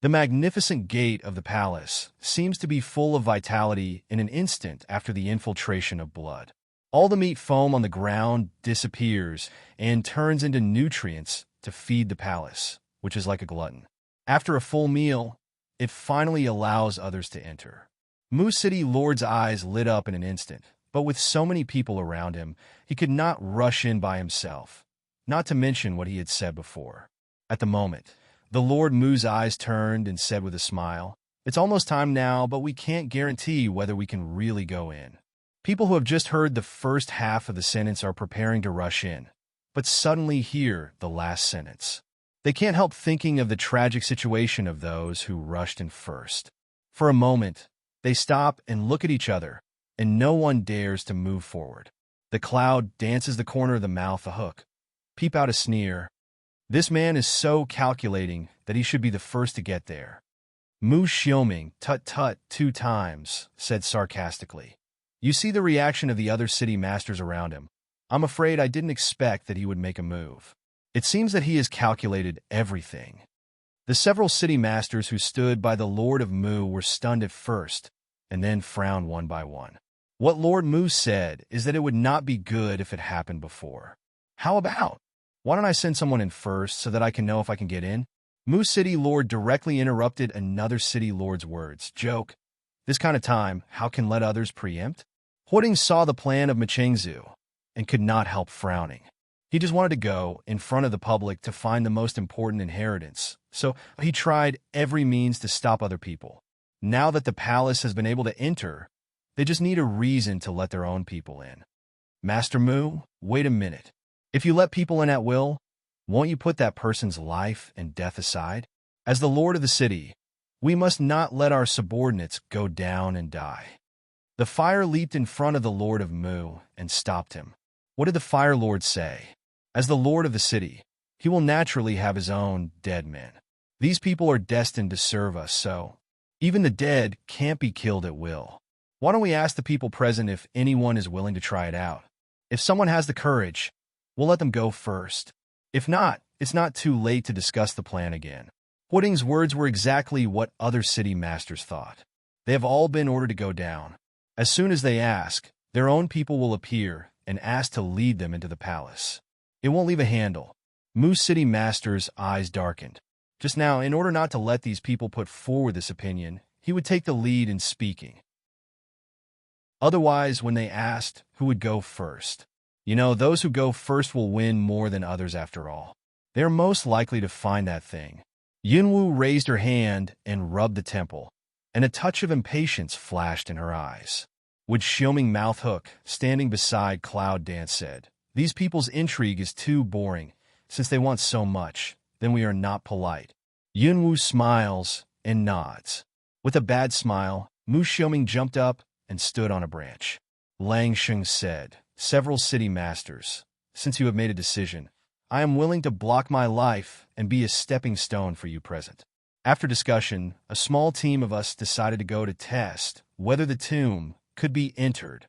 The magnificent gate of the palace seems to be full of vitality in an instant after the infiltration of blood. All the meat foam on the ground disappears and turns into nutrients to feed the palace, which is like a glutton. After a full meal, it finally allows others to enter. Moose City Lord's eyes lit up in an instant, but with so many people around him, he could not rush in by himself, not to mention what he had said before. At the moment, the Lord Moo's eyes turned and said with a smile, "It's almost time now, but we can't guarantee whether we can really go in." People who have just heard the first half of the sentence are preparing to rush in, but suddenly hear the last sentence. They can't help thinking of the tragic situation of those who rushed in first. For a moment, they stop and look at each other, and no one dares to move forward. The cloud dances the corner of the mouth a hook. Peep out a sneer. This man is so calculating that he should be the first to get there. Mu Xiaoming, tut-tut 2 times, said sarcastically. You see the reaction of the other city masters around him. I'm afraid I didn't expect that he would make a move. It seems that he has calculated everything. The several city masters who stood by the Lord of Mu were stunned at first, and then frowned one by one. What Lord Mu said is that it would not be good if it happened before. How about? Why don't I send someone in first so that I can know if I can get in? Mu City Lord directly interrupted another city lord's words. Joke. This kind of time, how can let others preempt? Huoding saw the plan of Machengzu and could not help frowning. He just wanted to go in front of the public to find the most important inheritance, so he tried every means to stop other people. Now that the palace has been able to enter, they just need a reason to let their own people in. Master Mu, wait a minute. If you let people in at will, won't you put that person's life and death aside? As the lord of the city, we must not let our subordinates go down and die. The fire leaped in front of the Lord of Mu and stopped him. What did the Fire Lord say? As the lord of the city, he will naturally have his own dead men. These people are destined to serve us, so even the dead can't be killed at will. Why don't we ask the people present if anyone is willing to try it out? If someone has the courage, we'll let them go first. If not, it's not too late to discuss the plan again. Huoding's words were exactly what other city masters thought. They have all been ordered to go down. As soon as they ask, their own people will appear and ask to lead them into the palace. It won't leave a handle. Mu City Master's eyes darkened. Just now, in order not to let these people put forward this opinion, he would take the lead in speaking. Otherwise, when they asked who would go first, those who go first will win more than others after all. They are most likely to find that thing. Yunwu raised her hand and rubbed the temple, and a touch of impatience flashed in her eyes. Would Xiaoming Mouthhook, standing beside Cloud Dance, said, "These people's intrigue is too boring. Since they want so much, then we are not polite." Yunwu smiles and nods. With a bad smile, Mu Xiaoming jumped up and stood on a branch. Lang Sheng said, "Several city masters, since you have made a decision, I am willing to block my life and be a stepping stone for you present." After discussion, a small team of us decided to go to test whether the tomb could be entered.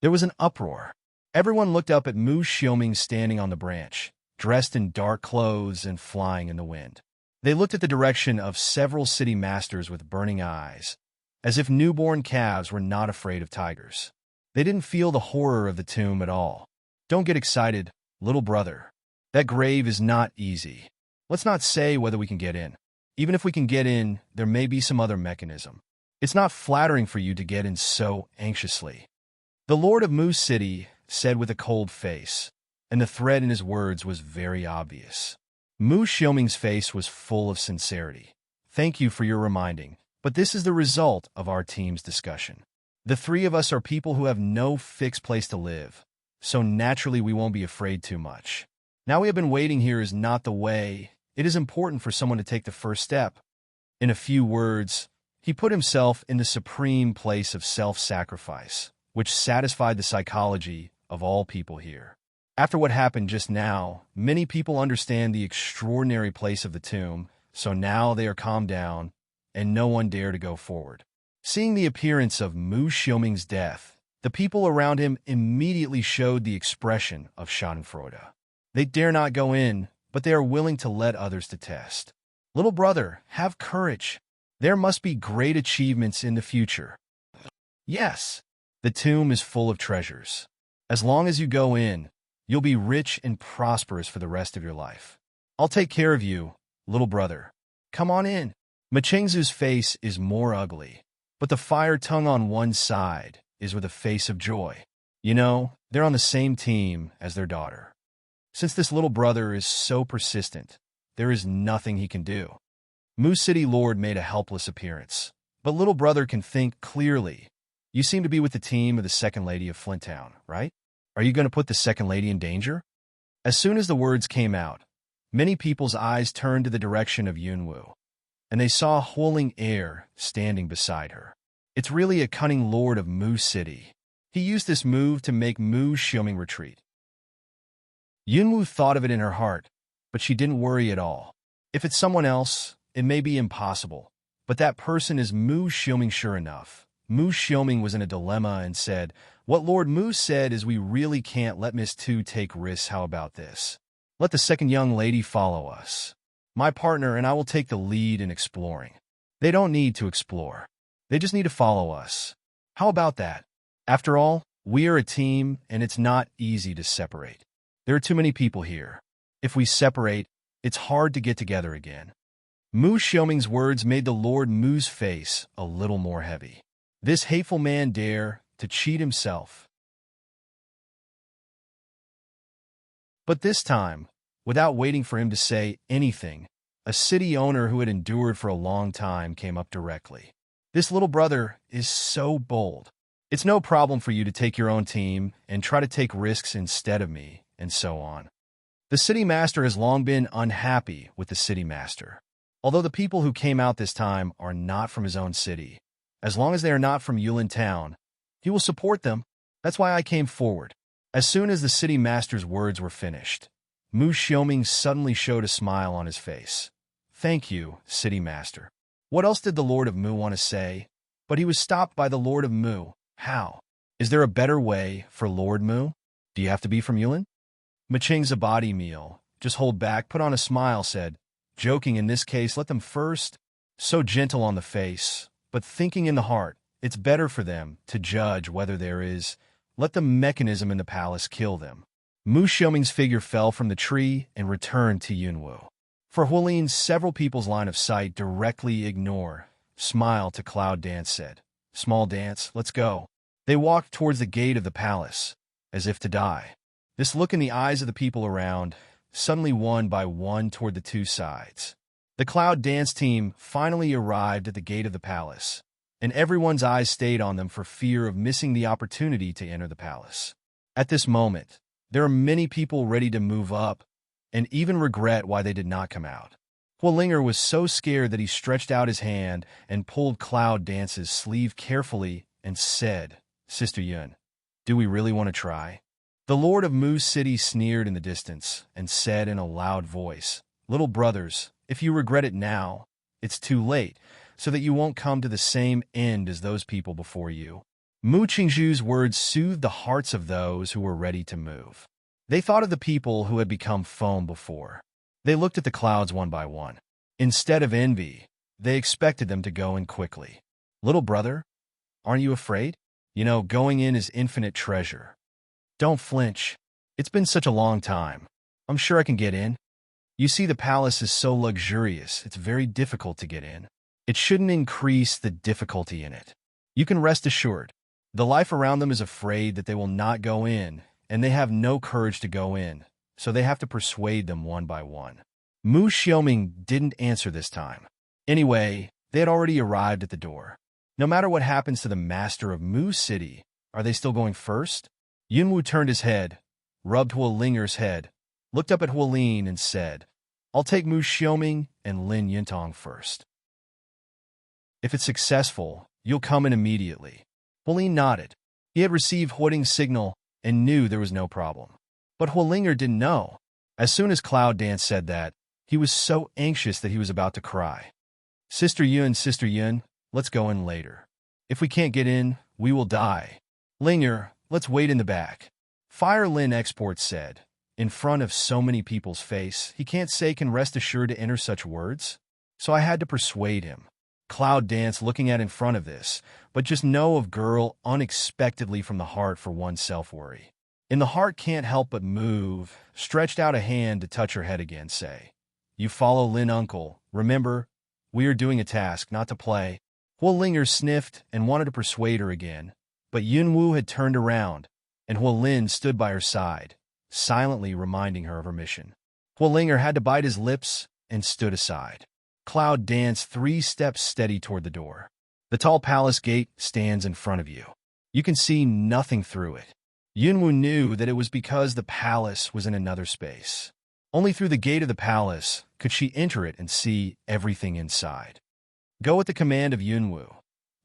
There was an uproar. Everyone looked up at Mu Xiaoming standing on the branch, dressed in dark clothes and flying in the wind. They looked at the direction of several city masters with burning eyes, as if newborn calves were not afraid of tigers. They didn't feel the horror of the tomb at all. Don't get excited, little brother. That grave is not easy. Let's not say whether we can get in. Even if we can get in, there may be some other mechanism. It's not flattering for you to get in so anxiously. The Lord of Mu City said with a cold face, and the thread in his words was very obvious. Mu Xiaoming's face was full of sincerity. Thank you for your reminding, but this is the result of our team's discussion. The three of us are people who have no fixed place to live, so naturally we won't be afraid too much. Now we have been waiting here is not the way. It is important for someone to take the first step. In a few words, he put himself in the supreme place of self-sacrifice, which satisfied the psychology of all people here. After what happened just now, many people understand the extraordinary place of the tomb, so now they are calmed down, and no one dare to go forward. Seeing the appearance of Mu Xiaoming's death, the people around him immediately showed the expression of schadenfreude. They dare not go in, but they are willing to let others to test. Little brother, have courage. There must be great achievements in the future. Yes, the tomb is full of treasures. As long as you go in, you'll be rich and prosperous for the rest of your life. I'll take care of you, little brother. Come on in. Machengzu's face is more ugly, but the fire tongue on one side is with a face of joy. You know, they're on the same team as their daughter. Since this little brother is so persistent, there is nothing he can do. Moose City Lord made a helpless appearance, but little brother can think clearly. You seem to be with the team of the Second Lady of Flint Town, right? Are you going to put the Second Lady in danger? As soon as the words came out, many people's eyes turned to the direction of Yunwu, and they saw Huoling Air standing beside her. It's really a cunning lord of Moose City. He used this move to make Mu Xiuming retreat. Yunwu thought of it in her heart, but she didn't worry at all. If it's someone else, it may be impossible, but that person is Mu Xiuming sure enough. Mu Xiuming was in a dilemma and said, "What Lord Mu said is we really can't let Miss Tu take risks. How about this? Let the second young lady follow us. My partner and I will take the lead in exploring. They don't need to explore. They just need to follow us. How about that? After all, we are a team, and it's not easy to separate. There are too many people here. If we separate, it's hard to get together again." Mu Xiuming's words made the Lord Mu's face a little more heavy. This hateful man dare to cheat himself. But this time, without waiting for him to say anything, a city owner who had endured for a long time came up directly. "This little brother is so bold. It's no problem for you to take your own team and try to take risks instead of me," and so on. The city master has long been unhappy with the city master. Although the people who came out this time are not from his own city, as long as they are not from Yulin Town, he will support them. That's why I came forward. As soon as the city master's words were finished, Mu Xiuming suddenly showed a smile on his face. "Thank you, city master." What else did the Lord of Mu want to say? But he was stopped by the Lord of Mu. "How? Is there a better way for Lord Mu? Do you have to be from Yulin?" Macheng Zabadi meal, just hold back, put on a smile, said, "Joking in this case, let them first." So gentle on the face, but thinking in the heart, it's better for them to judge whether there is. Let the mechanism in the palace kill them. Mu Xiuming's figure fell from the tree and returned to Yunwu. For Huolin, several people's line of sight directly ignore. Smile to Cloud Dance said, "Small Dance, let's go." They walked towards the gate of the palace, as if to die. This look in the eyes of the people around, suddenly one by one toward the two sides. The Cloud Dance team finally arrived at the gate of the palace, and everyone's eyes stayed on them for fear of missing the opportunity to enter the palace. At this moment, there are many people ready to move up, and even regret why they did not come out. Huolinger was so scared that he stretched out his hand and pulled Cloud Dance's sleeve carefully and said, "Sister Yun, do we really want to try?" The Lord of Moose City sneered in the distance and said in a loud voice, "Little brothers, if you regret it now, it's too late, so that you won't come to the same end as those people before you." Mu Qingzhu's words soothed the hearts of those who were ready to move. They thought of the people who had become foam before. They looked at the clouds one by one. Instead of envy, they expected them to go in quickly. "Little brother, aren't you afraid? You know, going in is infinite treasure. Don't flinch. It's been such a long time. I'm sure I can get in. You see, the palace is so luxurious, it's very difficult to get in. It shouldn't increase the difficulty in it. You can rest assured. The life around them is afraid that they will not go in, and they have no courage to go in, so they have to persuade them one by one." Mu Xiuming didn't answer this time. Anyway, they had already arrived at the door. No matter what happens to the master of Mu City, are they still going first? Yunwu turned his head, rubbed Huolinger's head, looked up at Huolin and said, "I'll take Mu Xiuming and Lin Yintong first. If it's successful, you'll come in immediately." Huolin nodded. He had received Huoding's signal and knew there was no problem. But Huolinger didn't know. As soon as Cloud Dance said that, he was so anxious that he was about to cry. Sister Yun, let's go in later. If we can't get in, we will die. Linger, let's wait in the back." Fire Lin Export said. In front of so many people's face, he can't say can rest assured to enter such words. so I had to persuade him. Cloud danced looking at in front of this, but just know of girl unexpectedly from the heart for one self-worry. In the heart can't help but move, stretched out a hand to touch her head again, say, "You follow Lin uncle, remember, we are doing a task, not to play." Huolinger sniffed and wanted to persuade her again, but Yunwu had turned around, and Huolin stood by her side, silently reminding her of her mission. Huolinger had to bite his lips and stood aside. Cloud danced 3 steps steady toward the door. The tall palace gate stands in front of you. You can see nothing through it. Yunwu knew that it was because the palace was in another space. Only through the gate of the palace could she enter it and see everything inside. Go at the command of Yunwu.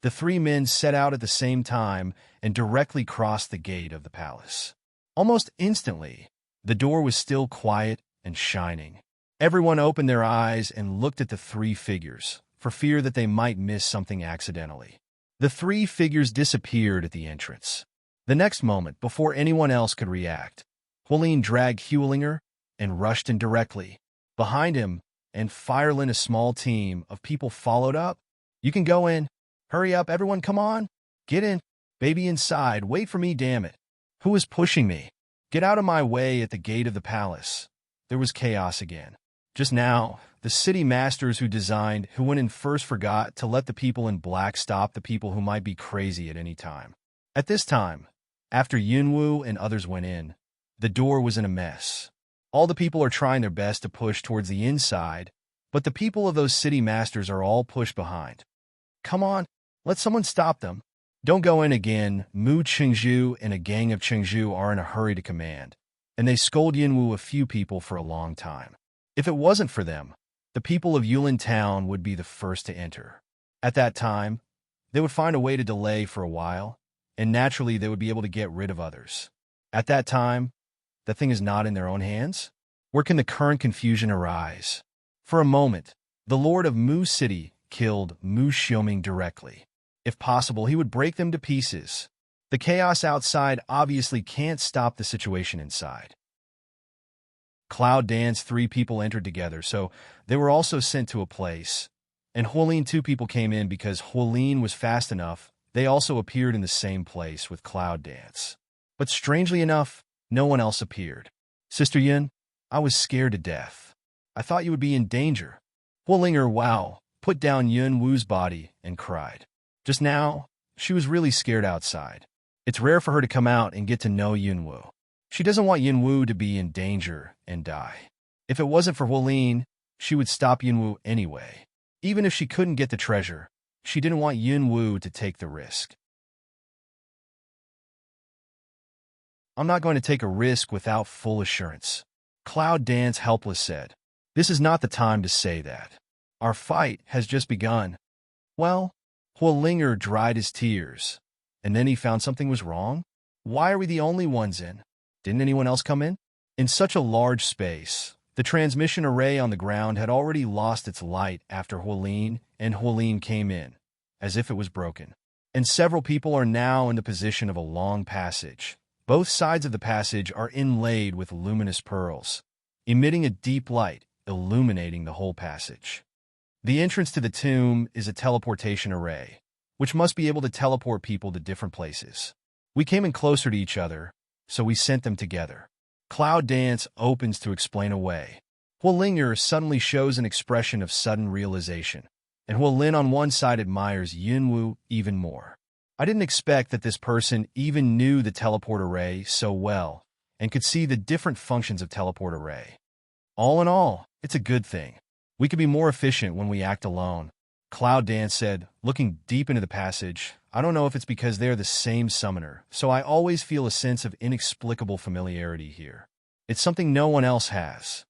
The 3 men set out at the same time and directly crossed the gate of the palace. Almost instantly, the door was still quiet and shining. Everyone opened their eyes and looked at the 3 figures, for fear that they might miss something accidentally. The 3 figures disappeared at the entrance. The next moment, before anyone else could react, Huolin dragged Huolinger and rushed in directly. Behind him, and Firelin, a small team of people followed up. "You can go in. Hurry up, everyone, come on. Get in. Baby inside, wait for me, damn it. Who is pushing me? Get out of my way at the gate of the palace." There was chaos again. Just now, the city masters who went in first forgot to let the people in black stop the people who might be crazy at any time. At this time, after Yunwu and others went in, the door was in a mess. All the people are trying their best to push towards the inside, but the people of those city masters are all pushed behind. "Come on, let someone stop them. Don't go in again." Mu Qingzhu and a gang of Qingzhu are in a hurry to command, and they scold Yunwu a few people for a long time. If it wasn't for them, the people of Yulin Town would be the first to enter. At that time, they would find a way to delay for a while, and naturally they would be able to get rid of others. At that time, the thing is not in their own hands. Where can the current confusion arise? For a moment, the Lord of Mu City killed Mu Xiuming directly. If possible, he would break them to pieces. The chaos outside obviously can't stop the situation inside. Cloud danced 3 people entered together, so they were also sent to a place. And Huolin 2 people came in because Huolin was fast enough. They also appeared in the same place with Cloud dance. But strangely enough, no one else appeared. "Sister Yun, I was scared to death. I thought you would be in danger." Huolinger, wow, put down Yun Wu's body and cried. Just now, she was really scared outside. It's rare for her to come out and get to know Yunwu. She doesn't want Yunwu to be in danger and die. If it wasn't for Huolin, she would stop Yunwu anyway. Even if she couldn't get the treasure, she didn't want Yunwu to take the risk. "I'm not going to take a risk without full assurance," Cloud Dance helpless said. "This is not the time to say that. Our fight has just begun." Well, Huolinger dried his tears, and then he found something was wrong. Why are we the only ones in? Didn't anyone else come in? In such a large space, the transmission array on the ground had already lost its light after Huolin came in, as if it was broken. And several people are now in the position of a long passage. Both sides of the passage are inlaid with luminous pearls, emitting a deep light, illuminating the whole passage. The entrance to the tomb is a teleportation array, which must be able to teleport people to different places. We came in closer to each other, so we sent them together. Cloud Dance opens to explain away. Huolinger suddenly shows an expression of sudden realization, and Huolin on one side admires Yunwu even more. I didn't expect that this person even knew the teleport array so well and could see the different functions of teleport array. All in all, it's a good thing. We could be more efficient when we act alone. Cloud Dance said, looking deep into the passage. I don't know if it's because they're the same summoner, so I always feel a sense of inexplicable familiarity here. It's something no one else has.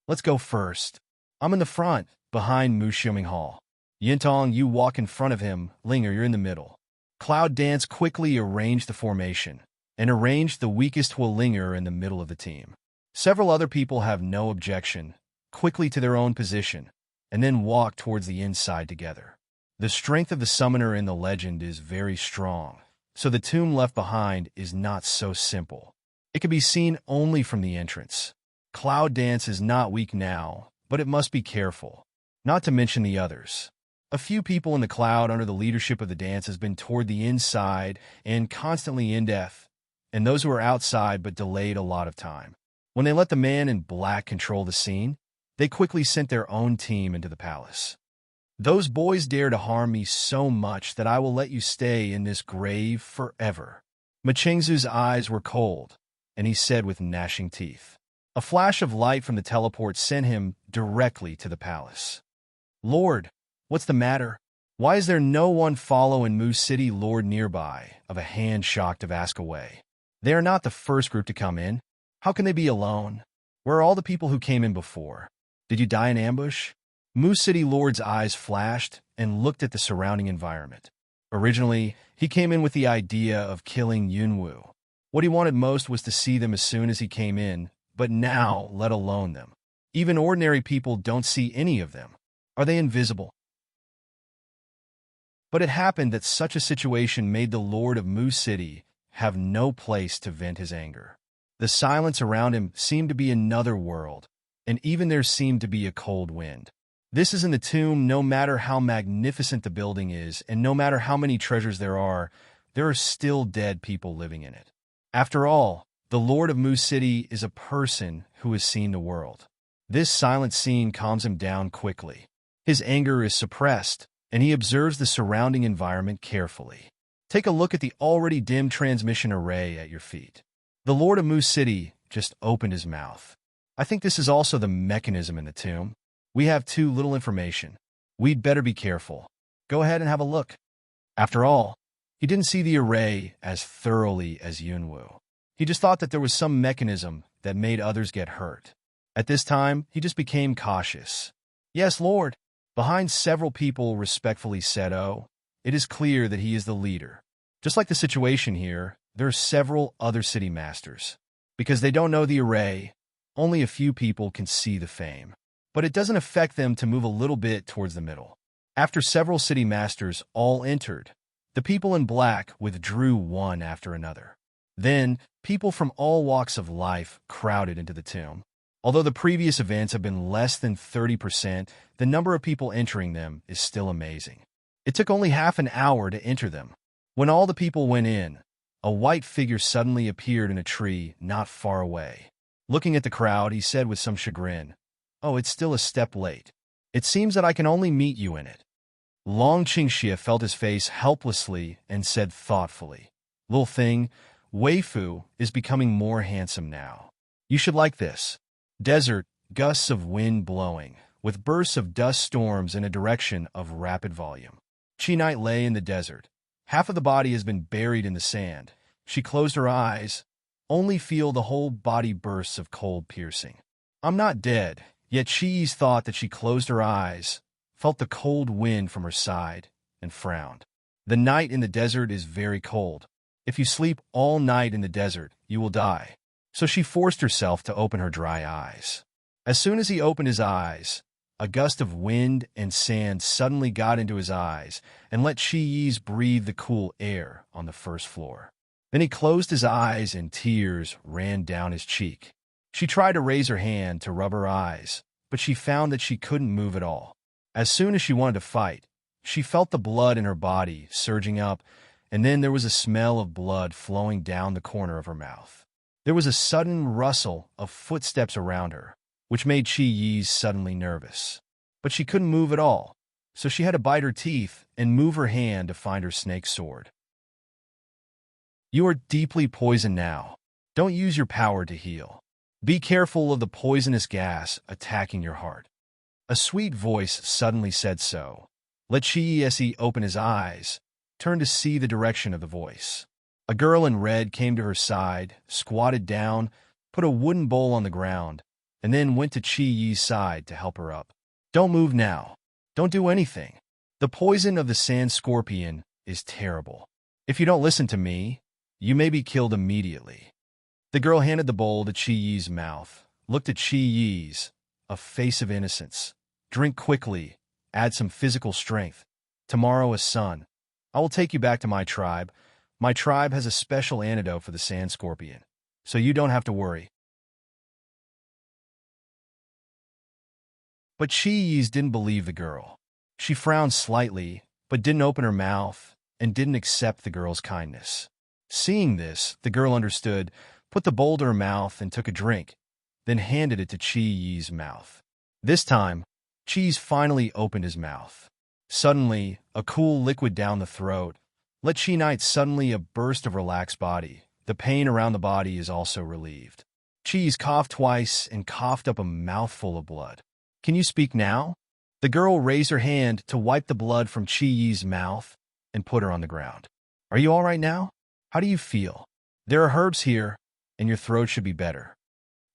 Let's go first. I'm in the front, behind Mu Xiuming Hall. Yintong, you walk in front of him. Linger, you're in the middle. Cloud Dance quickly arranged the formation, and arranged the weakest Huolinger in the middle of the team. Several other people have no objection, quickly to their own position, and then walk towards the inside together. The strength of the summoner in the legend is very strong, so the tomb left behind is not so simple. It can be seen only from the entrance. Cloud Dance is not weak now, but it must be careful. not to mention the others. A few people in the cloud under the leadership of the dance has been toward the inside and constantly in death, and those who are outside but delayed a lot of time. When they let the man in black control the scene, they quickly sent their own team into the palace. Those boys dare to harm me so much that I will let you stay in this grave forever. Machengzu's eyes were cold, and he said with gnashing teeth. A flash of light from the teleport sent him directly to the palace. Lord, what's the matter? Why is there no one following Mu City Lord nearby? Of a hand shocked of ask away. They are not the first group to come in. How can they be alone? Where are all the people who came in before? Did you die in ambush? Mu City Lord's eyes flashed and looked at the surrounding environment. Originally, he came in with the idea of killing Yunwu. What he wanted most was to see them as soon as he came in, but now, let alone them. Even ordinary people don't see any of them. Are they invisible? But it happened that such a situation made the Lord of Mu City have no place to vent his anger. The silence around him seemed to be another world, and even there seemed to be a cold wind. This is in the tomb. No matter how magnificent the building is, and no matter how many treasures there are still dead people living in it. After all, the Lord of Mu City is a person who has seen the world. This silent scene calms him down quickly. His anger is suppressed, and he observes the surrounding environment carefully. Take a look at the already dim transmission array at your feet. The Lord of Mu City just opened his mouth. I think this is also the mechanism in the tomb. We have too little information. We'd better be careful. Go ahead and have a look. After all, he didn't see the array as thoroughly as Yunwu. He just thought that there was some mechanism that made others get hurt. At this time, he just became cautious. Yes, Lord. Behind several people respectfully said, "Oh, it is clear that he is the leader." Just like the situation here, there are several other city masters. Because they don't know the array, only a few people can see the fame. But it doesn't affect them to move a little bit towards the middle. After several city masters all entered, the people in black withdrew one after another. Then, people from all walks of life crowded into the tomb. Although the previous events have been less than 30%, the number of people entering them is still amazing. It took only half an hour to enter them. When all the people went in, a white figure suddenly appeared in a tree not far away. Looking at the crowd, he said with some chagrin, "Oh, it's still a step late. It seems that I can only meet you in it." Long Qingxie felt his face helplessly and said thoughtfully, "Little thing, Weifu is becoming more handsome now. You should like this." Desert, gusts of wind blowing, with bursts of dust storms in a direction of rapid volume. Chi Knight lay in the desert. Half of the body has been buried in the sand. She closed her eyes, only feel the whole body bursts of cold piercing. I'm not dead, yet Chi's thought that she closed her eyes, felt the cold wind from her side, and frowned. The night in the desert is very cold. If you sleep all night in the desert, you will die. So she forced herself to open her dry eyes. As soon as he opened his eyes, a gust of wind and sand suddenly got into his eyes and let Chi Yi's breathe the cool air on the first floor. Then he closed his eyes and tears ran down his cheek. She tried to raise her hand to rub her eyes, but she found that she couldn't move at all. As soon as she wanted to fight, she felt the blood in her body surging up, and then there was a smell of blood flowing down the corner of her mouth. There was a sudden rustle of footsteps around her, which made Chi Yi suddenly nervous. But she couldn't move at all, so she had to bite her teeth and move her hand to find her snake sword. You are deeply poisoned now. Don't use your power to heal. Be careful of the poisonous gas attacking your heart. A sweet voice suddenly said so. Let Chi Yi open his eyes, turn to see the direction of the voice. A girl in red came to her side, squatted down, put a wooden bowl on the ground, and then went to Chi Yi's side to help her up. Don't move now. Don't do anything. The poison of the sand scorpion is terrible. If you don't listen to me, you may be killed immediately. The girl handed the bowl to Chi Yi's mouth, looked at Chi Yi's, a face of innocence. Drink quickly, add some physical strength. Tomorrow is sun. I will take you back to my tribe. My tribe has a special antidote for the sand scorpion, so you don't have to worry. But Cheese didn't believe the girl. She frowned slightly, but didn't open her mouth and didn't accept the girl's kindness. Seeing this, the girl understood, put the bowl to her mouth and took a drink, then handed it to Cheese's mouth. This time, Cheese finally opened his mouth. Suddenly, a cool liquid down the throat let Chi Knight suddenly a burst of relaxed body. The pain around the body is also relieved. Cheese coughed twice and coughed up a mouthful of blood. Can you speak now? The girl raised her hand to wipe the blood from Chi's mouth and put her on the ground. Are you all right now? How do you feel? There are herbs here, and your throat should be better.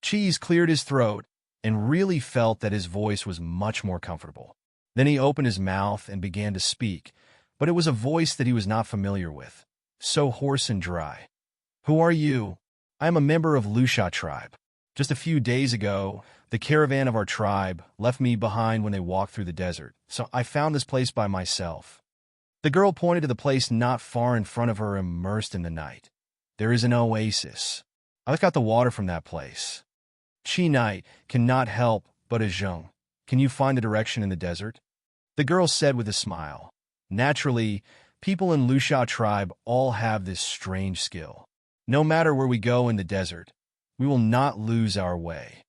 Cheese cleared his throat and really felt that his voice was much more comfortable. Then he opened his mouth and began to speak, but it was a voice that he was not familiar with, so hoarse and dry. Who are you? I am a member of Lusha tribe. Just a few days ago, the caravan of our tribe left me behind when they walked through the desert, so I found this place by myself. The girl pointed to the place not far in front of her, immersed in the night. There is an oasis. I got the water from that place. Chi Knight cannot help but Ajung. Can you find the direction in the desert? The girl said with a smile. Naturally, people in Lusha tribe all have this strange skill. No matter where we go in the desert, we will not lose our way.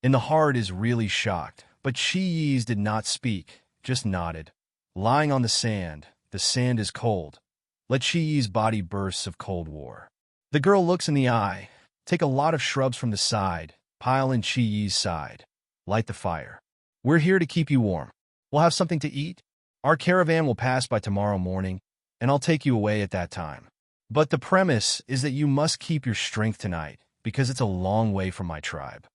And the heart is really shocked, but Chi did not speak, just nodded. Lying on the sand is cold. Let Chi's body bursts of cold war. The girl looks in the eye. Take a lot of shrubs from the side, pile in Chi's side. Light the fire. We're here to keep you warm. We'll have something to eat. Our caravan will pass by tomorrow morning, and I'll take you away at that time. But the premise is that you must keep your strength tonight, because it's a long way from my tribe.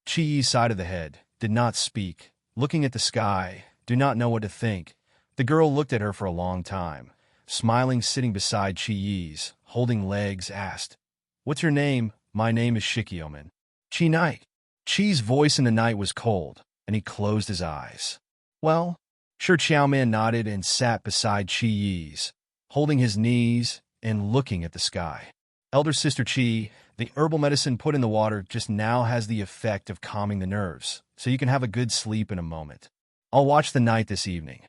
Chi's side of the head did not speak, looking at the sky, do not know what to think. The girl looked at her for a long time, smiling, sitting beside Chi's, holding legs, asked, What's your name? My name is Shikioman. Chi Knight. Chi's voice in the night was cold, and he closed his eyes. Well, sure. Xiaoman nodded and sat beside Chi's, holding his knees and looking at the sky. Elder Sister Chi, the herbal medicine put in the water just now has the effect of calming the nerves, so you can have a good sleep in a moment. I'll watch the night this evening.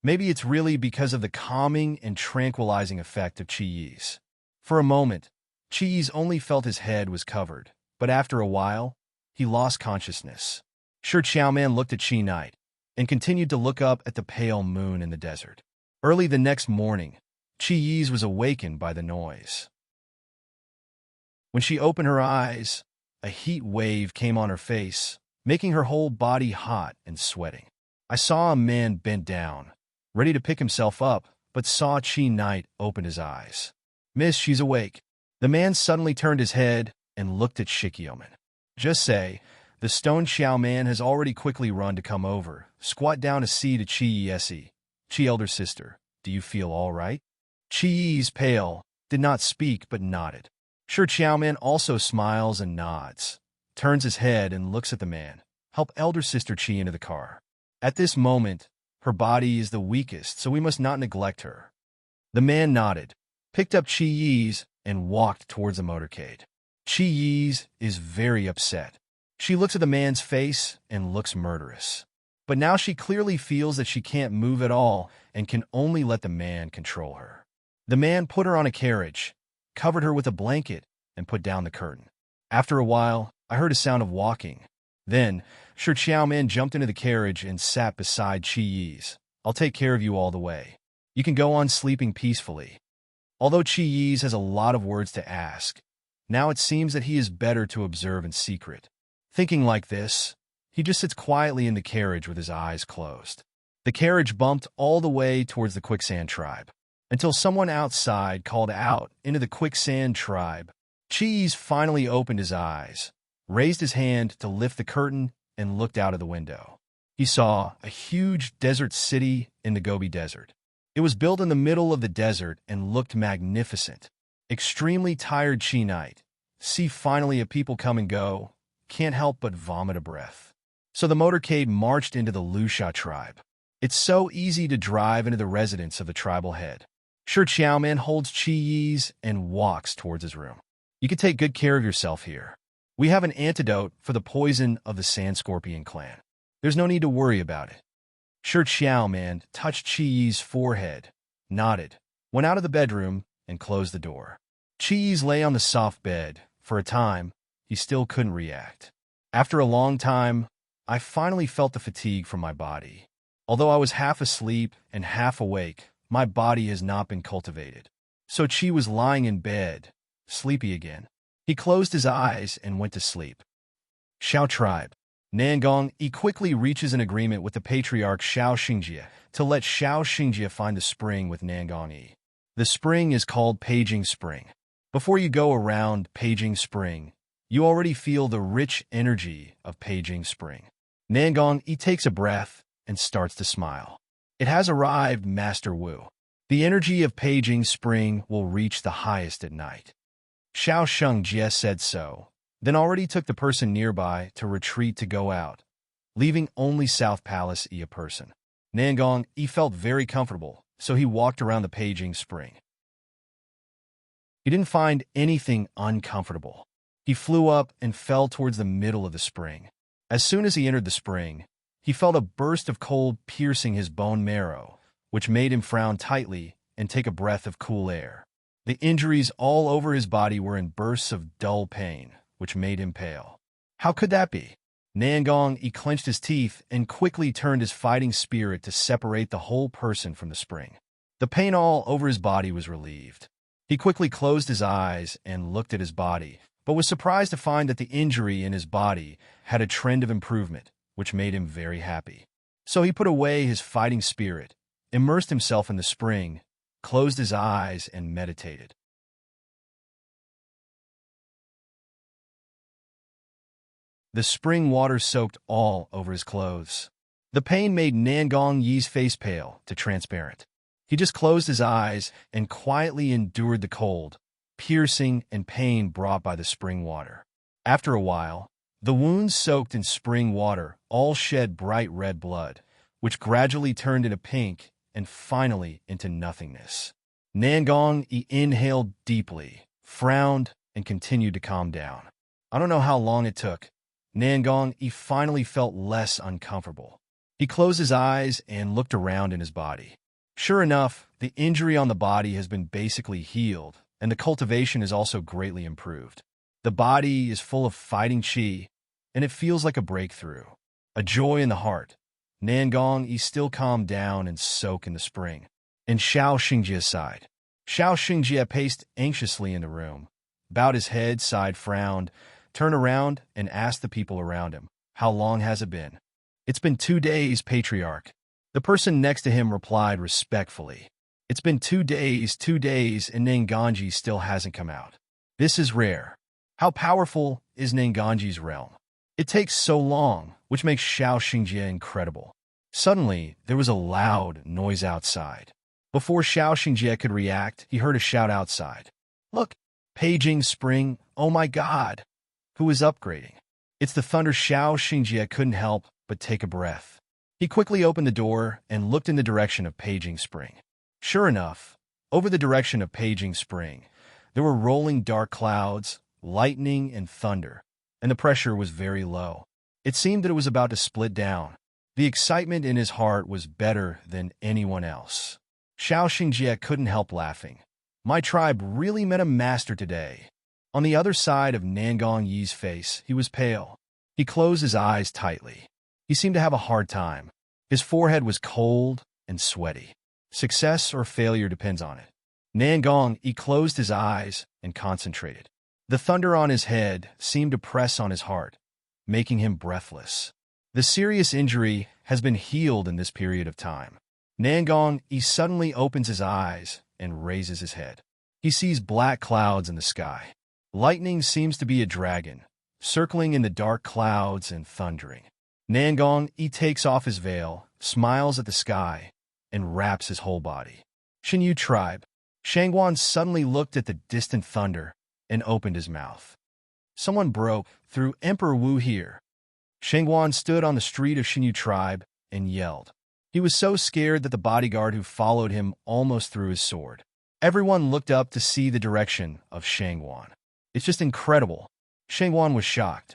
Maybe it's really because of the calming and tranquilizing effect of Chi's. For a moment, Chi's only felt his head was covered, but after a while, he lost consciousness. Sure. Xiaoman looked at Chi Knight and continued to look up at the pale moon in the desert. Early the next morning, Chi's was awakened by the noise. When she opened her eyes, a heat wave came on her face, making her whole body hot and sweating. I saw a man bent down, ready to pick himself up, but saw Chi Knight open his eyes. Miss, she's awake. The man suddenly turned his head and looked at Shikioman. Just say, the stone Xiao man has already quickly run to come over, squat down to see to Chi Esi. Chi elder sister, do you feel all right? Chi's pale, did not speak but nodded. Sure. Xiaoman also smiles and nods, turns his head and looks at the man. Help elder sister Chi into the car. At this moment, her body is the weakest, so we must not neglect her. The man nodded, picked up Chi's, and walked towards the motorcade. Chi's is very upset. She looks at the man's face and looks murderous. But now she clearly feels that she can't move at all and can only let the man control her. The man put her on a carriage, covered her with a blanket, and put down the curtain. After a while, I heard a sound of walking. Then, Sure Xiaoman jumped into the carriage and sat beside Chi's. I'll take care of you all the way. You can go on sleeping peacefully. Although Chi's has a lot of words to ask, now it seems that he is better to observe in secret. Thinking like this, he just sits quietly in the carriage with his eyes closed. The carriage bumped all the way towards the quicksand tribe, until someone outside called out into the quicksand tribe. Chi's finally opened his eyes, raised his hand to lift the curtain, and looked out of the window. He saw a huge desert city in the Gobi Desert. It was built in the middle of the desert and looked magnificent. Extremely tired Chi Knight, see finally a people come and go, can't help but vomit a breath. So the motorcade marched into the Lusha tribe. It's so easy to drive into the residence of the tribal head. Sure Xiaoman holds Chi's and walks towards his room. You can take good care of yourself here. We have an antidote for the poison of the Sand Scorpion clan. There's no need to worry about it. Sure, Xiao Man touched Qi Yi's forehead, nodded, went out of the bedroom, and closed the door. Qi Yi's lay on the soft bed. For a time, he still couldn't react. After a long time, I finally felt the fatigue from my body. Although I was half asleep and half awake, my body has not been cultivated. So Qi was lying in bed, sleepy again. He closed his eyes and went to sleep. Xiao tribe. Nangong Yi quickly reaches an agreement with the patriarch Xiao Xingjie to let Xiao Xingjie find the spring with Nangong Yi. The spring is called Paging Spring. Before you go around Paging Spring, you already feel the rich energy of Paging Spring. Nangong Yi takes a breath and starts to smile. It has arrived, Master Wu. The energy of Paging Spring will reach the highest at night. Xiao Xingjie said so, then already took the person nearby to retreat to go out, leaving only South Palace Yi a person. Nangong Yi felt very comfortable, so he walked around the Paging Spring. He didn't find anything uncomfortable. He flew up and fell towards the middle of the spring. As soon as he entered the spring, he felt a burst of cold piercing his bone marrow, which made him frown tightly and take a breath of cool air. The injuries all over his body were in bursts of dull pain, which made him pale. How could that be? Nangong Yi clenched his teeth and quickly turned his fighting spirit to separate the whole person from the spring. The pain all over his body was relieved. He quickly closed his eyes and looked at his body, but was surprised to find that the injury in his body had a trend of improvement, which made him very happy. So he put away his fighting spirit, immersed himself in the spring, closed his eyes, and meditated. The spring water soaked all over his clothes. The pain made Nangong Yi's face pale to transparent. He just closed his eyes and quietly endured the cold, piercing, and pain brought by the spring water. After a while, the wounds soaked in spring water all shed bright red blood, which gradually turned into pink and finally into nothingness. Nangong Yi inhaled deeply, frowned, and continued to calm down. I don't know how long it took. Nangong Yi finally felt less uncomfortable. He closed his eyes and looked around in his body. Sure enough, the injury on the body has been basically healed, and the cultivation is also greatly improved. The body is full of fighting qi, and it feels like a breakthrough, a joy in the heart. Nangong Yi still calmed down and soaked in the spring. And Xiao Xingjie sighed. Xiao Xingjie paced anxiously in the room, bowed his head, sighed, frowned, turned around, and asked the people around him, "How long has it been?" "It's been 2 days, Patriarch." The person next to him replied respectfully. "It's been 2 days, and Nangongji still hasn't come out. This is rare. How powerful is Nangongji's realm? It takes so long, which makes Xiao Xingjie incredible." Suddenly, there was a loud noise outside. Before Xiao Xingjie could react, he heard a shout outside. "Look, Paging Spring, oh my god! Who is upgrading?" "It's the thunder." Xiao Xingjie couldn't help but take a breath. He quickly opened the door and looked in the direction of Paging Spring. Sure enough, over the direction of Paging Spring, there were rolling dark clouds, lightning, and thunder, and the pressure was very low. It seemed that it was about to split down. The excitement in his heart was better than anyone else. Xiao Xingjie couldn't help laughing. My tribe really met a master today. On the other side of Nangong Yi's face, he was pale. He closed his eyes tightly. He seemed to have a hard time. His forehead was cold and sweaty. Success or failure depends on it. Nangong Yi closed his eyes and concentrated. The thunder on his head seemed to press on his heart, making him breathless. The serious injury has been healed in this period of time. Nangong Yi suddenly opens his eyes and raises his head. He sees black clouds in the sky. Lightning seems to be a dragon, circling in the dark clouds and thundering. Nangong Yi takes off his veil, smiles at the sky, and wraps his whole body. Xinyu tribe. Shangguan suddenly looked at the distant thunder and opened his mouth. Someone broke through. Emperor Wu here. Shangguan stood on the street of Xinyu tribe and yelled. He was so scared that the bodyguard who followed him almost threw his sword. Everyone looked up to see the direction of Shangguan. It's just incredible. Shangguan was shocked.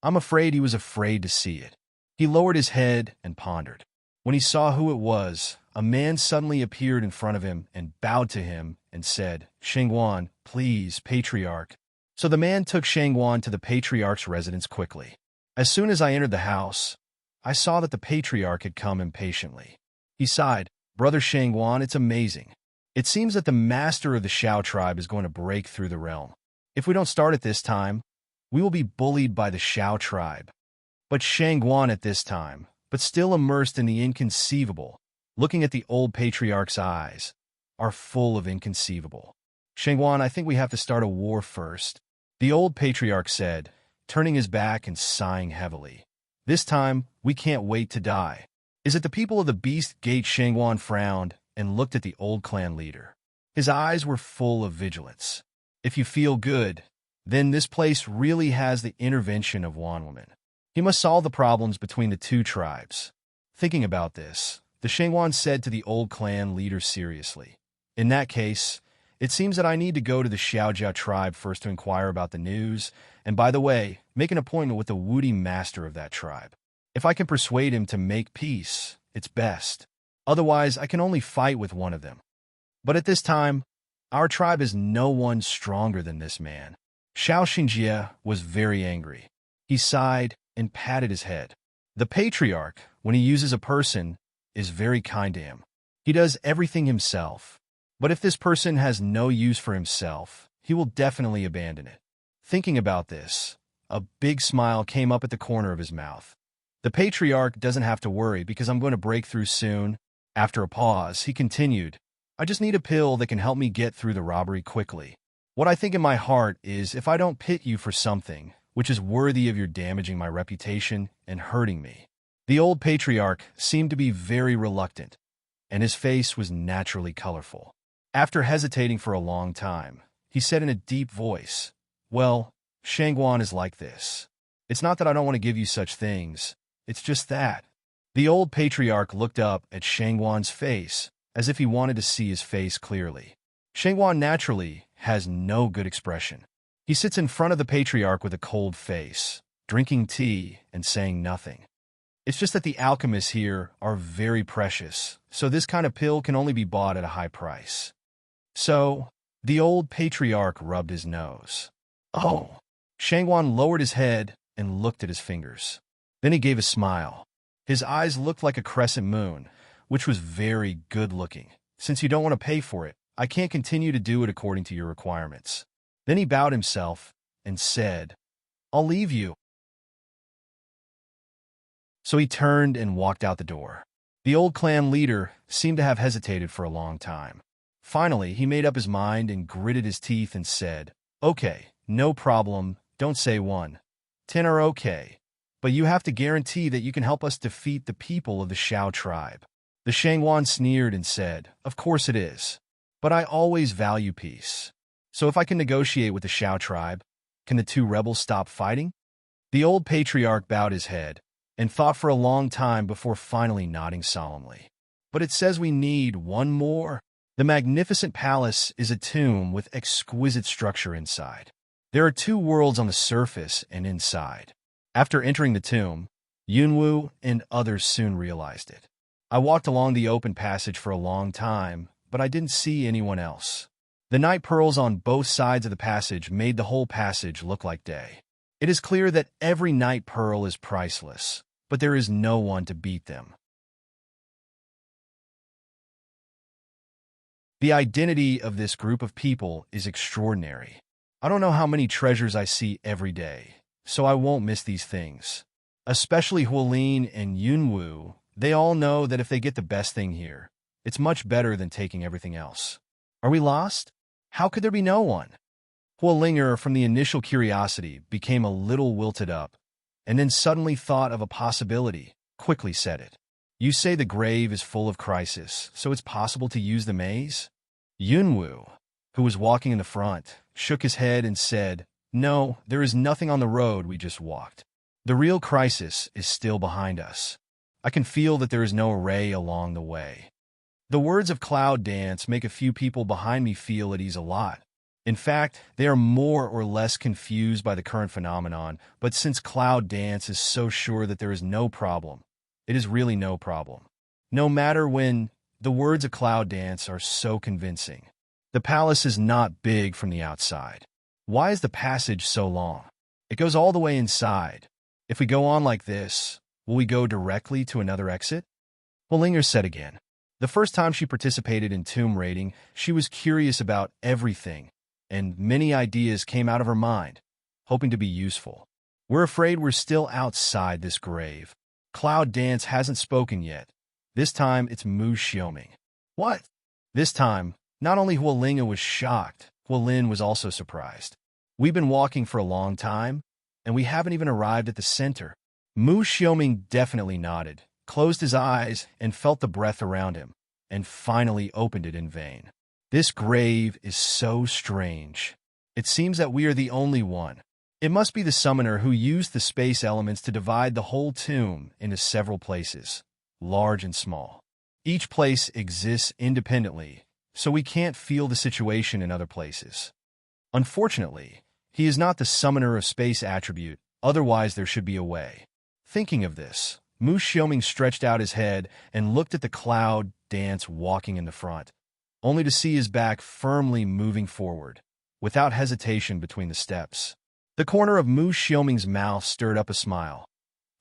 I'm afraid he was afraid to see it. He lowered his head and pondered. When he saw who it was, a man suddenly appeared in front of him and bowed to him and said, "Shangguan, please, Patriarch." So the man took Shangguan to the Patriarch's residence quickly. As soon as I entered the house, I saw that the Patriarch had come impatiently. He sighed, "Brother Shangguan, it's amazing. It seems that the master of the Shao tribe is going to break through the realm. If we don't start at this time, we will be bullied by the Shao tribe." But Shangguan at this time, but still immersed in the inconceivable, looking at the old Patriarch's eyes, are full of inconceivable. "Shangguan, I think we have to start a war first," the old Patriarch said, turning his back and sighing heavily. "This time, we can't wait to die." "Is it the people of the Beast Gate?" Shangguan frowned and looked at the old clan leader. His eyes were full of vigilance. "If you feel good, then this place really has the intervention of one woman. He must solve the problems between the two tribes." Thinking about this, the Shangguan said to the old clan leader seriously, "In that case, it seems that I need to go to the Xiaojiao tribe first to inquire about the news, and by the way, make an appointment with the Wudi master of that tribe. If I can persuade him to make peace, it's best. Otherwise, I can only fight with one of them. But at this time, our tribe has no one stronger than this man." Xiao Xinjie was very angry. He sighed and patted his head. The Patriarch, when he uses a person, is very kind to him. He does everything himself. But if this person has no use for himself, he will definitely abandon it. Thinking about this, a big smile came up at the corner of his mouth. "The Patriarch doesn't have to worry because I'm going to break through soon." After a pause, he continued, "I just need a pill that can help me get through the robbery quickly. What I think in my heart is if I don't pit you for something which is worthy of your damaging my reputation and hurting me." The old Patriarch seemed to be very reluctant, and his face was naturally colorful. After hesitating for a long time, he said in a deep voice, "Well, Shangguan is like this. It's not that I don't want to give you such things, it's just that." The old Patriarch looked up at Shangguan's face as if he wanted to see his face clearly. Shangguan naturally has no good expression. He sits in front of the Patriarch with a cold face, drinking tea and saying nothing. It's just that the alchemists here are very precious, so this kind of pill can only be bought at a high price. So, the old Patriarch rubbed his nose. "Oh." Shangguan lowered his head and looked at his fingers. Then he gave a smile. His eyes looked like a crescent moon, which was very good-looking. "Since you don't want to pay for it, I can't continue to do it according to your requirements." Then he bowed himself and said, "I'll leave you." So he turned and walked out the door. The old clan leader seemed to have hesitated for a long time. Finally, he made up his mind and gritted his teeth and said, "Okay, no problem, don't say 1. 10 are okay. But you have to guarantee that you can help us defeat the people of the Shao tribe." The Shangguan sneered and said, "Of course it is. But I always value peace. So if I can negotiate with the Shao tribe, can the two rebels stop fighting?" The old Patriarch bowed his head and thought for a long time before finally nodding solemnly. "But it says we need one more." The magnificent palace is a tomb with exquisite structure inside. There are two worlds on the surface and inside. After entering the tomb, Yunwu and others soon realized it. I walked along the open passage for a long time, but I didn't see anyone else. The night pearls on both sides of the passage made the whole passage look like day. It is clear that every night pearl is priceless, but there is no one to beat them. The identity of this group of people is extraordinary. I don't know how many treasures I see every day, so I won't miss these things. Especially Huolin and Yunwu, they all know that if they get the best thing here, it's much better than taking everything else. Are we lost? How could there be no one? Huolinger, from the initial curiosity, became a little wilted up, and then suddenly thought of a possibility, quickly said it. "You say the grave is full of crisis, so it's possible to use the maze?" Yunwu, who was walking in the front, shook his head and said, "No, there is nothing on the road we just walked. The real crisis is still behind us. I can feel that there is no array along the way." The words of Cloud Dance make a few people behind me feel at ease a lot. In fact, they are more or less confused by the current phenomenon, but since Cloud Dance is so sure that there is no problem, it is really no problem. No matter when, the words of Cloud Dance are so convincing. The palace is not big from the outside. Why is the passage so long? It goes all the way inside. If we go on like this, will we go directly to another exit? Wallinger said again. The first time she participated in tomb raiding, she was curious about everything, and many ideas came out of her mind, hoping to be useful. We're afraid we're still outside this grave. Cloud Dance hasn't spoken yet. This time, it's Mu Xiaoming. What? This time, not only Huolinga was shocked, Huolin was also surprised. We've been walking for a long time, and we haven't even arrived at the center. Mu Xiaoming definitely nodded, closed his eyes, and felt the breath around him, and finally opened it in vain. This grave is so strange. It seems that we are the only one. It must be the summoner who used the space elements to divide the whole tomb into several places, large and small. Each place exists independently, so we can't feel the situation in other places. Unfortunately, he is not the summoner of space attribute, otherwise there should be a way. Thinking of this, Mu Xiaoming stretched out his head and looked at the Cloud Dance walking in the front, only to see his back firmly moving forward, without hesitation between the steps. The corner of Mu Xiaoming's mouth stirred up a smile.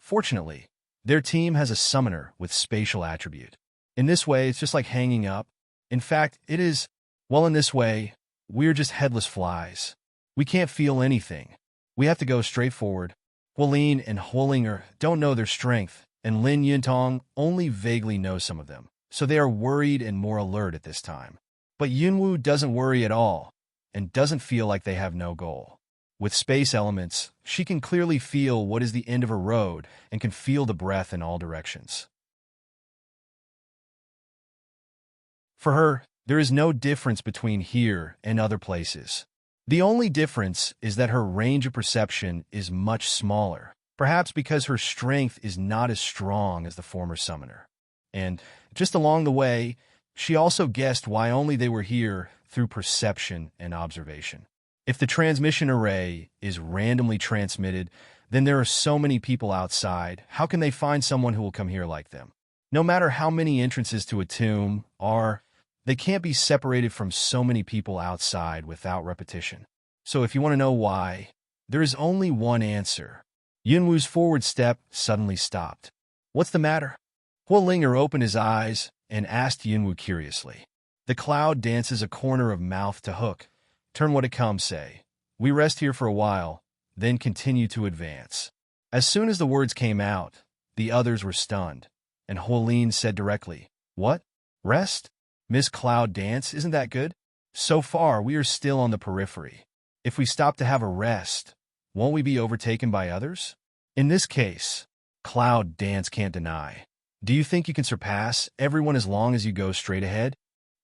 Fortunately, their team has a summoner with spatial attribute. In this way, it's just like hanging up. In fact, it is, well, in this way, we're just headless flies. We can't feel anything. We have to go straight forward. Huolin and Huolinger don't know their strength, and Lin Yuntong only vaguely knows some of them, so they are worried and more alert at this time. But Yunwu doesn't worry at all, and doesn't feel like they have no goal. With space elements, she can clearly feel what is the end of a road and can feel the breath in all directions. For her, there is no difference between here and other places. The only difference is that her range of perception is much smaller, perhaps because her strength is not as strong as the former summoner. And just along the way, she also guessed why only they were here through perception and observation. If the transmission array is randomly transmitted, then there are so many people outside. How can they find someone who will come here like them? No matter how many entrances to a tomb are, they can't be separated from so many people outside without repetition. So if you want to know why, there is only one answer. Yunwu's forward step suddenly stopped. What's the matter? Huolinger opened his eyes and asked Yunwu curiously. The Cloud Dances a corner of mouth to hook. Turn what it comes, say. We rest here for a while, then continue to advance. As soon as the words came out, the others were stunned, and Huolin said directly, What? Rest? Miss Cloud Dance, isn't that good? So far, we are still on the periphery. If we stop to have a rest, won't we be overtaken by others? In this case, Cloud Dance can't deny. Do you think you can surpass everyone as long as you go straight ahead?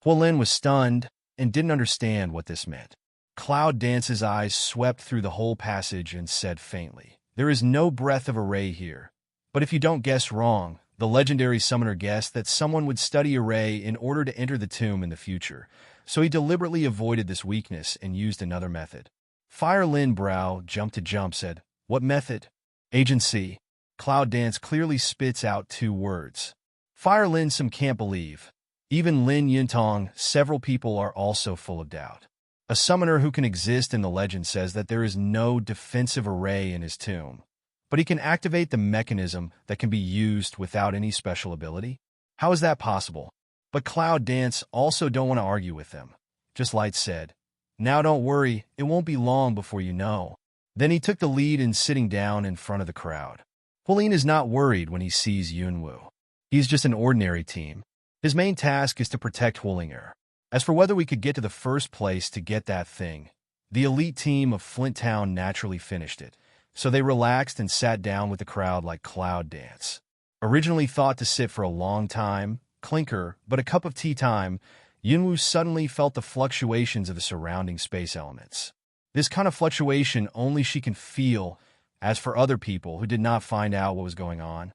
Huolin was stunned and didn't understand what this meant. Cloud Dance's eyes swept through the whole passage and said faintly, There is no breath of array here. But if you don't guess wrong, the legendary summoner guessed that someone would study array in order to enter the tomb in the future, so he deliberately avoided this weakness and used another method. Fire Lin Brow jumped to jump said, What method? Agency. Cloud Dance clearly spits out two words. Fire Lin some can't believe. Even Lin Yuntong, several people are also full of doubt. A summoner who can exist in the legend says that there is no defensive array in his tomb, but he can activate the mechanism that can be used without any special ability? How is that possible? But Cloud Dance also don't want to argue with them. Just Light said, Now don't worry, it won't be long before you know. Then he took the lead in sitting down in front of the crowd. Huolin is not worried when he sees Yunwu. He's just an ordinary team. His main task is to protect Huolinger. As for whether we could get to the first place to get that thing, the elite team of Flint Town naturally finished it. So they relaxed and sat down with the crowd like Cloud Dance. Originally thought to sit for a long time, clinker, but a cup of tea time, Yunwu suddenly felt the fluctuations of the surrounding space elements. This kind of fluctuation only she can feel, as for other people who did not find out what was going on.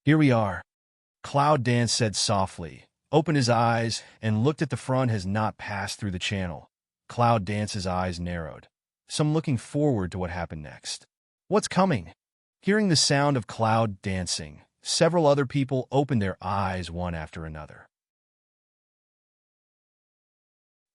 Here we are. Cloud Dance said softly, opened his eyes, and looked at the front has not passed through the channel. Cloud Dance's eyes narrowed, some looking forward to what happened next. What's coming? Hearing the sound of cloud dancing, several other people opened their eyes one after another.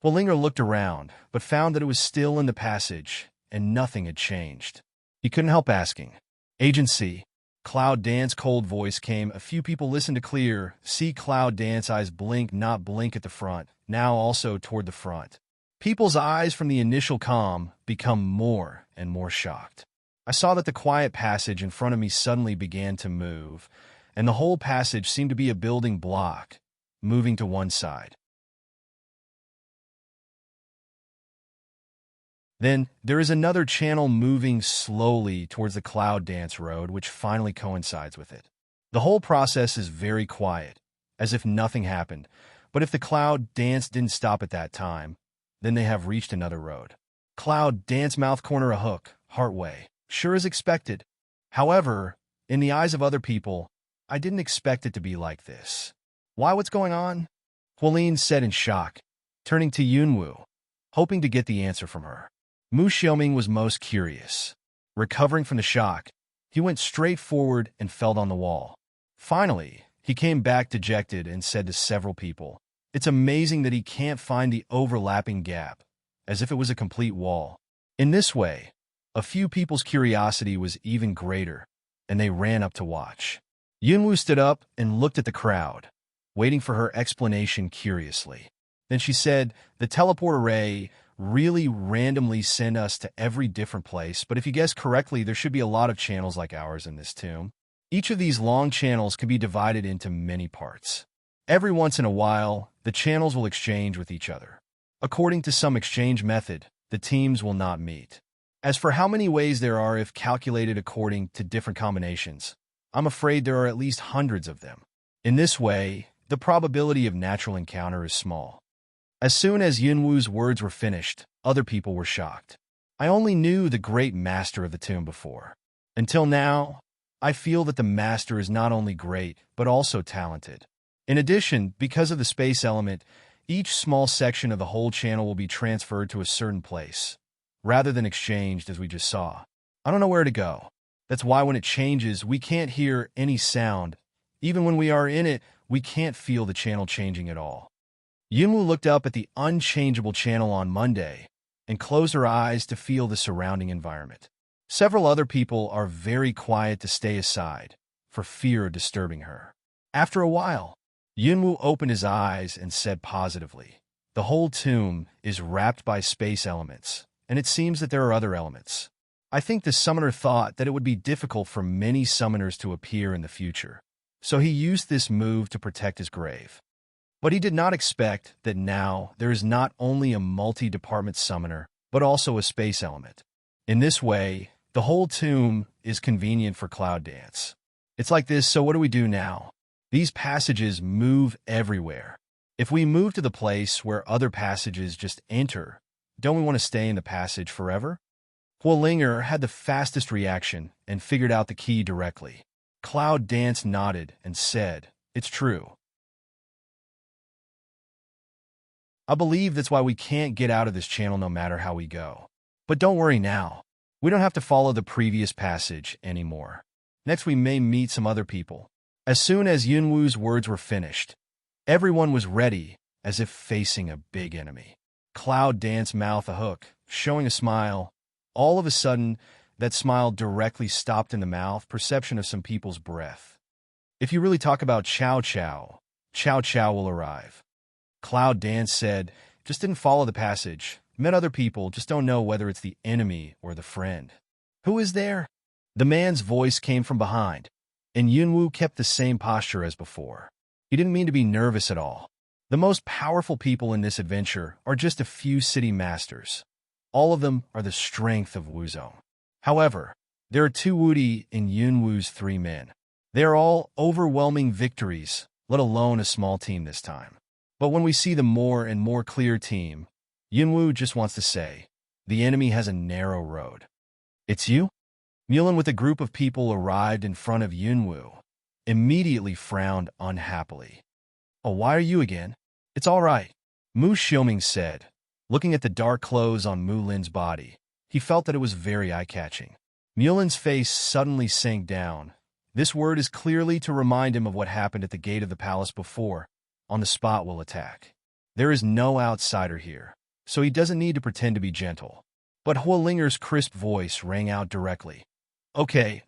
Wallinger looked around, but found that it was still in the passage, and nothing had changed. He couldn't help asking. Agency. Cloud Dance cold voice came. A few people listened to clear. See Cloud Dance eyes blink, not blink at the front, now also toward the front. People's eyes from the initial calm become more and more shocked. I saw that the quiet passage in front of me suddenly began to move, and the whole passage seemed to be a building block, moving to one side. Then there is another channel moving slowly towards the Cloud Dance road, which finally coincides with it. The whole process is very quiet, as if nothing happened, but if the Cloud Dance didn't stop at that time, then they have reached another road. Cloud Dance mouth corner a hook, Heartway, sure as expected. However, in the eyes of other people, I didn't expect it to be like this. Why, what's going on? Hualin said in shock, turning to Yunwu, hoping to get the answer from her. Mu Xiaoming was most curious. Recovering from the shock, he went straight forward and fell on the wall. Finally, he came back dejected and said to several people, "It's amazing that he can't find the overlapping gap, as if it was a complete wall." In this way, a few people's curiosity was even greater, and they ran up to watch. Yunwu stood up and looked at the crowd, waiting for her explanation curiously. Then she said, "The teleport array really randomly sent us to every different place, but if you guess correctly, there should be a lot of channels like ours in this tomb. Each of these long channels can be divided into many parts. Every once in a while, the channels will exchange with each other. According to some exchange method, the teams will not meet. As for how many ways there are if calculated according to different combinations, I'm afraid there are at least hundreds of them. In this way, the probability of natural encounter is small." As soon as Yunwu's words were finished, other people were shocked. I only knew the great master of the tomb before. Until now, I feel that the master is not only great, but also talented. In addition, because of the space element, each small section of the whole channel will be transferred to a certain place, rather than exchanged as we just saw. I don't know where to go. That's why when it changes, we can't hear any sound. Even when we are in it, we can't feel the channel changing at all. Yunwu looked up at the unchangeable channel on Monday and closed her eyes to feel the surrounding environment. Several other people are very quiet to stay aside, for fear of disturbing her. After a while, Yunwu opened his eyes and said positively, "The whole tomb is wrapped by space elements, and it seems that there are other elements. I think the summoner thought that it would be difficult for many summoners to appear in the future, so he used this move to protect his grave. But he did not expect that now there is not only a multi-department summoner, but also a space element. In this way, the whole tomb is convenient for Cloud Dance. It's like this, so what do we do now? These passages move everywhere. If we move to the place where other passages just enter, don't we want to stay in the passage forever?" Hualinger had the fastest reaction and figured out the key directly. Cloud Dance nodded and said, "It's true. I believe that's why we can't get out of this channel no matter how we go. But don't worry now. We don't have to follow the previous passage anymore. Next we may meet some other people." As soon as Yunwu's words were finished, everyone was ready, as if facing a big enemy. Cloud Dance mouth a hook, showing a smile. All of a sudden, that smile directly stopped in the mouth, perception of some people's breath. If you really talk about Chow Chow, Chow Chow will arrive. Cloud Dance said, "Just didn't follow the passage. Met other people, just don't know whether it's the enemy or the friend." "Who is there?" The man's voice came from behind, and Yunwu kept the same posture as before. He didn't mean to be nervous at all. The most powerful people in this adventure are just a few city masters. All of them are the strength of Wuzong. However, there are 2 Wudi in Yunwu's 3 men. They are all overwhelming victories, let alone a small team this time. But when we see the more and more clear team, Yunwu just wants to say, the enemy has a narrow road. "It's you?" Mulan with a group of people arrived in front of Yunwu, immediately frowned unhappily. "Oh, why are you again?" "It's all right," Mu Xiaoming said, Looking at the dark clothes on Mu Lin's body, he felt that it was very eye-catching. Mulin's face suddenly sank down. This word is clearly to remind him of what happened at the gate of the palace before. On the spot will attack. There is no outsider here, so he doesn't need to pretend to be gentle. But Huolinger's crisp voice rang out directly. Okay,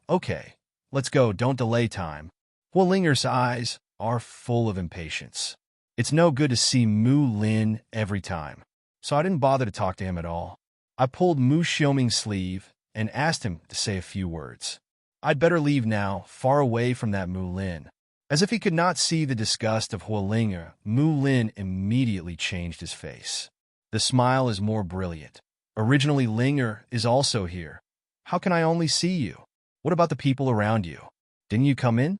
let's go, don't delay time. Huolinger's eyes are full of impatience. It's no good to see Mu Lin every time, so I didn't bother to talk to him at all. I pulled Mu Xiaoming's sleeve and asked him to say a few words. I'd better leave now, far away from that Mu Lin. As if he could not see the disgust of Huolinger, Mu Lin immediately changed his face. The smile is more brilliant. Originally, Linger is also here. How can I only see you? What about the people around you? Didn't you come in?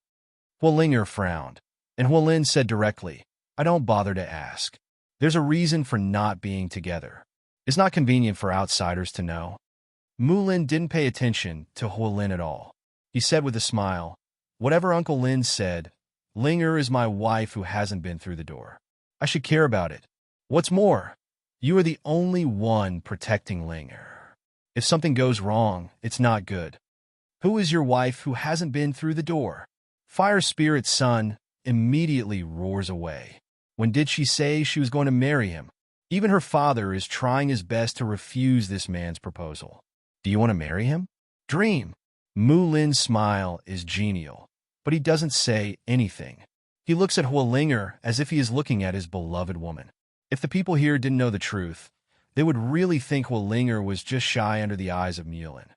Huolinger frowned, and Huolin said directly, I don't bother to ask. There's a reason for not being together. It's not convenient for outsiders to know. Mu Lin didn't pay attention to Huolin at all. He said with a smile, whatever Uncle Lin said, Linger is my wife who hasn't been through the door. I should care about it. What's more, you are the only one protecting Linger. If something goes wrong, it's not good. Who is your wife who hasn't been through the door? Fire Spirit's son immediately roars away. When did she say she was going to marry him? Even her father is trying his best to refuse this man's proposal. Do you want to marry him? Dream. Mu Lin's smile is genial, but he doesn't say anything. He looks at Huolinger as if he is looking at his beloved woman. If the people here didn't know the truth, they would really think Huolinger was just shy under the eyes of Mulin.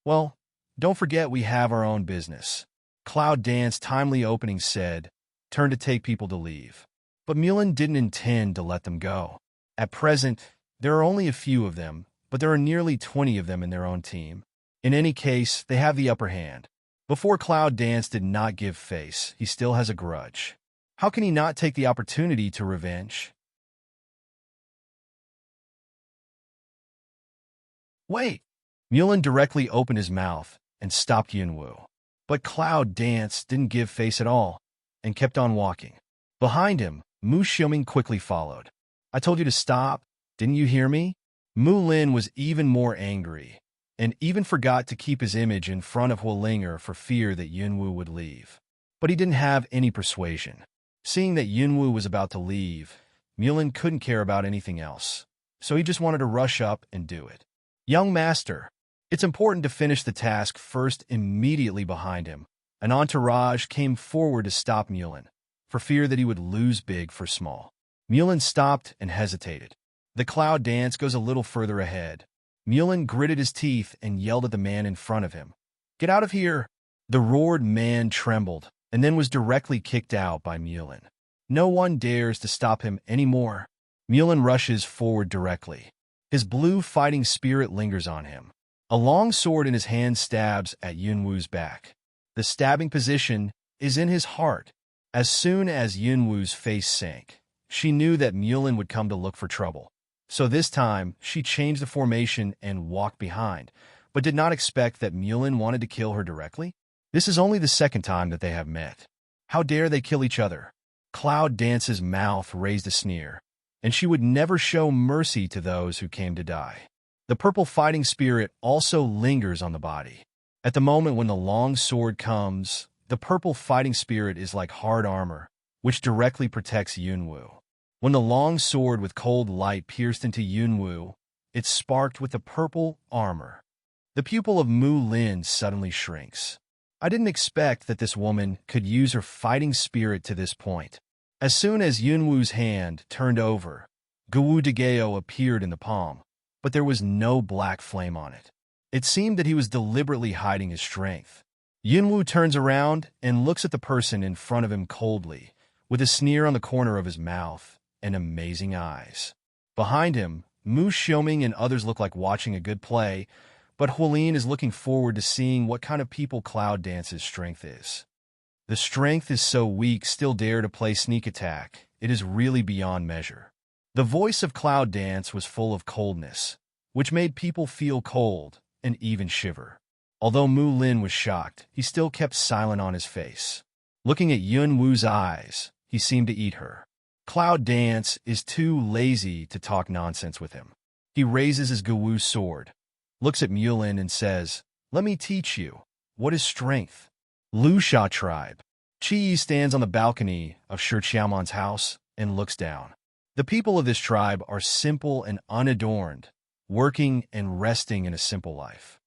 Well, don't forget we have our own business. Cloud Dance timely opening said, turned to take people to leave. But Mulin didn't intend to let them go. At present, there are only a few of them, but there are nearly 20 of them in their own team. In any case, they have the upper hand. Before Cloud Dance did not give face, he still has a grudge. How can he not take the opportunity to revenge? Wait! Mulin directly opened his mouth and stopped Yunwu. But Cloud Dance didn't give face at all and kept on walking. Behind him, Mu Xiaoming quickly followed. I told you to stop. Didn't you hear me? Mu Lin was even more angry and even forgot to keep his image in front of Huolinger for fear that Yunwu would leave. But he didn't have any persuasion. Seeing that Yunwu was about to leave, Mulin couldn't care about anything else, so he just wanted to rush up and do it. Young master, it's important to finish the task first. Immediately behind him, an entourage came forward to stop Mulin, for fear that he would lose big for small. Mulin stopped and hesitated. The Cloud Dance goes a little further ahead. Mulin gritted his teeth and yelled at the man in front of him. Get out of here! The roared man trembled and then was directly kicked out by Mulin. No one dares to stop him anymore. Mulin rushes forward directly. His blue fighting spirit lingers on him. A long sword in his hand stabs at Yunwu's back. The stabbing position is in his heart. As soon as Yunwu's face sank, she knew that Mulin would come to look for trouble. So this time, she changed the formation and walked behind, but did not expect that Mulin wanted to kill her directly. This is only the second time that they have met. How dare they kill each other? Cloud Dance's mouth raised a sneer, and she would never show mercy to those who came to die. The purple fighting spirit also lingers on the body. At the moment when the long sword comes, the purple fighting spirit is like hard armor, which directly protects Yunwu. When the long sword with cold light pierced into Yunwu, it sparked with the purple armor. The pupil of Mu Lin suddenly shrinks. I didn't expect that this woman could use her fighting spirit to this point. As soon as Yunwu's hand turned over, Guwu Degeo appeared in the palm, but there was no black flame on it. It seemed that he was deliberately hiding his strength. Yunwu turns around and looks at the person in front of him coldly, with a sneer on the corner of his mouth and amazing eyes. Behind him, Mu Xiaoming and others look like watching a good play, but Huolin is looking forward to seeing what kind of people Cloud Dance's strength is. The strength is so weak still dare to play sneak attack. It is really beyond measure. The voice of Cloud Dance was full of coldness, which made people feel cold and even shiver. Although Mu Lin was shocked, he still kept silent on his face. Looking at Yunwu's eyes, he seemed to eat her. Cloud Dance is too lazy to talk nonsense with him. He raises his Gwu sword, looks at Mulin and says, "Let me teach you. What is strength?" Lusha tribe. Chi Yi stands on the balcony of Shi Xiaoman's house and looks down. The people of this tribe are simple and unadorned, working and resting in a simple life.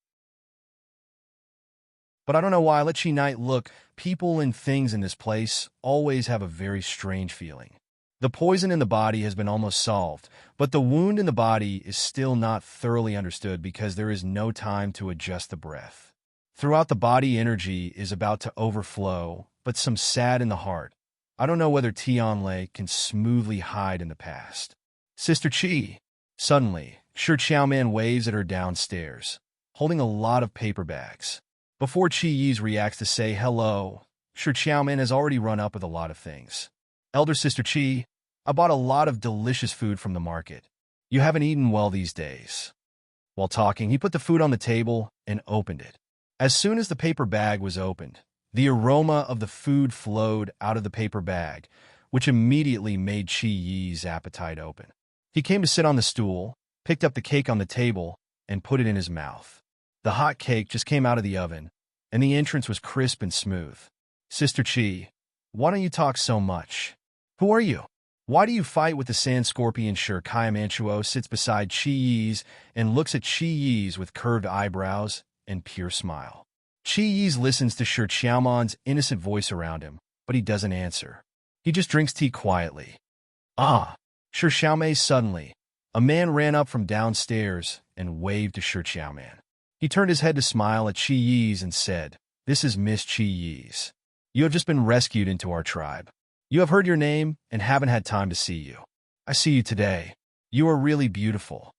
But I don't know why, let Chi Knight look, people and things in this place always have a very strange feeling. The poison in the body has been almost solved, but the wound in the body is still not thoroughly understood because there is no time to adjust the breath. Throughout the body, energy is about to overflow, but some sad in the heart. I don't know whether Tianlei can smoothly hide in the past. Sister Chi. Suddenly, Shi Xiaoman waves at her downstairs, holding a lot of paper bags. Before Chi Yi's reacts to say hello, Shi Xiaoman has already run up with a lot of things. Elder Sister Chi, I bought a lot of delicious food from the market. You haven't eaten well these days. While talking, he put the food on the table and opened it. As soon as the paper bag was opened, the aroma of the food flowed out of the paper bag, which immediately made Chi Yi's appetite open. He came to sit on the stool, picked up the cake on the table, and put it in his mouth. The hot cake just came out of the oven, and the entrance was crisp and smooth. Sister Chi, why don't you talk so much? Who are you? Why do you fight with the sand scorpion? Shi Kaimanchuo sits beside Chi Yi's and looks at Chi Yi's with curved eyebrows and pure smile. Chi Yi's listens to Shi Xiaoman's innocent voice around him, but he doesn't answer. He just drinks tea quietly. Ah! Shi Xiaomei suddenly. A man ran up from downstairs and waved to Shi Xiaoman. He turned his head to smile at Chi Yi's and said, "This is Miss Chi Yi's. You have just been rescued into our tribe. You have heard your name and haven't had time to see you. I see you today. You are really beautiful."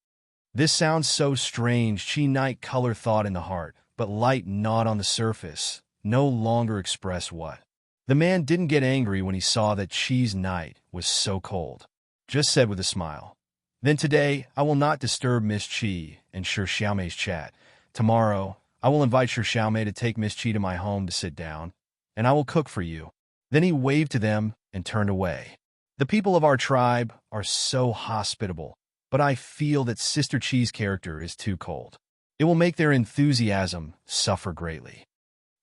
This sounds so strange, Chi Knight color thought in the heart, but light gnawed on the surface, no longer expressed what. The man didn't get angry when he saw that Chi's night was so cold. Just said with a smile, "Then today I will not disturb Miss Chi and Shi Xiaomei's chat. Tomorrow I will invite Shi Xiaomei to take Miss Chi to my home to sit down, and I will cook for you." Then he waved to them and turned away. The people of our tribe are so hospitable, but I feel that Sister Chi's character is too cold. It will make their enthusiasm suffer greatly.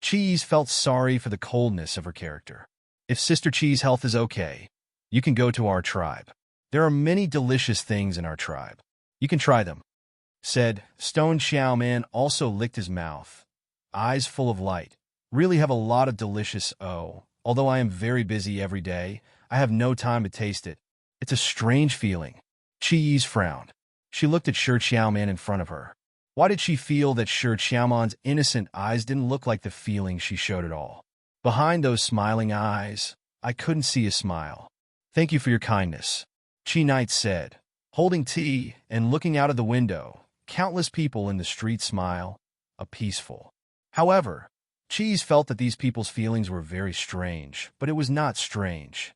Chi's felt sorry for the coldness of her character. If Sister Chi's health is okay, you can go to our tribe. There are many delicious things in our tribe. You can try them. Said, Stone Xiaoman also licked his mouth, eyes full of light. Really have a lot of delicious although I am very busy every day, I have no time to taste it. It's a strange feeling. Chi Yi's frowned. She looked at Shi Xiaoman in front of her. Why did she feel that Shi Xiaoman's innocent eyes didn't look like the feeling she showed at all? Behind those smiling eyes, I couldn't see a smile. "Thank you for your kindness," Chi Knight said, holding tea and looking out of the window. Countless people in the street smile, a peaceful. However, Chi's felt that these people's feelings were very strange, but it was not strange.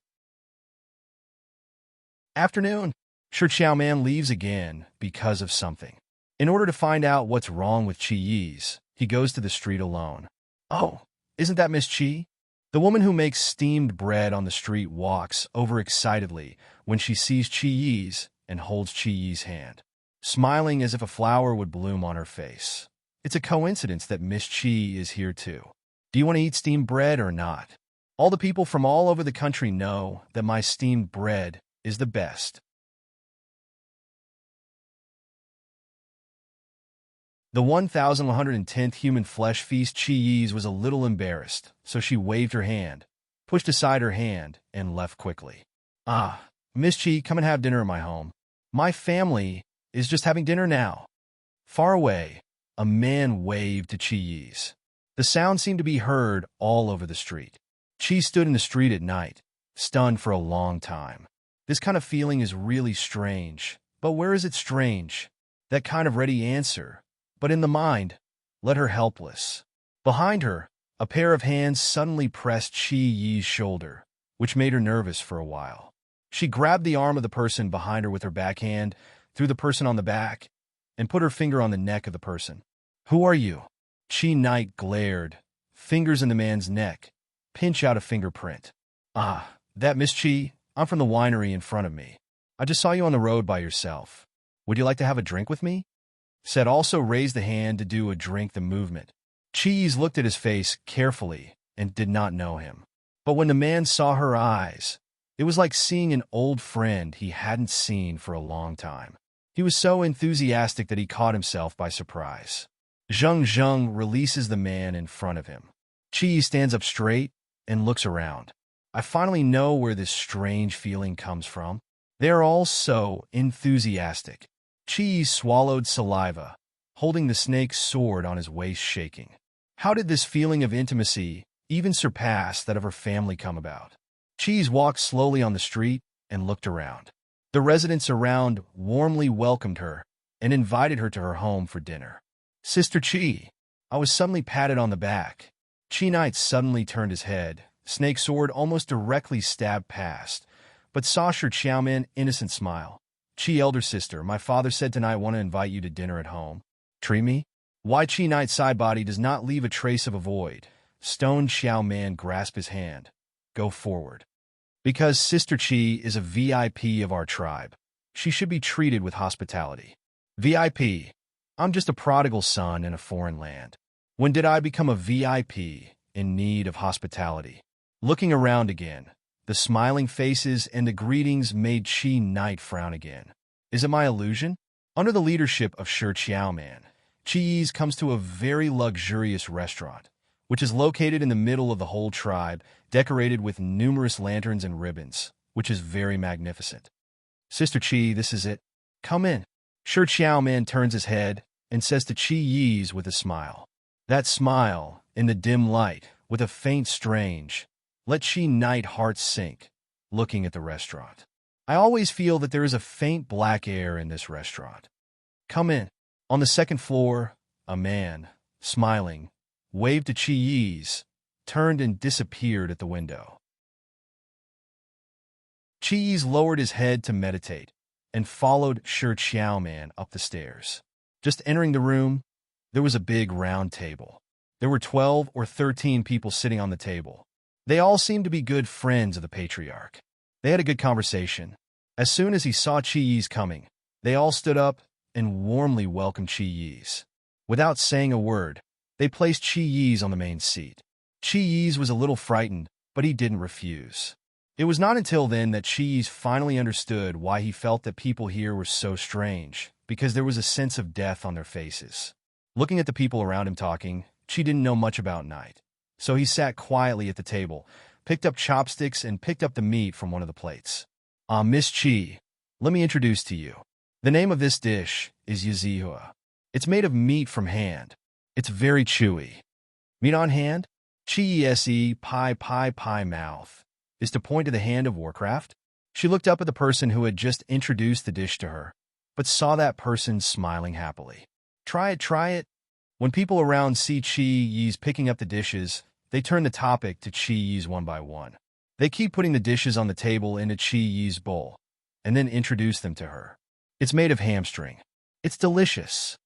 Afternoon, Shi Xiaoman leaves again because of something. In order to find out what's wrong with Chi Yi's, he goes to the street alone. "Oh, isn't that Miss Chi?" The woman who makes steamed bread on the street walks overexcitedly when she sees Chi Yi's and holds Chi Yi's hand, smiling as if a flower would bloom on her face. It's a coincidence that Miss Chi is here too. "Do you want to eat steamed bread or not? All the people from all over the country know that my steamed bread is the best." The 1110th human flesh feast. Chi Yi's was a little embarrassed, so she waved her hand, pushed aside her hand, and left quickly. "Ah, Miss Chi, come and have dinner in my home. My family is just having dinner now." Far away, a man waved to Chi Yi's. The sound seemed to be heard all over the street. Chi stood in the street at night, stunned for a long time. This kind of feeling is really strange, but where is it strange? That kind of ready answer. But in the mind, led her helpless. Behind her, a pair of hands suddenly pressed Chi Yi's shoulder, which made her nervous for a while. She grabbed the arm of the person behind her with her backhand, threw the person on the back, and put her finger on the neck of the person. "Who are you?" Chi Knight glared, fingers in the man's neck, pinch out a fingerprint. "Ah, that Miss Chi, I'm from the winery in front of me. I just saw you on the road by yourself. Would you like to have a drink with me? Said also raised the hand to do a drink the movement. Cheese looked at his face carefully and did not know him. But when the man saw her eyes, it was like seeing an old friend he hadn't seen for a long time. He was so enthusiastic that he caught himself by surprise. Zheng releases the man in front of him. Cheese stands up straight and looks around. I finally know where this strange feeling comes from. They are all so enthusiastic. Cheese swallowed saliva, holding the snake's sword on his waist shaking. How did this feeling of intimacy even surpass that of her family come about? Cheese walked slowly on the street and looked around. The residents around warmly welcomed her and invited her to her home for dinner. Sister Chi. I was suddenly patted on the back. Chi Knight suddenly turned his head. Snake sword almost directly stabbed past, but saw Shi Xiaoman innocent smile. Chi elder sister, my father said tonight I want to invite you to dinner at home. Treat me? Why Chi Knight's side body does not leave a trace of a void. Stone Xiaoman grasped his hand. Go forward. Because Sister Chi is a VIP of our tribe. She should be treated with hospitality. VIP. I'm just a prodigal son in a foreign land. When did I become a VIP in need of hospitality? Looking around again, the smiling faces and the greetings made Chi Knight frown again. Is it my illusion? Under the leadership of Shi Xiaoman, Chi's comes to a very luxurious restaurant, which is located in the middle of the whole tribe, decorated with numerous lanterns and ribbons, which is very magnificent. Sister Chi, this is it. Come in. Shi Xiaoman turns his head and says to Chi Yi's with a smile. That smile, in the dim light, with a faint strange, let Chi Knight heart sink, looking at the restaurant. I always feel that there is a faint black air in this restaurant. Come in. On the second floor, a man, smiling, waved to Chi Yi's, turned and disappeared at the window. Chi Yi's lowered his head to meditate and followed Shi Xiaoman up the stairs. Just entering the room, there was a big round table. There were 12 or 13 people sitting on the table. They all seemed to be good friends of the patriarch. They had a good conversation. As soon as he saw Chi Yi's coming, they all stood up and warmly welcomed Chi Yi's. Without saying a word, they placed Chi Yi's on the main seat. Chi Yi's was a little frightened, but he didn't refuse. It was not until then that Chi Yi's finally understood why he felt that people here were so strange, because there was a sense of death on their faces. Looking at the people around him talking, Chi didn't know much about night. So he sat quietly at the table, picked up chopsticks and picked up the meat from one of the plates. Miss Chi, let me introduce to you. The name of this dish is Yazihua. It's made of meat from hand. It's very chewy. Meat on hand? Chi se pie mouth. Is to point to the hand of Warcraft? She looked up at the person who had just introduced the dish to her, but saw that person smiling happily. Try it. When people around see Chi Yi's picking up the dishes, they turn the topic to Chi Yi's one by one. They keep putting the dishes on the table into Chi Yi's bowl, and then introduce them to her. It's made of hamstring. It's delicious.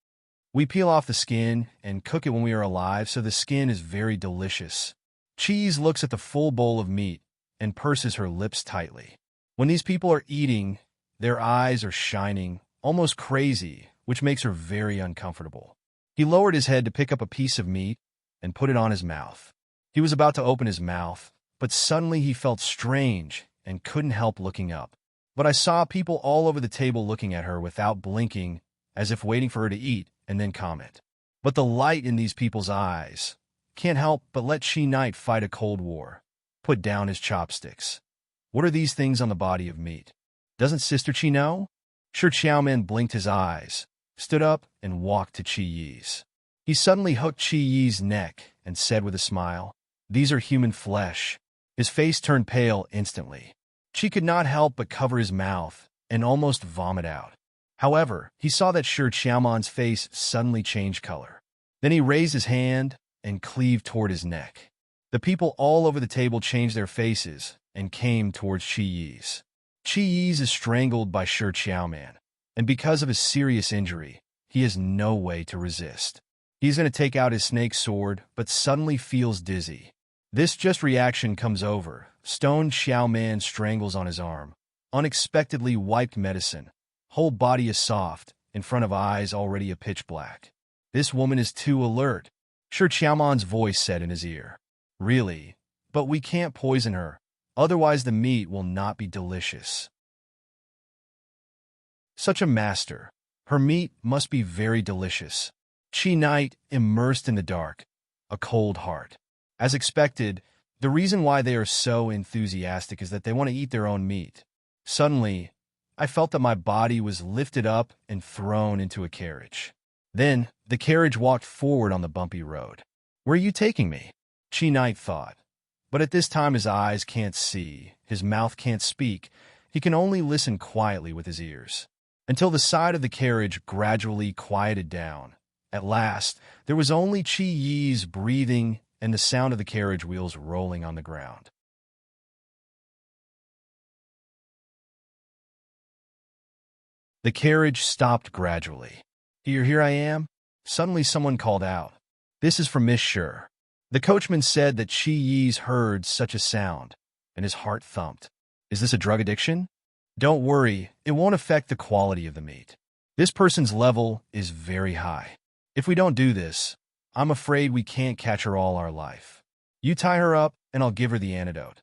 We peel off the skin and cook it when we are alive, so the skin is very delicious. Chi Yi looks at the full bowl of meat and purses her lips tightly. When these people are eating, their eyes are shining, almost crazy, which makes her very uncomfortable. He lowered his head to pick up a piece of meat and put it on his mouth. He was about to open his mouth, but suddenly he felt strange and couldn't help looking up. But I saw people all over the table looking at her without blinking, as if waiting for her to eat and then comment. But the light in these people's eyes can't help but let Chi Knight fight a cold war. Put down his chopsticks. What are these things on the body of meat? Doesn't Sister Chi know? Shi Xiaoman blinked his eyes, stood up, and walked to Chi Yi's. He suddenly hooked Chi Yi's neck and said with a smile, "These are human flesh." His face turned pale instantly. Chi could not help but cover his mouth and almost vomit out. However, he saw that Shi Xiaoman's face suddenly changed color. Then he raised his hand and cleaved toward his neck. The people all over the table changed their faces and came towards Chi Yi's. Chi Yi's is strangled by Shi Xiaoman, and because of his serious injury, he has no way to resist. He's going to take out his snake sword, but suddenly feels dizzy. This just reaction comes over Stone Xiao Man strangles on his arm. Unexpectedly wiped medicine. Whole body is soft, in front of eyes already a pitch black. This woman is too alert. Sure, Xiaoman's voice said in his ear. Really? But we can't poison her. Otherwise the meat will not be delicious. Such a master. Her meat must be very delicious. Chi Knight, immersed in the dark. A cold heart. As expected, the reason why they are so enthusiastic is that they want to eat their own meat. Suddenly, I felt that my body was lifted up and thrown into a carriage. Then, the carriage walked forward on the bumpy road. Where are you taking me? Chi Knight thought. But at this time his eyes can't see, his mouth can't speak, he can only listen quietly with his ears. Until the side of the carriage gradually quieted down. At last, there was only Chi Yi's breathing and the sound of the carriage wheels rolling on the ground. The carriage stopped gradually. Here I am. Suddenly someone called out. This is from Miss Sure. The coachman said that Chi Yi's heard such a sound, and his heart thumped. Is this a drug addiction? Don't worry, it won't affect the quality of the meat. This person's level is very high. If we don't do this, I'm afraid we can't catch her all our life. You tie her up, and I'll give her the antidote.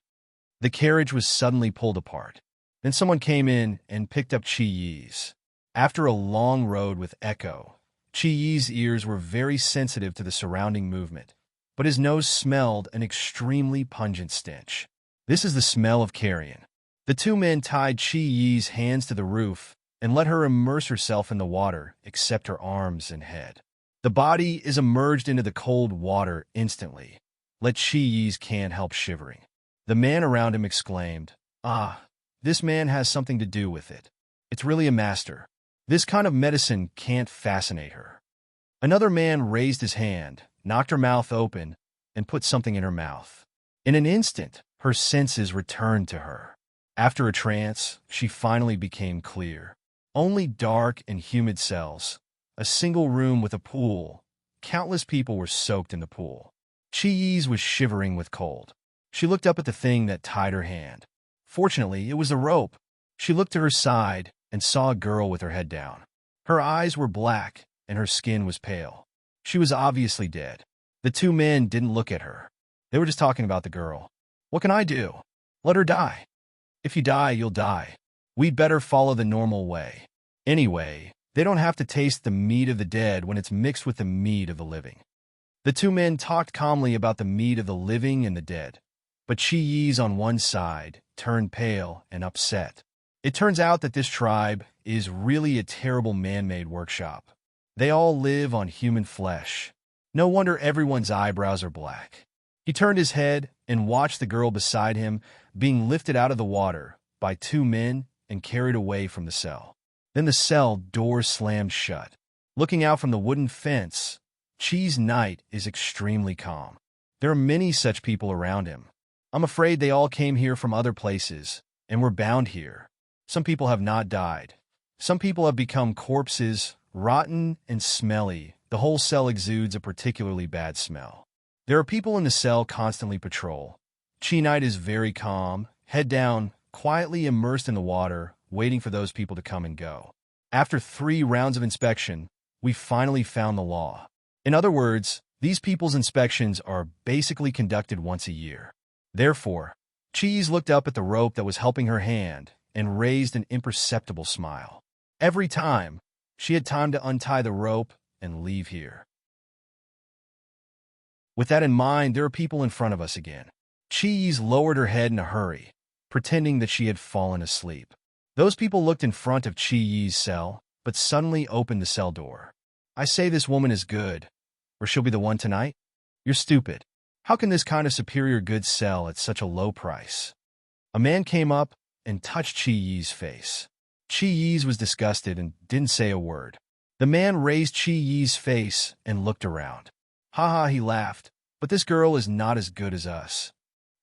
The carriage was suddenly pulled apart. Then someone came in and picked up Chi Yi's. After a long road with echo, Chi Yi's ears were very sensitive to the surrounding movement, but his nose smelled an extremely pungent stench. This is the smell of carrion. The two men tied Chi Yi's hands to the roof and let her immerse herself in the water except her arms and head. The body is immersed into the cold water instantly. Let Chi Yi's can't help shivering. The man around him exclaimed, "Ah, this man has something to do with it. It's really a master. This kind of medicine can't fascinate her." Another man raised his hand, knocked her mouth open, and put something in her mouth. In an instant, her senses returned to her. After a trance, she finally became clear. Only dark and humid cells, a single room with a pool. Countless people were soaked in the pool. Chi Yi's was shivering with cold. She looked up at the thing that tied her hand. Fortunately, it was a rope. She looked to her side and saw a girl with her head down. Her eyes were black and her skin was pale. She was obviously dead. The two men didn't look at her. They were just talking about the girl. What can I do? Let her die. If you die, you'll die. We'd better follow the normal way. Anyway, they don't have to taste the meat of the dead when it's mixed with the meat of the living. The two men talked calmly about the meat of the living and the dead, but Chi Yi's on one side turned pale and upset. It turns out that this tribe is really a terrible man-made workshop. They all live on human flesh. No wonder everyone's eyebrows are black. He turned his head and watched the girl beside him being lifted out of the water by two men and carried away from the cell. Then the cell door slammed shut. Looking out from the wooden fence, Chi's Knight is extremely calm. There are many such people around him. I'm afraid they all came here from other places and were bound here. Some people have not died. Some people have become corpses, rotten and smelly. The whole cell exudes a particularly bad smell. There are people in the cell constantly patrol. Chi Knight is very calm, head down, quietly immersed in the water, waiting for those people to come and go. After 3 rounds of inspection, we finally found the law. In other words, these people's inspections are basically conducted once a year. Therefore, Cheese looked up at the rope that was helping her hand and raised an imperceptible smile. Every time, she had time to untie the rope and leave here. With that in mind, there are people in front of us again. Cheese lowered her head in a hurry, pretending that she had fallen asleep. Those people looked in front of Chi-Yi's cell, but suddenly opened the cell door. I say this woman is good, or she'll be the one tonight? You're stupid. How can this kind of superior goods sell at such a low price? A man came up and touched Chi-Yi's face. Chi-Yi's was disgusted and didn't say a word. The man raised Chi-Yi's face and looked around. Ha, he laughed, but this girl is not as good as us.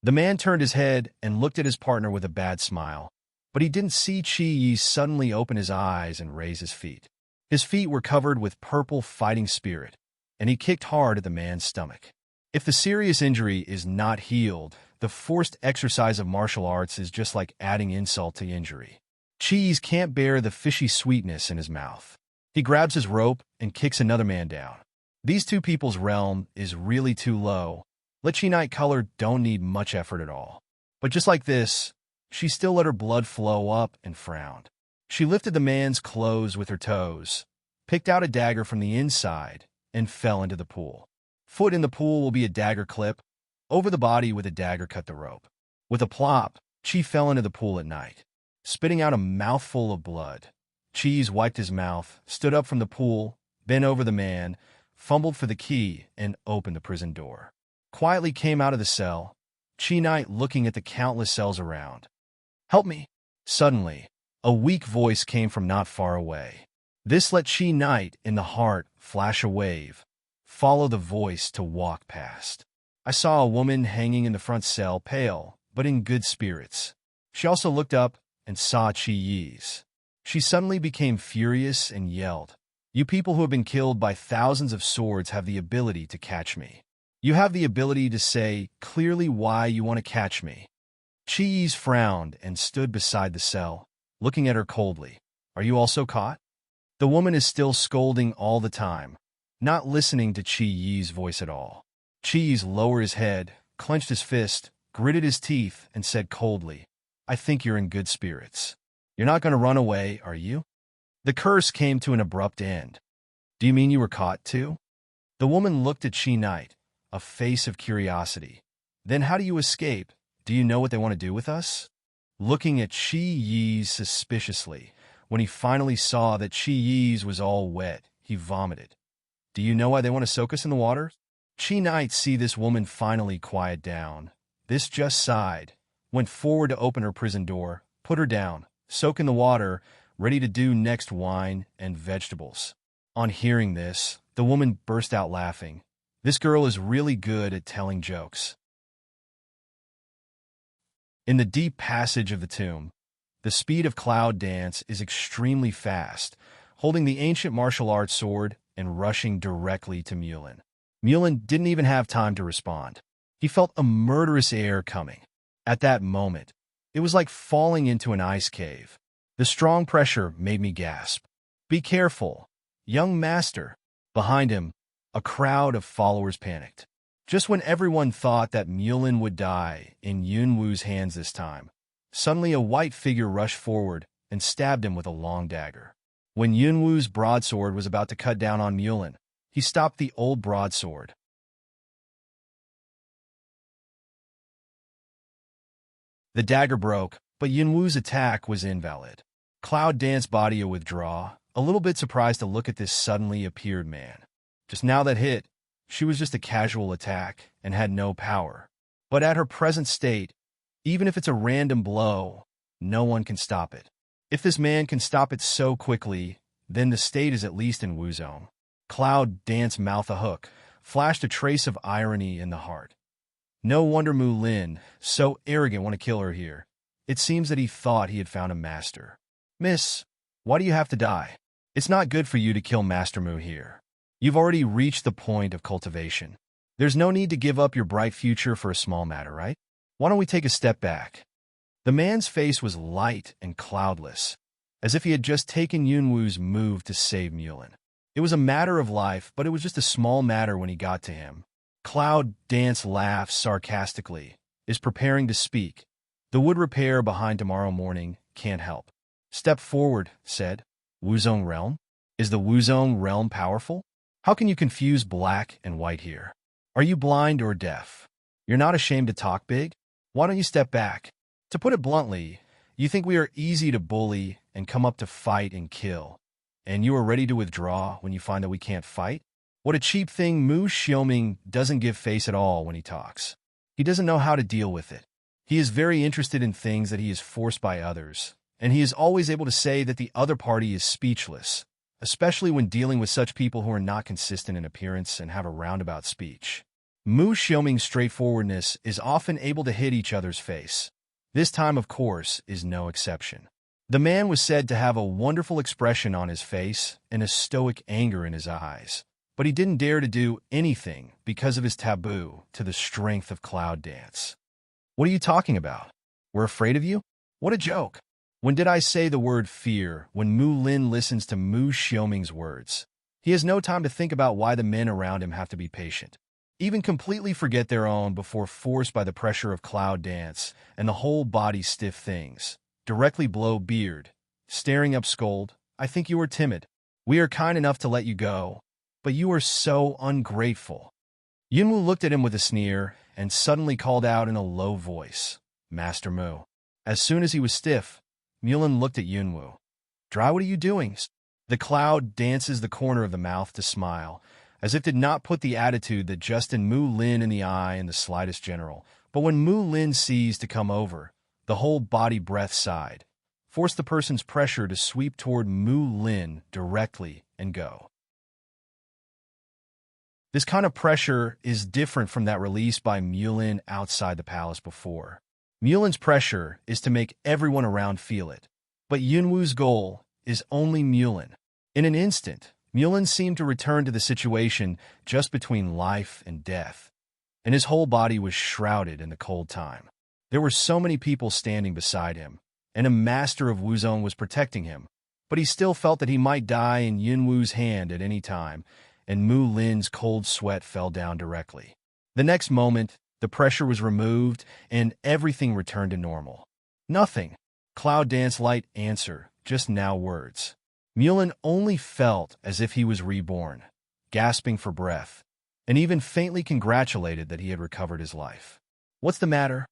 The man turned his head and looked at his partner with a bad smile, but he didn't see Chi-Yi suddenly open his eyes and raise his feet. His feet were covered with purple fighting spirit, and he kicked hard at the man's stomach. If the serious injury is not healed, The forced exercise of martial arts is just like adding insult to injury. Cheese can't bear the fishy sweetness in his mouth. He grabs his rope and kicks another man down. These two people's realm is really too low. Lychee Night Color don't need much effort at all. But just like this, she still let her blood flow up and frowned. She lifted the man's clothes with her toes, picked out a dagger from the inside, and fell into the pool. Foot in the pool will be a dagger clip. Over the body with a dagger cut the rope. With a plop, Chi fell into the pool at night, spitting out a mouthful of blood. Cheese wiped his mouth, stood up from the pool, bent over the man, fumbled for the key, and opened the prison door. Quietly came out of the cell, Chi Knight looking at the countless cells around. "Help me!" Suddenly, a weak voice came from not far away. This let Chi Knight in the heart flash a wave, follow the voice to walk past. I saw a woman hanging in the front cell, pale, but in good spirits. She also looked up and saw Chi Yi's. She suddenly became furious and yelled, "You people who have been killed by thousands of swords have the ability to catch me. You have the ability to say clearly why you want to catch me." Chi Yi's frowned and stood beside the cell, looking at her coldly. "Are you also caught?" The woman is still scolding all the time, not listening to Chi Yi's voice at all. Chi Yi's lowered his head, clenched his fist, gritted his teeth, and said coldly, "I think you're in good spirits. You're not going to run away, are you?" The curse came to an abrupt end. "Do you mean you were caught too?" The woman looked at Chi Knight, a face of curiosity. "Then how do you escape? Do you know what they want to do with us?" Looking at Chi Yi's suspiciously, when he finally saw that Chi Yi's was all wet, he vomited. "Do you know why they want to soak us in the water?" Chi Knight see this woman finally quiet down. This just sighed, went forward to open her prison door, put her down, soak in the water, ready to do next wine and vegetables. On hearing this, the woman burst out laughing. This girl is really good at telling jokes. In the deep passage of the tomb, the speed of Cloud Dance is extremely fast, holding the ancient martial arts sword and rushing directly to Mulin. Mulin didn't even have time to respond. He felt a murderous air coming. At that moment, it was like falling into an ice cave. The strong pressure made me gasp. "Be careful, young master." Behind him, a crowd of followers panicked. Just when everyone thought that Mulin would die in Yunwu's hands this time, suddenly a white figure rushed forward and stabbed him with a long dagger. When Yunwu's broadsword was about to cut down on Mulin, he stopped the old broadsword. The dagger broke, but Yunwu's attack was invalid. Cloud Dance body a withdraw, a little bit surprised to look at this suddenly appeared man. Just now that hit, she was just a casual attack and had no power. But at her present state, even if it's a random blow, no one can stop it. If this man can stop it so quickly, then the state is at least in Wu zone. Cloud Dance mouth a hook, flashed a trace of irony in the heart. No wonder Mu Lin, so arrogant, want to kill her here. It seems that he thought he had found a master. "Miss, why do you have to die? It's not good for you to kill Master Mu here. You've already reached the point of cultivation. There's no need to give up your bright future for a small matter, right? Why don't we take a step back?" The man's face was light and cloudless, as if he had just taken Yunwu's move to save Mulin. It was a matter of life, but it was just a small matter when he got to him. Cloud Dance laughs sarcastically, is preparing to speak. The wood repair behind tomorrow morning can't help. "Step forward," said. "Wuzong realm? Is the Wuzong realm powerful? How can you confuse black and white here? Are you blind or deaf? You're not ashamed to talk big? Why don't you step back? To put it bluntly, you think we are easy to bully and come up to fight and kill, and you are ready to withdraw when you find that we can't fight? What a cheap thing. Mu Xiaoming doesn't give face at all when he talks. He doesn't know how to deal with it. He is very interested in things that he is forced by others, and he is always able to say that the other party is speechless, especially when dealing with such people who are not consistent in appearance and have a roundabout speech. Mu Xiaoming's straightforwardness is often able to hit each other's face. This time, of course, is no exception. The man was said to have a wonderful expression on his face and a stoic anger in his eyes, but he didn't dare to do anything because of his taboo to the strength of Cloud Dance. What are you talking about? We're afraid of you? What a joke. When did I say the word fear when Mu Lin listens to Mu Xiaoming's words? He has no time to think about why the men around him have to be patient. Even completely forget their own before forced by the pressure of cloud dance and the whole body stiff things. Directly blow beard. Staring up scold, I think you are timid. We are kind enough to let you go, but you are so ungrateful. Yunwu looked at him with a sneer and suddenly called out in a low voice, Master Mu. As soon as he was stiff, Mulin looked at Yunwu. Dry, what are you doing? The cloud dances the corner of the mouth to smile, as if did not put the attitude that just in Mu Lin in the eye in the slightest general. But when Mu Lin seized to come over, the whole body breath sighed, forced the person's pressure to sweep toward Mu Lin directly and go. This kind of pressure is different from that released by Mulin outside the palace before. Mulin's pressure is to make everyone around feel it, but Yunwu's goal is only Mulin. In an instant, Mulin seemed to return to the situation just between life and death, and his whole body was shrouded in the cold time. There were so many people standing beside him, and a master of Wuzong was protecting him, but he still felt that he might die in Yunwu's hand at any time, and Mu Lin's cold sweat fell down directly. The next moment, the pressure was removed, and everything returned to normal. Nothing. Cloud dance light answer, just now words. Mulin only felt as if he was reborn, gasping for breath, and even faintly congratulated that he had recovered his life. What's the matter?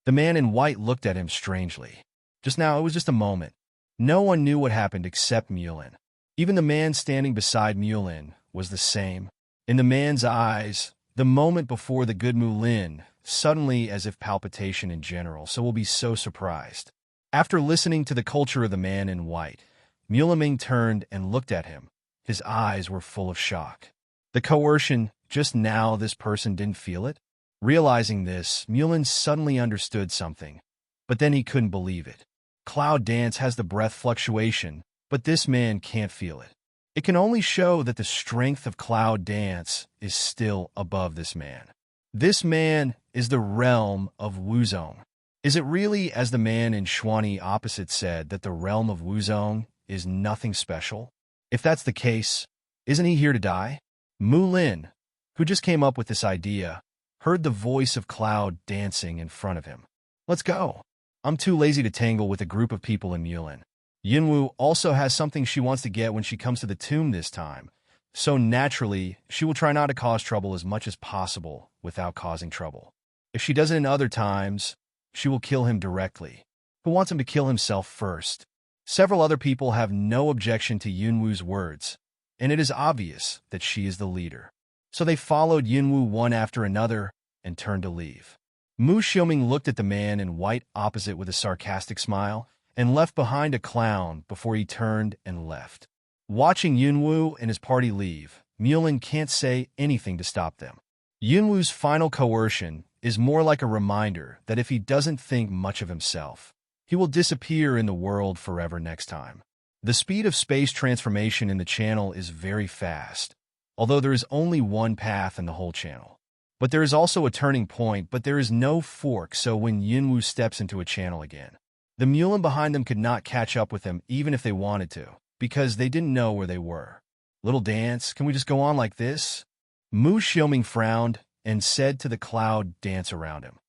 The man in white looked at him strangely. Just now, it was just a moment. No one knew what happened except Mulin. Even the man standing beside Mulin was the same. In the man's eyes, the moment before the good Mulin, suddenly as if palpitation in general, so will be so surprised. After listening to the culture of the man in white, Muliming turned and looked at him. His eyes were full of shock. The coercion, just now this person didn't feel it? Realizing this, Mulin suddenly understood something, but then he couldn't believe it. Cloud dance has the breath fluctuation, but this man can't feel it. It can only show that the strength of cloud dance is still above this man. This man is the realm of Wuzong. Is it really, as the man in Xuanyi opposite said, that the realm of Wuzong is nothing special? If that's the case, isn't he here to die? Mu Lin, who just came up with this idea, heard the voice of cloud dancing in front of him. Let's go. I'm too lazy to tangle with a group of people in Mulin. Yunwu also has something she wants to get when she comes to the tomb this time, so naturally, she will try not to cause trouble as much as possible without causing trouble. If she does it in other times, she will kill him directly. Who wants him to kill himself first? Several other people have no objection to Yunwu's words, and it is obvious that she is the leader. So they followed Yunwu one after another and turned to leave. Mu Xiaoming looked at the man in white opposite with a sarcastic smile and left behind a clown before he turned and left. Watching Yunwu and his party leave, Mulin can't say anything to stop them. Yunwu's final coercion is more like a reminder that if he doesn't think much of himself, he will disappear in the world forever next time. The speed of space transformation in the channel is very fast, although there is only one path in the whole channel. But there is also a turning point, but there is no fork, so when Yunwu steps into a channel again, the Mulin behind them could not catch up with him even if they wanted to, because they didn't know where they were. Little dance, can we just go on like this? Mu Xiaoming frowned and said to the cloud dance around him.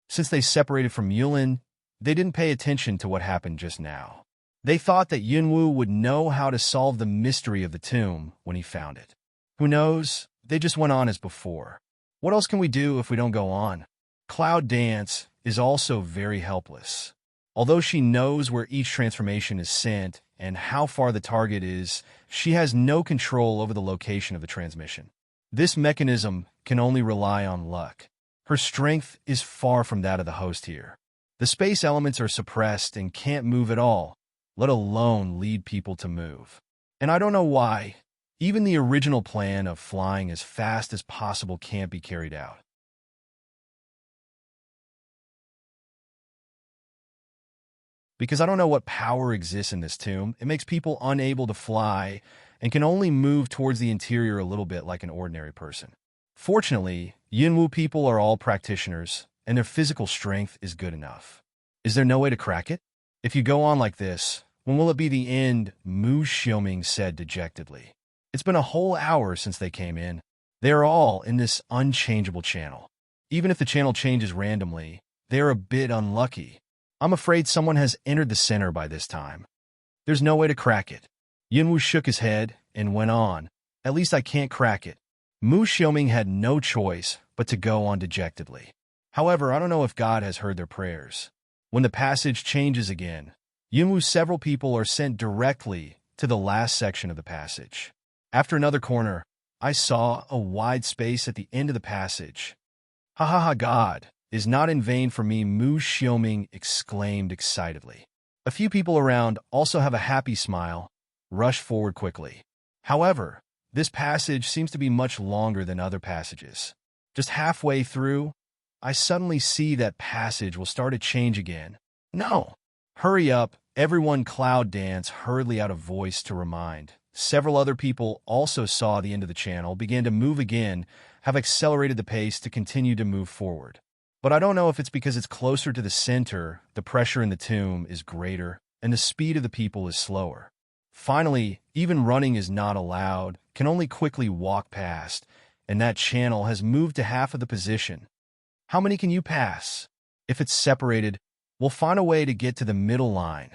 Since they separated from Mulin, they didn't pay attention to what happened just now. They thought that Yunwu would know how to solve the mystery of the tomb when he found it. Who knows? They just went on as before. What else can we do if we don't go on? Cloud Dance is also very helpless. Although she knows where each transformation is sent and how far the target is, she has no control over the location of the transmission. This mechanism can only rely on luck. Her strength is far from that of the host here. The space elements are suppressed and can't move at all, let alone lead people to move. And I don't know why. Even the original plan of flying as fast as possible can't be carried out. Because I don't know what power exists in this tomb. It makes people unable to fly and can only move towards the interior a little bit like an ordinary person. Fortunately, Yunwu people are all practitioners, and their physical strength is good enough. Is there no way to crack it? If you go on like this, when will it be the end? Mu Xiaoming said dejectedly. It's been a whole hour since they came in. They are all in this unchangeable channel. Even if the channel changes randomly, they are a bit unlucky. I'm afraid someone has entered the center by this time. There's no way to crack it. Yunwu shook his head and went on. At least I can't crack it. Mu Xiaoming had no choice but to go on dejectedly. However, I don't know if God has heard their prayers. When the passage changes again, Yunwu's several people are sent directly to the last section of the passage. After another corner, I saw a wide space at the end of the passage. Ha ha ha, God is not in vain for me, Mu Xiaoming exclaimed excitedly. A few people around also have a happy smile, rush forward quickly. However, this passage seems to be much longer than other passages. Just halfway through, I suddenly see that passage will start to change again. No! Hurry up, everyone cloud dance hurriedly out of voice to remind. Several other people also saw the end of the channel, began to move again, have accelerated the pace to continue to move forward. But I don't know if it's because it's closer to the center, the pressure in the tomb is greater, and the speed of the people is slower. Finally, even running is not allowed, can only quickly walk past, and that channel has moved to half of the position. How many can you pass? If it's separated, we'll find a way to get to the middle line.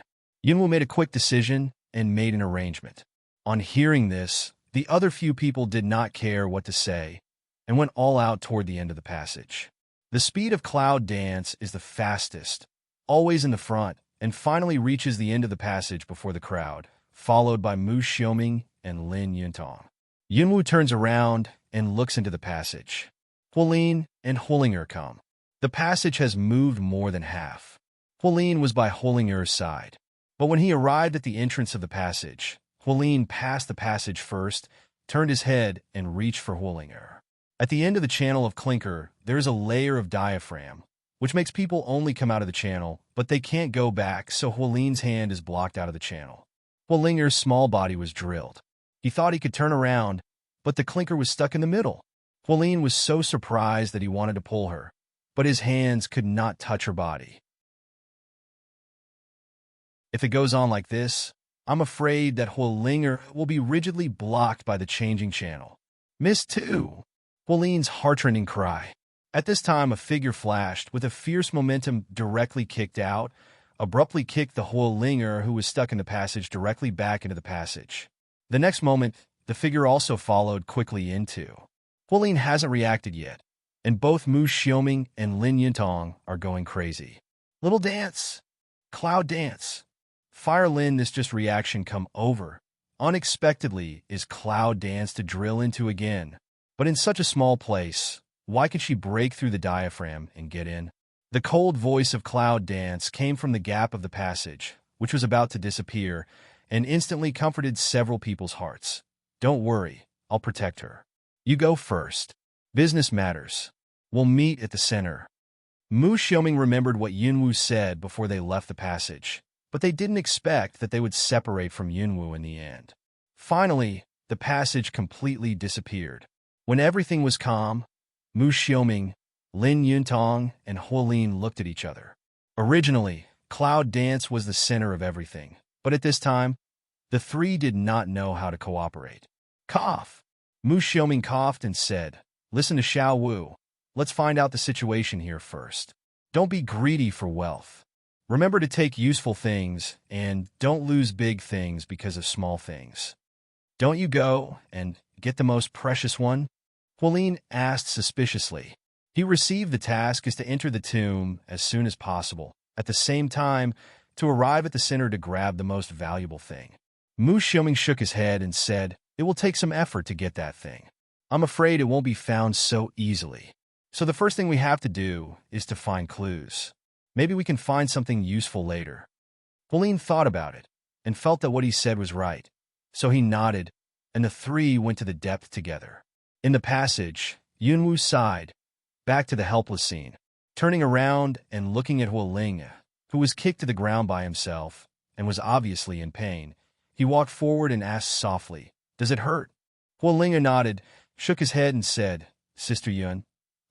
Yunwu made a quick decision and made an arrangement. On hearing this, the other few people did not care what to say and went all out toward the end of the passage. The speed of cloud dance is the fastest, always in the front, and finally reaches the end of the passage before the crowd, followed by Mu Xiaoming and Lin Yuntong. Yunwu turns around and looks into the passage. Huolin and Huolinger come. The passage has moved more than half. Huolin was by Huolinger's side. But when he arrived at the entrance of the passage, Huolin passed the passage first, turned his head, and reached for Huolinger. At the end of the channel of clinker, there is a layer of diaphragm, which makes people only come out of the channel, but they can't go back, so Huolin's hand is blocked out of the channel. Huolinger's small body was drilled. He thought he could turn around, but the clinker was stuck in the middle. Huolin was so surprised that he wanted to pull her, but his hands could not touch her body. If it goes on like this, I'm afraid that Huolinger will be rigidly blocked by the changing channel. Miss too! Huolin's heart-rending cry. At this time, a figure flashed, with a fierce momentum directly kicked out, abruptly kicked the Huolinger who was stuck in the passage directly back into the passage. The next moment, the figure also followed quickly into. Huolin hasn't reacted yet, and both Mu Xiaoming and Lin Yuntong are going crazy. Little dance! Cloud dance! Fire Lin, this just reaction come over. Unexpectedly is cloud dance to drill into again. But in such a small place, why could she break through the diaphragm and get in? The cold voice of cloud dance came from the gap of the passage, which was about to disappear, and instantly comforted several people's hearts. Don't worry, I'll protect her. You go first. Business matters. We'll meet at the center. Mu Xiaoming remembered what Yunwu said before they left the passage, but they didn't expect that they would separate from Yunwu in the end. Finally, the passage completely disappeared. When everything was calm, Mu Xiaoming, Lin Yuntong, and Huolin looked at each other. Originally, cloud dance was the center of everything, but at this time, the three did not know how to cooperate. Cough! Mu Xiaoming coughed and said, Listen to Xiao Wu. Let's find out the situation here first. Don't be greedy for wealth. Remember to take useful things, and don't lose big things because of small things. Don't you go and get the most precious one? Huolin asked suspiciously. He received the task is to enter the tomb as soon as possible, at the same time to arrive at the center to grab the most valuable thing. Mu Xiaoming shook his head and said, It will take some effort to get that thing. I'm afraid it won't be found so easily. So the first thing we have to do is to find clues. Maybe we can find something useful later. Huolin thought about it and felt that what he said was right. So he nodded, and the three went to the depth together. In the passage, Yunwu sighed, back to the helpless scene, turning around and looking at Huoling, who was kicked to the ground by himself and was obviously in pain. He walked forward and asked softly, Does it hurt? Huoling nodded, shook his head and said, Sister Yun,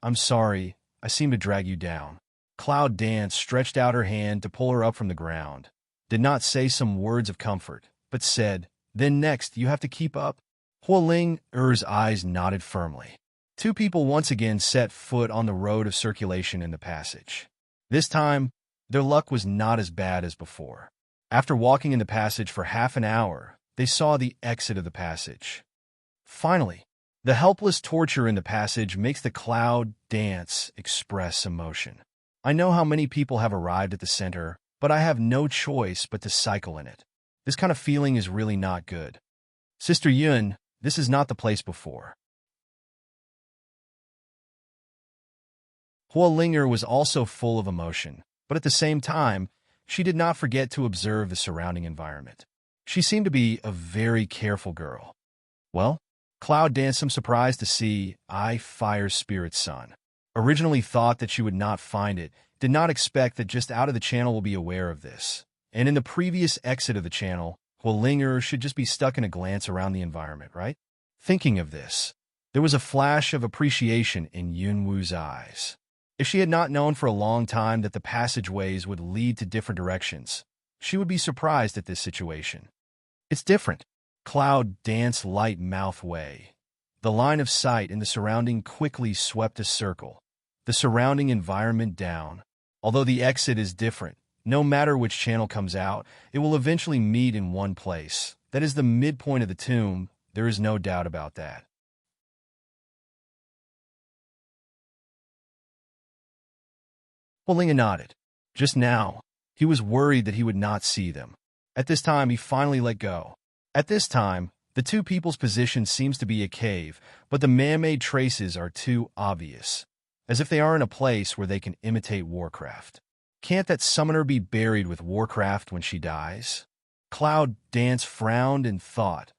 I'm sorry, I seem to drag you down. Cloud Dance stretched out her hand to pull her up from the ground. Did not say some words of comfort, but said, then next you have to keep up. Hualing's eyes nodded firmly. Two people once again set foot on the road of circulation in the passage. This time, their luck was not as bad as before. After walking in the passage for half an hour, they saw the exit of the passage. Finally, the helpless torture in the passage makes the Cloud Dance express emotion. I know how many people have arrived at the center, but I have no choice but to cycle in it. This kind of feeling is really not good. Sister Yun, this is not the place before. Hualinger was also full of emotion, but at the same time, she did not forget to observe the surrounding environment. She seemed to be a very careful girl. Well, Cloud Dance, I'm surprised to see Fire Spirit's son. Originally thought that she would not find it, did not expect that just out of the channel will be aware of this. And in the previous exit of the channel, Hualinger should just be stuck in a glance around the environment, right? Thinking of this, there was a flash of appreciation in Yunwu's eyes. If she had not known for a long time that the passageways would lead to different directions, she would be surprised at this situation. It's different. Cloud Dance light mouth way. The line of sight in the surrounding quickly swept a circle, the surrounding environment down. Although the exit is different, no matter which channel comes out, it will eventually meet in one place. That is the midpoint of the tomb. There is no doubt about that. Hualinga nodded. Just now, he was worried that he would not see them. At this time, he finally let go. At this time, the two people's position seems to be a cave, but the man-made traces are too obvious, as if they are in a place where they can imitate Warcraft. Can't that summoner be buried with Warcraft when she dies? Cloud Dance frowned and thought,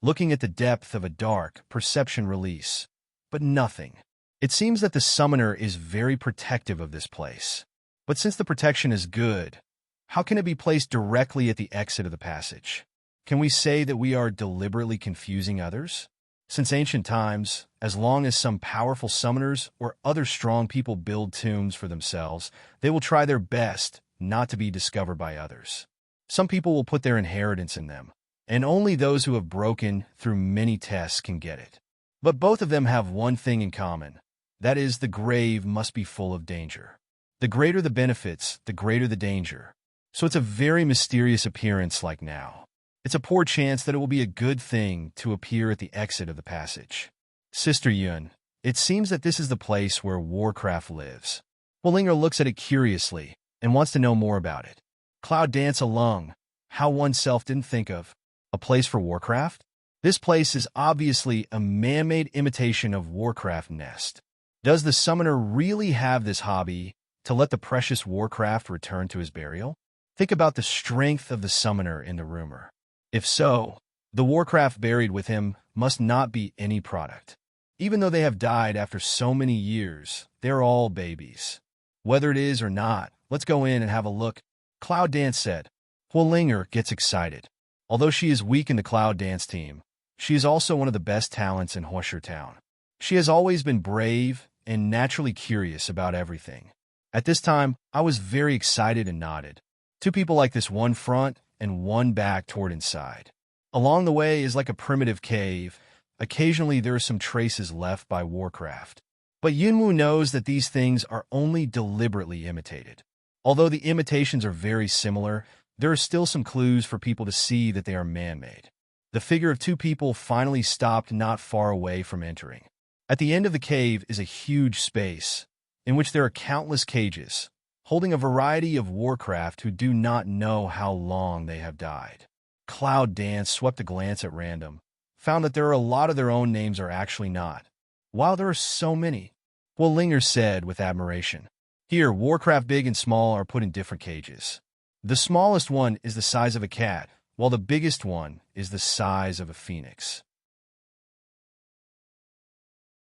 looking at the depth of a dark perception release. But nothing. It seems that the summoner is very protective of this place. But since the protection is good, how can it be placed directly at the exit of the passage? Can we say that we are deliberately confusing others? Since ancient times, as long as some powerful summoners or other strong people build tombs for themselves, they will try their best not to be discovered by others. Some people will put their inheritance in them, and only those who have broken through many tests can get it. But both of them have one thing in common. That is, the grave must be full of danger. The greater the benefits, the greater the danger. So it's a very mysterious appearance like now. It's a poor chance that it will be a good thing to appear at the exit of the passage. Sister Yun, it seems that this is the place where Warcraft lives. Hualinger looks at it curiously and wants to know more about it. Cloud Dance alone, how oneself didn't think of. A place for Warcraft? This place is obviously a man-made imitation of Warcraft nest. Does the summoner really have this hobby to let the precious Warcraft return to his burial? Think about the strength of the summoner in the rumor. If so, the Warcraft buried with him must not be any product. Even though they have died after so many years, they're all babies. Whether it is or not, let's go in and have a look, Cloud Dance said. Hualinger gets excited. Although she is weak in the Cloud Dance team, she is also one of the best talents in Huasher Town. She has always been brave and naturally curious about everything. At this time, I was very excited and nodded. Two people like this, one front and one back toward inside. Along the way is like a primitive cave. Occasionally there are some traces left by Warcraft. But Yunwu knows that these things are only deliberately imitated. Although the imitations are very similar, there are still some clues for people to see that they are man-made. The figure of two people finally stopped not far away from entering. At the end of the cave is a huge space, in which there are countless cages, holding a variety of Warcraft who do not know how long they have died. Cloud Dance swept a glance at random, found that there are a lot of their own names are actually not. Wow, there are so many, Hualinger said with admiration. Here, Warcraft big and small are put in different cages. The smallest one is the size of a cat, while the biggest one is the size of a phoenix.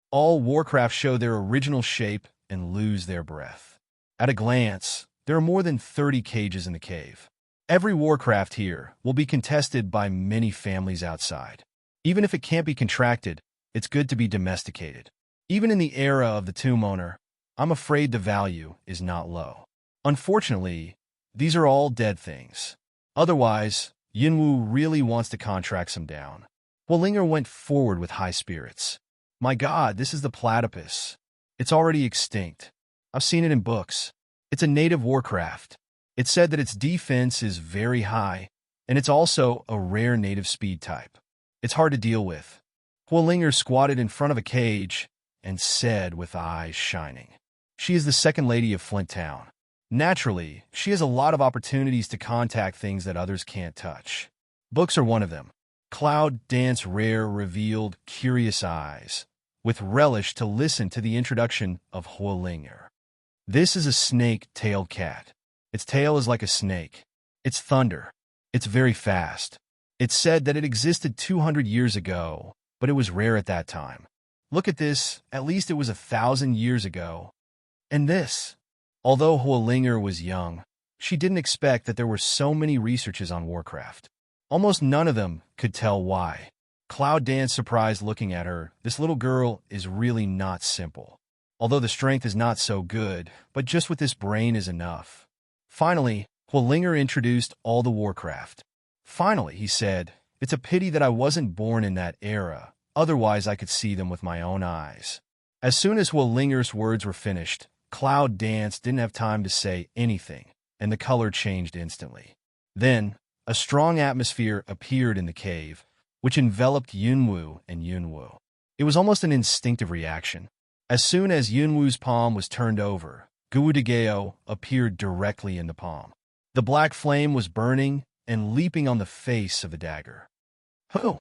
All Warcraft show their original shape and lose their breath. At a glance, there are more than 30 cages in the cave. Every Warcraft here will be contested by many families outside. Even if it can't be contracted, it's good to be domesticated. Even in the era of the tomb owner, I'm afraid the value is not low. Unfortunately, these are all dead things. Otherwise, Yunwu really wants to contract some down. Huolinger went forward with high spirits. My God, this is the platypus. It's already extinct. I've seen it in books. It's a native warcraft. It's said that its defense is very high, and it's also a rare native speed type. It's hard to deal with. Huolinger squatted in front of a cage and said with eyes shining, "She is the second lady of Flint Town. Naturally, she has a lot of opportunities to contact things that others can't touch. Books are one of them." Cloud Dance Rare revealed curious eyes, with relish to listen to the introduction of Huolinger. This is a snake-tailed cat. Its tail is like a snake. It's thunder. It's very fast. It's said that it existed 200 years ago, but it was rare at that time. Look at this, at least it was 1,000 years ago. And this. Although Huolinger was young, she didn't expect that there were so many researches on Warcraft. Almost none of them could tell why. Cloud Dance surprised looking at her. This little girl is really not simple. Although the strength is not so good, but just with this brain is enough. Finally, Huolinger introduced all the Warcraft. Finally, he said, "It's a pity that I wasn't born in that era. Otherwise, I could see them with my own eyes." As soon as Huolinger's words were finished, Cloud Dance didn't have time to say anything, and the color changed instantly. Then, a strong atmosphere appeared in the cave, which enveloped Yunwu and Yunwu. It was almost an instinctive reaction. As soon as Yunwu's palm was turned over, Guudageo appeared directly in the palm. The black flame was burning and leaping on the face of the dagger. "Who?"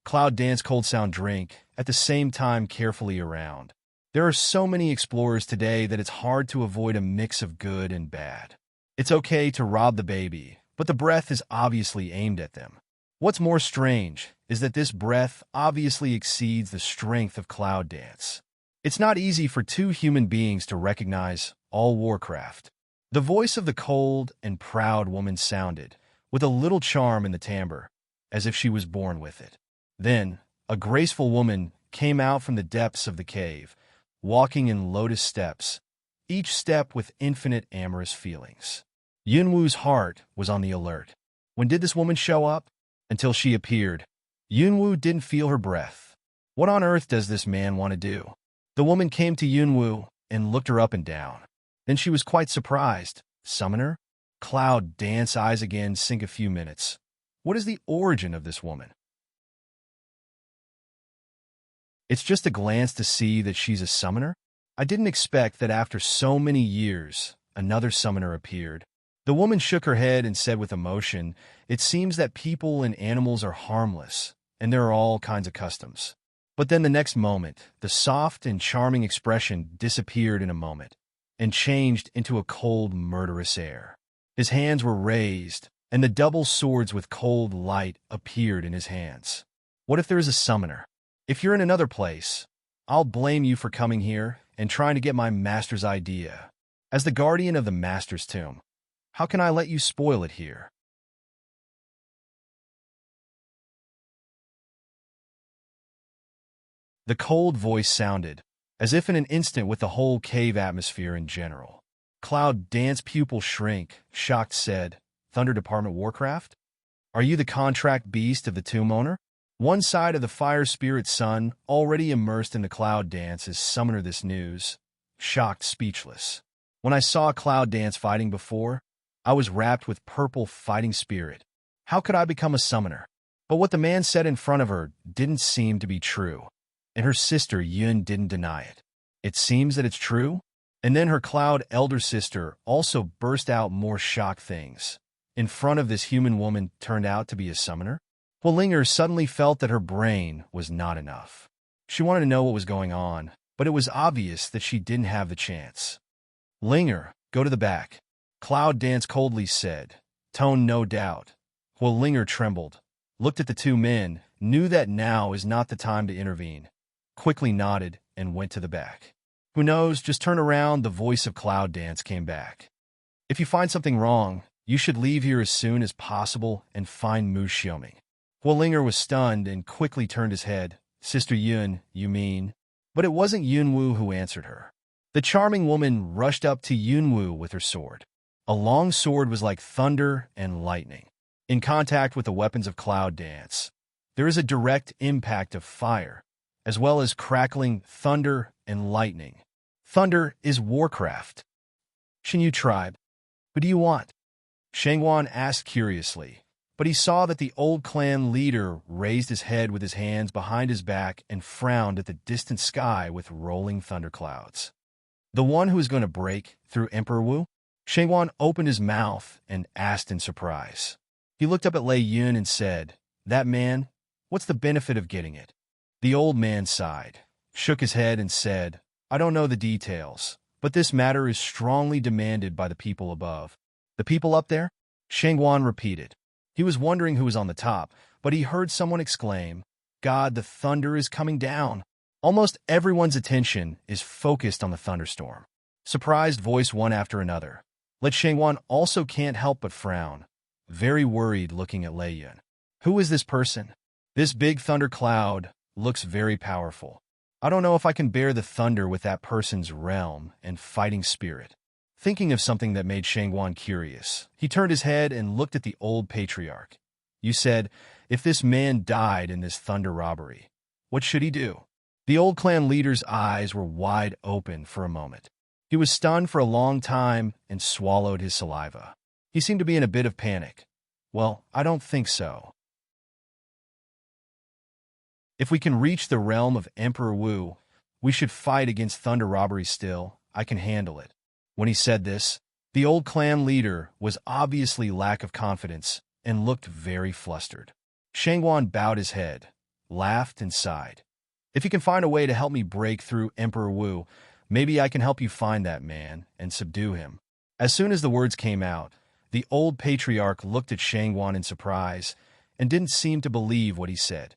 Cloud Dance Cold Sound drink, at the same time carefully around. There are so many explorers today that it's hard to avoid a mix of good and bad. It's okay to rob the baby, but the breath is obviously aimed at them. What's more strange is that this breath obviously exceeds the strength of Cloud Dance. It's not easy for two human beings to recognize all Warcraft. The voice of the cold and proud woman sounded, with a little charm in the timbre, as if she was born with it. Then, a graceful woman came out from the depths of the cave, walking in lotus steps, each step with infinite amorous feelings. Yunwu's heart was on the alert. When did this woman show up? Until she appeared. Yunwu didn't feel her breath. What on earth does this man want to do? The woman came to Yunwu and looked her up and down. Then she was quite surprised. Summoner? Cloud Dance eyes again sink a few minutes. What is the origin of this woman? It's just a glance to see that she's a summoner? I didn't expect that after so many years, another summoner appeared. The woman shook her head and said with emotion, "It seems that people and animals are harmless, and there are all kinds of customs." But then the next moment, the soft and charming expression disappeared in a moment, and changed into a cold, murderous air. His hands were raised, and the double swords with cold light appeared in his hands. What if there is a summoner? If you're in another place, I'll blame you for coming here and trying to get my master's idea. As the guardian of the master's tomb, how can I let you spoil it here? The cold voice sounded, as if in an instant with the whole cave atmosphere in general. Cloud Dance pupil shrink, shocked said, "Thunder Department Warcraft? Are you the contract beast of the tomb owner?" One side of the fire spirit sun, already immersed in the Cloud Dance, is summoner this news, shocked, speechless. When I saw Cloud Dance fighting before, I was wrapped with purple fighting spirit. How could I become a summoner? But what the man said in front of her didn't seem to be true, and her sister Yun didn't deny it. It seems that it's true? And then her Cloud elder sister also burst out more shocked things. In front of this human woman turned out to be a summoner? Huolinger suddenly felt that her brain was not enough. She wanted to know what was going on, but it was obvious that she didn't have the chance. "Linger, go to the back," Cloud Dance coldly said, tone no doubt. Huolinger trembled, looked at the two men, knew that now is not the time to intervene, quickly nodded, and went to the back. "Who knows, just turn around," the voice of Cloud Dance came back. "If you find something wrong, you should leave here as soon as possible and find Mu Xiaoming." Huolinger was stunned and quickly turned his head. "Sister Yun, you mean?" But it wasn't Yunwu who answered her. The charming woman rushed up to Yunwu with her sword. A long sword was like thunder and lightning. In contact with the weapons of cloud dance, there is a direct impact of fire, as well as crackling thunder and lightning. Thunder is warcraft. Shinyu tribe, what do you want? Shangwan asked curiously, but he saw that the old clan leader raised his head with his hands behind his back and frowned at the distant sky with rolling thunderclouds. The one who is going to break through Emperor Wu? Shangwan opened his mouth and asked in surprise. He looked up at Lei Yun and said, "That man, what's the benefit of getting it?" The old man sighed, shook his head and said, "I don't know the details, but this matter is strongly demanded by the people above." "The people up there?" Shangwan repeated. He was wondering who was on the top, but he heard someone exclaim, "God, the thunder is coming down." Almost everyone's attention is focused on the thunderstorm. Surprised voice one after another. Let Shangwan also can't help but frown, very worried looking at Lei Yun. Who is this person? This big thunder cloud looks very powerful. I don't know if I can bear the thunder with that person's realm and fighting spirit. Thinking of something that made Shangwan curious, he turned his head and looked at the old patriarch. "You said, if this man died in this thunder robbery, what should he do?" The old clan leader's eyes were wide open for a moment. He was stunned for a long time and swallowed his saliva. He seemed to be in a bit of panic. "Well, I don't think so. If we can reach the realm of Emperor Wu, we should fight against thunder robbery still. I can handle it." When he said this, the old clan leader was obviously lack of confidence and looked very flustered. Shangwan bowed his head, laughed and sighed. "If you can find a way to help me break through Emperor Wu, maybe I can help you find that man and subdue him." As soon as the words came out, the old patriarch looked at Shangwan in surprise and didn't seem to believe what he said.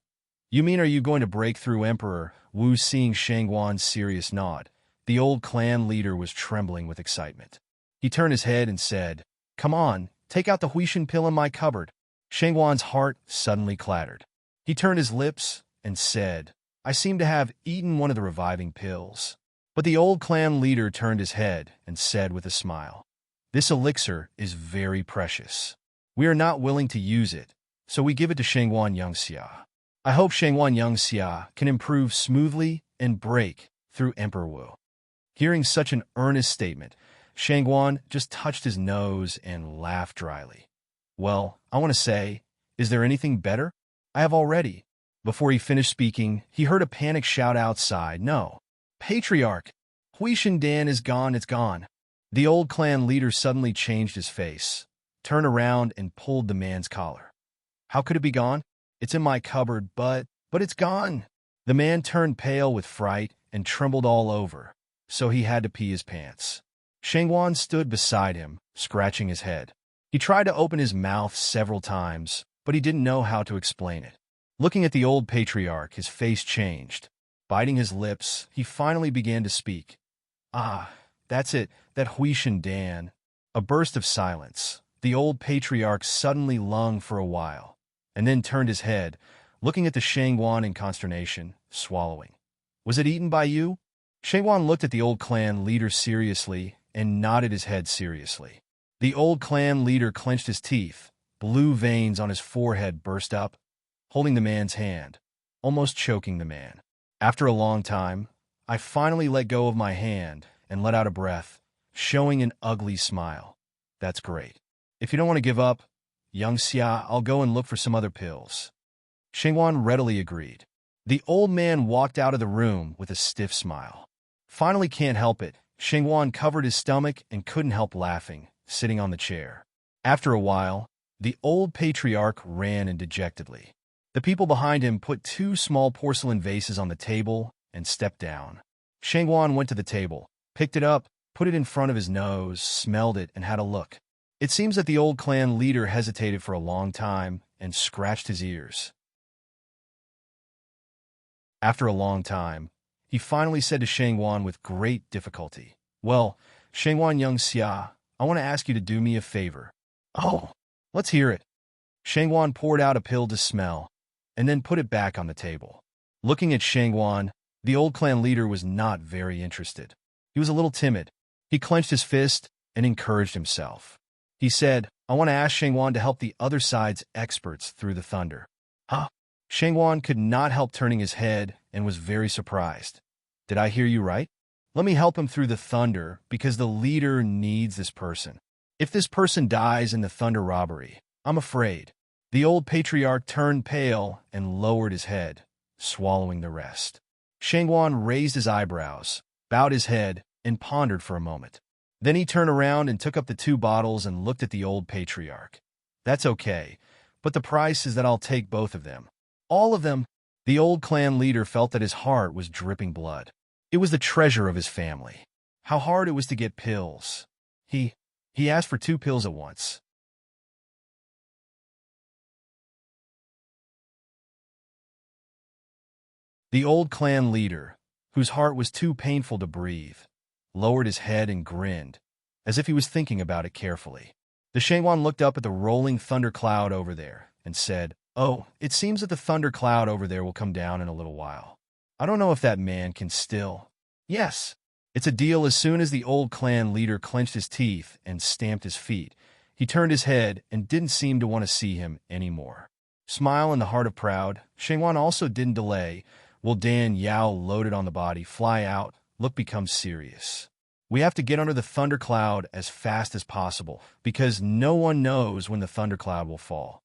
"You mean are you going to break through Emperor Wu?" Seeing Shangwan's serious nod, the old clan leader was trembling with excitement. He turned his head and said, "Come on, take out the Huishan pill in my cupboard." Shangwan's heart suddenly clattered. He turned his lips and said, "I seem to have eaten one of the reviving pills." But the old clan leader turned his head and said with a smile, "This elixir is very precious. We are not willing to use it, so we give it to Shangwan Yangxia. I hope Shangwan Yangxia can improve smoothly and break through Emperor Wu." Hearing such an earnest statement, Shangwan just touched his nose and laughed dryly. "Well, I want to say, is there anything better? I have already." Before he finished speaking, he heard a panic shout outside, "No! Patriarch! Huishan Dan is gone, it's gone." The old clan leader suddenly changed his face, turned around and pulled the man's collar. "How could it be gone? It's in my cupboard, but it's gone." The man turned pale with fright and trembled all over, so he had to pee his pants. Shangwan stood beside him, scratching his head. He tried to open his mouth several times, but he didn't know how to explain it. Looking at the old patriarch, his face changed. Biting his lips, he finally began to speak. "Ah, that's it, that Huishan Dan." A burst of silence. The old patriarch suddenly lunged for a while, and then turned his head, looking at the Shangwan in consternation, swallowing. "Was it eaten by you?" Shangwan looked at the old clan leader seriously and nodded his head seriously. The old clan leader clenched his teeth. Blue veins on his forehead burst up, holding the man's hand, almost choking the man. After a long time, I finally let go of my hand and let out a breath, showing an ugly smile. "That's great. If you don't want to give up, young Xia, I'll go and look for some other pills." Shangwan readily agreed. The old man walked out of the room with a stiff smile. Finally can't help it, Shangwan covered his stomach and couldn't help laughing, sitting on the chair. After a while, the old patriarch ran in dejectedly. The people behind him put 2 small porcelain vases on the table and stepped down. Shangwan went to the table, picked it up, put it in front of his nose, smelled it, and had a look. It seems that the old clan leader hesitated for a long time and scratched his ears. After a long time, he finally said to Shangwan with great difficulty, "Well, Shangwan Yangxia, I want to ask you to do me a favor." "Oh, let's hear it." Shangwan poured out a pill to smell, and then put it back on the table. Looking at Shangwan, The old clan leader was not very interested. He was a little timid. He clenched his fist and encouraged himself. He said, I want to ask Shangwan to help the other side's experts through the thunder. Huh? Shangwan could not help turning his head and was very surprised. Did I hear you right? Let me help him through the thunder because the leader needs this person. If this person dies in the thunder robbery, I'm afraid. The old patriarch turned pale and lowered his head, swallowing the rest. Shangwan raised his eyebrows, bowed his head, and pondered for a moment. Then he turned around and took up the 2 bottles and looked at the old patriarch. That's okay, but the price is that I'll take both of them. All of them. The old clan leader felt that his heart was dripping blood. It was the treasure of his family. How hard it was to get pills. He asked for 2 pills at once. The old clan leader, whose heart was too painful to breathe, lowered his head and grinned, as if he was thinking about it carefully. The Shangwan looked up at the rolling thunder cloud over there and said, Oh, it seems that the thunder cloud over there will come down in a little while. I don't know if that man can still. Yes, it's a deal. As soon as the old clan leader clenched his teeth and stamped his feet, he turned his head and didn't seem to want to see him anymore. Smile in the heart of proud, Shangwan also didn't delay. Will Dan Yao, loaded on the body, fly out? Look becomes serious. We have to get under the thundercloud as fast as possible, because no one knows when the thundercloud will fall.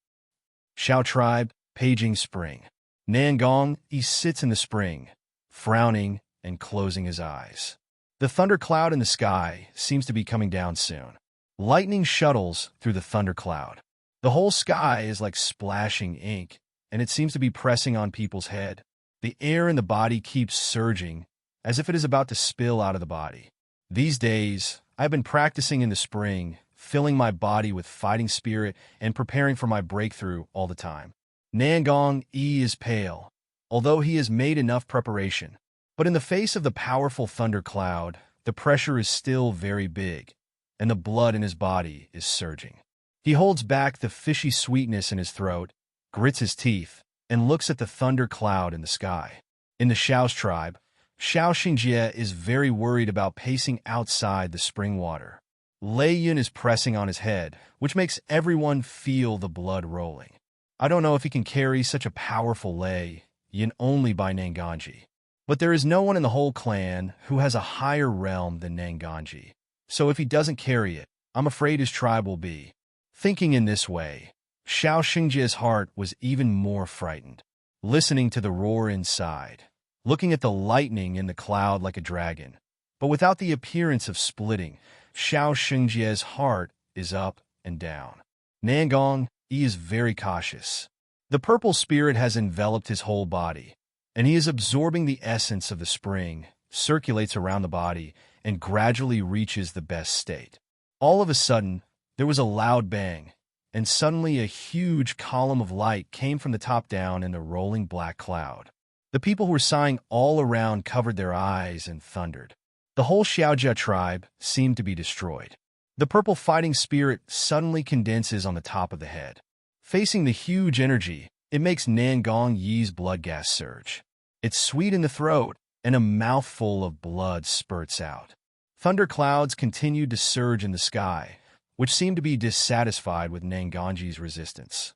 Xiao tribe, paging spring. Nangong, he sits in the spring, frowning and closing his eyes. The thundercloud in the sky seems to be coming down soon. Lightning shuttles through the thundercloud. The whole sky is like splashing ink, and it seems to be pressing on people's head. The air in the body keeps surging, as if it is about to spill out of the body. These days, I've been practicing in the spring, filling my body with fighting spirit and preparing for my breakthrough all the time. Nangong Yi is pale, although he has made enough preparation. But in the face of the powerful thundercloud, the pressure is still very big, and the blood in his body is surging. He holds back the fishy sweetness in his throat, grits his teeth, and looks at the thunder cloud in the sky. In the Xiao's tribe, Xiao Xingjie is very worried about pacing outside the spring water. Lei Yun is pressing on his head, which makes everyone feel the blood rolling. I don't know if he can carry such a powerful Lei Yun only by Nanganji. But there is no one in the whole clan who has a higher realm than Nanganji. So if he doesn't carry it, I'm afraid his tribe will be. Thinking in this way, Xiao Xingjie's heart was even more frightened, listening to the roar inside, looking at the lightning in the cloud like a dragon. But without the appearance of splitting, Xiao Xingjie's heart is up and down. Nangong, he is very cautious. The purple spirit has enveloped his whole body, and he is absorbing the essence of the spring, circulates around the body, and gradually reaches the best state. All of a sudden, there was a loud bang, and suddenly a huge column of light came from the top down in the rolling black cloud. The people who were sighing all around covered their eyes and thundered. The whole Xiaojia tribe seemed to be destroyed. The purple fighting spirit suddenly condenses on the top of the head. Facing the huge energy, it makes Nangong Yi's blood gas surge. It's sweet in the throat, and a mouthful of blood spurts out. Thunderclouds continued to surge in the sky, which seemed to be dissatisfied with Nangongji's resistance.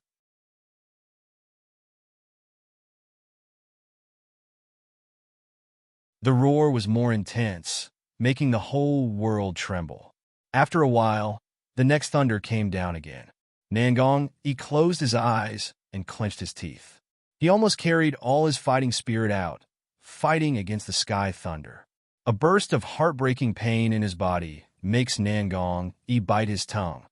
The roar was more intense, making the whole world tremble. After a while, the next thunder came down again. Nangong, he closed his eyes and clenched his teeth. He almost carried all his fighting spirit out, fighting against the sky thunder. A burst of heartbreaking pain in his body makes Nangong bite his tongue,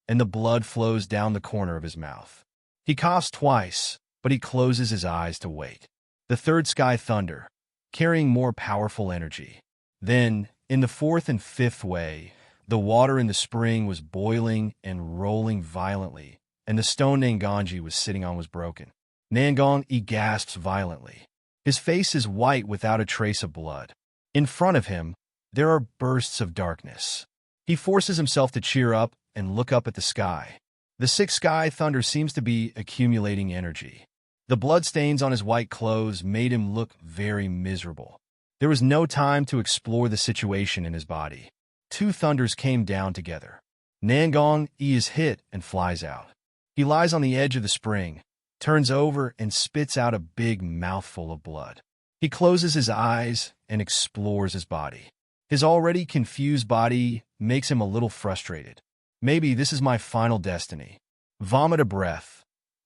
and the blood flows down the corner of his mouth. He coughs twice, but he closes his eyes to wait. The third sky thunder, carrying more powerful energy. Then, in the fourth and fifth way, the water in the spring was boiling and rolling violently, and the stone Nangongji was sitting on was broken. Nangong gasps violently. His face is white without a trace of blood. In front of him, there are bursts of darkness. He forces himself to cheer up and look up at the sky. The sixth sky thunder seems to be accumulating energy. The bloodstains on his white clothes made him look very miserable. There was no time to explore the situation in his body. Two thunders came down together. Nangong Yi is hit and flies out. He lies on the edge of the spring, turns over, and spits out a big mouthful of blood. He closes his eyes and explores his body. His already confused body makes him a little frustrated. Maybe this is my final destiny. Vomit a breath.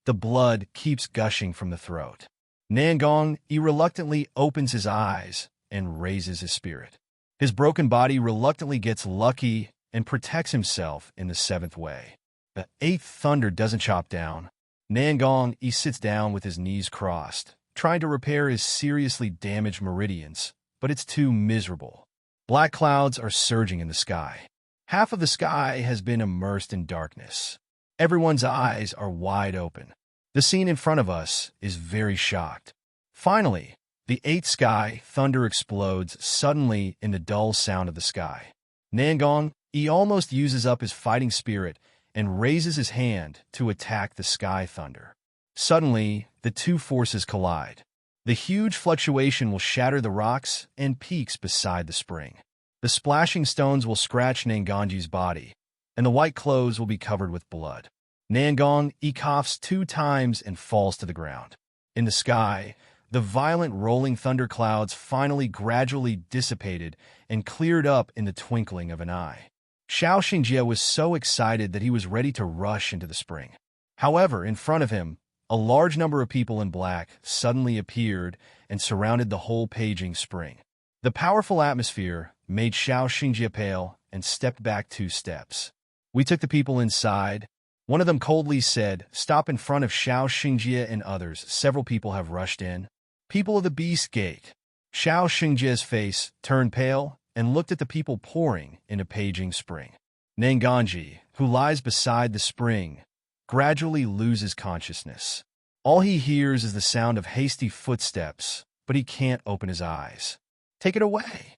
The blood keeps gushing from the throat. Nangong Yi reluctantly opens his eyes and raises his spirit. His broken body reluctantly gets lucky and protects himself in the seventh way. The eighth thunder doesn't chop down. Nangong Yi sits down with his knees crossed, trying to repair his seriously damaged meridians, but it's too miserable. Black clouds are surging in the sky. Half of the sky has been immersed in darkness. Everyone's eyes are wide open. The scene in front of us is very shocked. Finally, the eighth sky thunder explodes suddenly in the dull sound of the sky. Nangong Yi almost uses up his fighting spirit and raises his hand to attack the sky thunder. Suddenly, the two forces collide. The huge fluctuation will shatter the rocks and peaks beside the spring. The splashing stones will scratch Nangongji's body, and the white clothes will be covered with blood. Nangong Yi coughs 2 times and falls to the ground. In the sky, the violent rolling thunderclouds finally gradually dissipated and cleared up in the twinkling of an eye. Xiao Xingjie was so excited that he was ready to rush into the spring. However, in front of him, a large number of people in black suddenly appeared and surrounded the whole paging spring. The powerful atmosphere made Xiao Xingjie pale and stepped back 2 steps. We took the people inside. One of them coldly said, "Stop in front of Xiao Xingjie and others. Several people have rushed in." People of the Beast Gate. Xiao Xingjie's face turned pale and looked at the people pouring into paging spring. Nangongji, who lies beside the spring, gradually loses consciousness. All he hears is the sound of hasty footsteps, but he can't open his eyes. Take it away.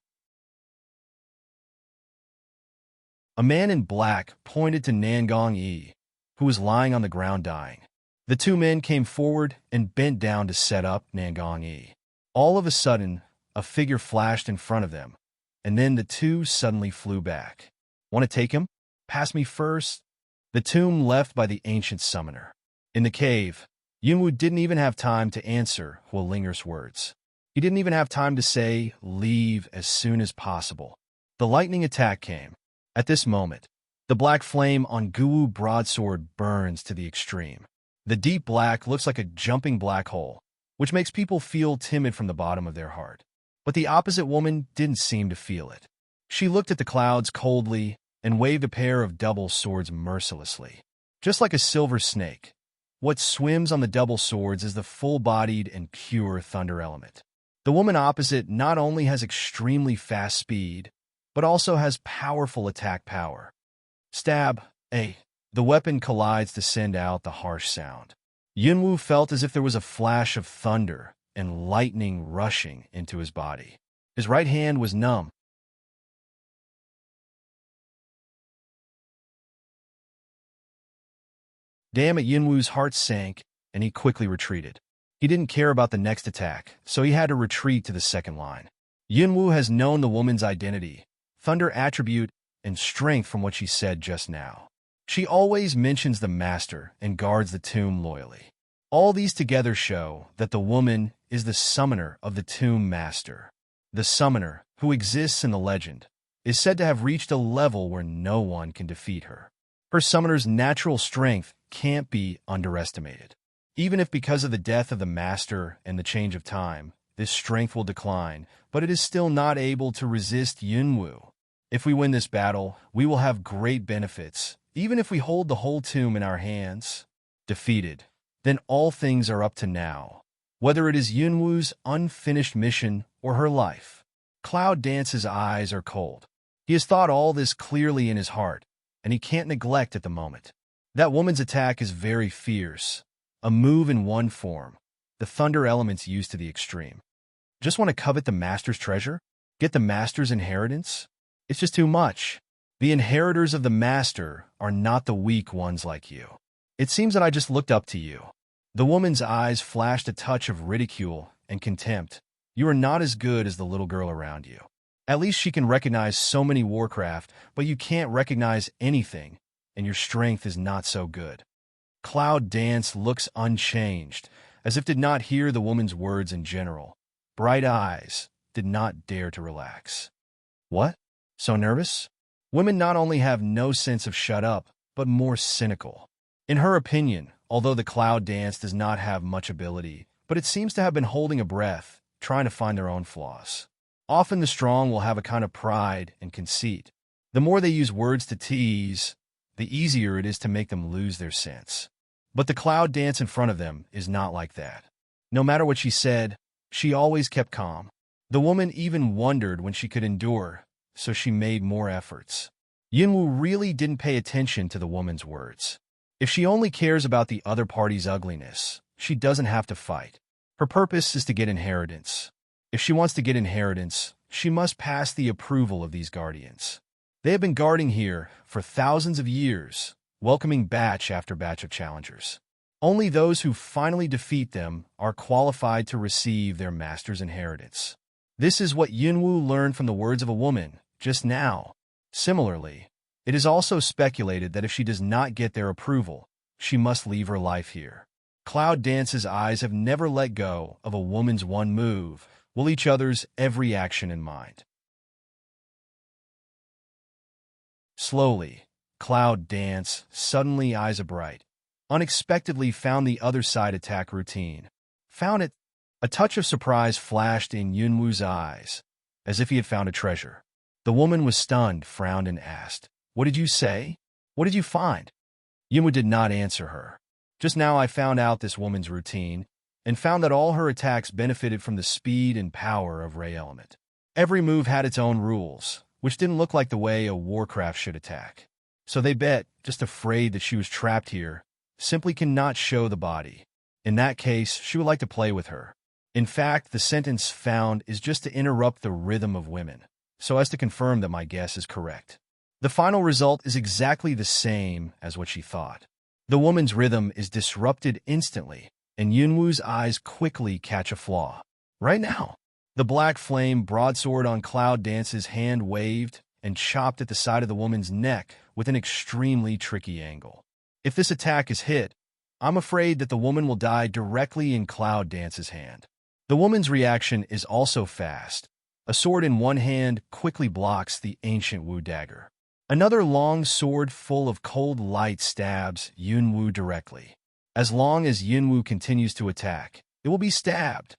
A man in black pointed to Nangong Yi, who was lying on the ground dying. The 2 men came forward and bent down to set up Nangong Yi. All of a sudden, a figure flashed in front of them, and then the 2 suddenly flew back. Want to take him? Pass me first. The tomb left by the ancient summoner. In the cave, Yunwu didn't even have time to answer Huolinger's words. He didn't even have time to say, "Leave as soon as possible." The lightning attack came. At this moment, the black flame on Guwu broadsword burns to the extreme. The deep black looks like a jumping black hole, which makes people feel timid from the bottom of their heart. But the opposite woman didn't seem to feel it. She looked at the clouds coldly and waved a pair of double swords mercilessly. Just like a silver snake, what swims on the double swords is the full-bodied and pure thunder element. The woman opposite not only has extremely fast speed, but also has powerful attack power. Stab, A. The weapon collides to send out the harsh sound. Yunwu felt as if there was a flash of thunder and lightning rushing into his body. His right hand was numb. Damn it, Yunwu's heart sank, and he quickly retreated. He didn't care about the next attack, so he had to retreat to the second line. Yunwu has known the woman's identity, thunder attribute, and strength from what she said just now. She always mentions the master and guards the tomb loyally. All these together show that the woman is the summoner of the tomb master. The summoner, who exists in the legend, is said to have reached a level where no one can defeat her. Her summoner's natural strength can't be underestimated. Even if because of the death of the master and the change of time, this strength will decline, but it is still not able to resist Yunwu. If we win this battle, we will have great benefits, even if we hold the whole tomb in our hands. Defeated, then all things are up to now, whether it is Yunwu's unfinished mission or her life. Cloud Dance's eyes are cold. He has thought all this clearly in his heart, and he can't neglect at the moment. That woman's attack is very fierce, a move in one form, the thunder elements used to the extreme. Just want to covet the master's treasure? Get the master's inheritance? It's just too much. The inheritors of the master are not the weak ones like you. It seems that I just looked up to you. The woman's eyes flashed a touch of ridicule and contempt. You are not as good as the little girl around you. At least she can recognize so many warcraft, but you can't recognize anything, and your strength is not so good. Cloud Dance looks unchanged, as if did not hear the woman's words in general. Bright eyes did not dare to relax. What? So nervous? Women not only have no sense of shut up, but more cynical. In her opinion, although the Cloud Dance does not have much ability, but it seems to have been holding a breath, trying to find their own flaws. Often the strong will have a kind of pride and conceit. The more they use words to tease, the easier it is to make them lose their sense. But the Cloud Dance in front of them is not like that. No matter what she said, she always kept calm. The woman even wondered when she could endure, so she made more efforts. Yunwu really didn't pay attention to the woman's words. If she only cares about the other party's ugliness, she doesn't have to fight. Her purpose is to get inheritance. If she wants to get inheritance, she must pass the approval of these guardians. They have been guarding here for thousands of years, welcoming batch after batch of challengers. Only those who finally defeat them are qualified to receive their master's inheritance. This is what Yunwu learned from the words of a woman just now. Similarly, it is also speculated that if she does not get their approval, she must leave her life here. Cloud Dance's eyes have never let go of a woman's one move, will each other's every action in mind. Slowly, Cloud Dance, suddenly eyes abright, unexpectedly found the other side attack routine. Found it. A touch of surprise flashed in Yunwu's eyes, as if he had found a treasure. The woman was stunned, frowned, and asked, "What did you say? What did you find?" Yunwu did not answer her. Just now I found out this woman's routine, and found that all her attacks benefited from the speed and power of Ray Element. Every move had its own rules, which didn't look like the way a warcraft should attack. So they bet, just afraid that she was trapped here, simply cannot show the body. In that case, she would like to play with her. In fact, the sentence found is just to interrupt the rhythm of women, so as to confirm that my guess is correct. The final result is exactly the same as what she thought. The woman's rhythm is disrupted instantly, and Yunwu's eyes quickly catch a flaw. Right now, the black flame broadsword on Cloud Dance's hand waved and chopped at the side of the woman's neck with an extremely tricky angle. If this attack is hit, I'm afraid that the woman will die directly in Cloud Dance's hand. The woman's reaction is also fast. A sword in one hand quickly blocks the ancient Wu dagger. Another long sword full of cold light stabs Yunwu directly. As long as Yunwu continues to attack, it will be stabbed.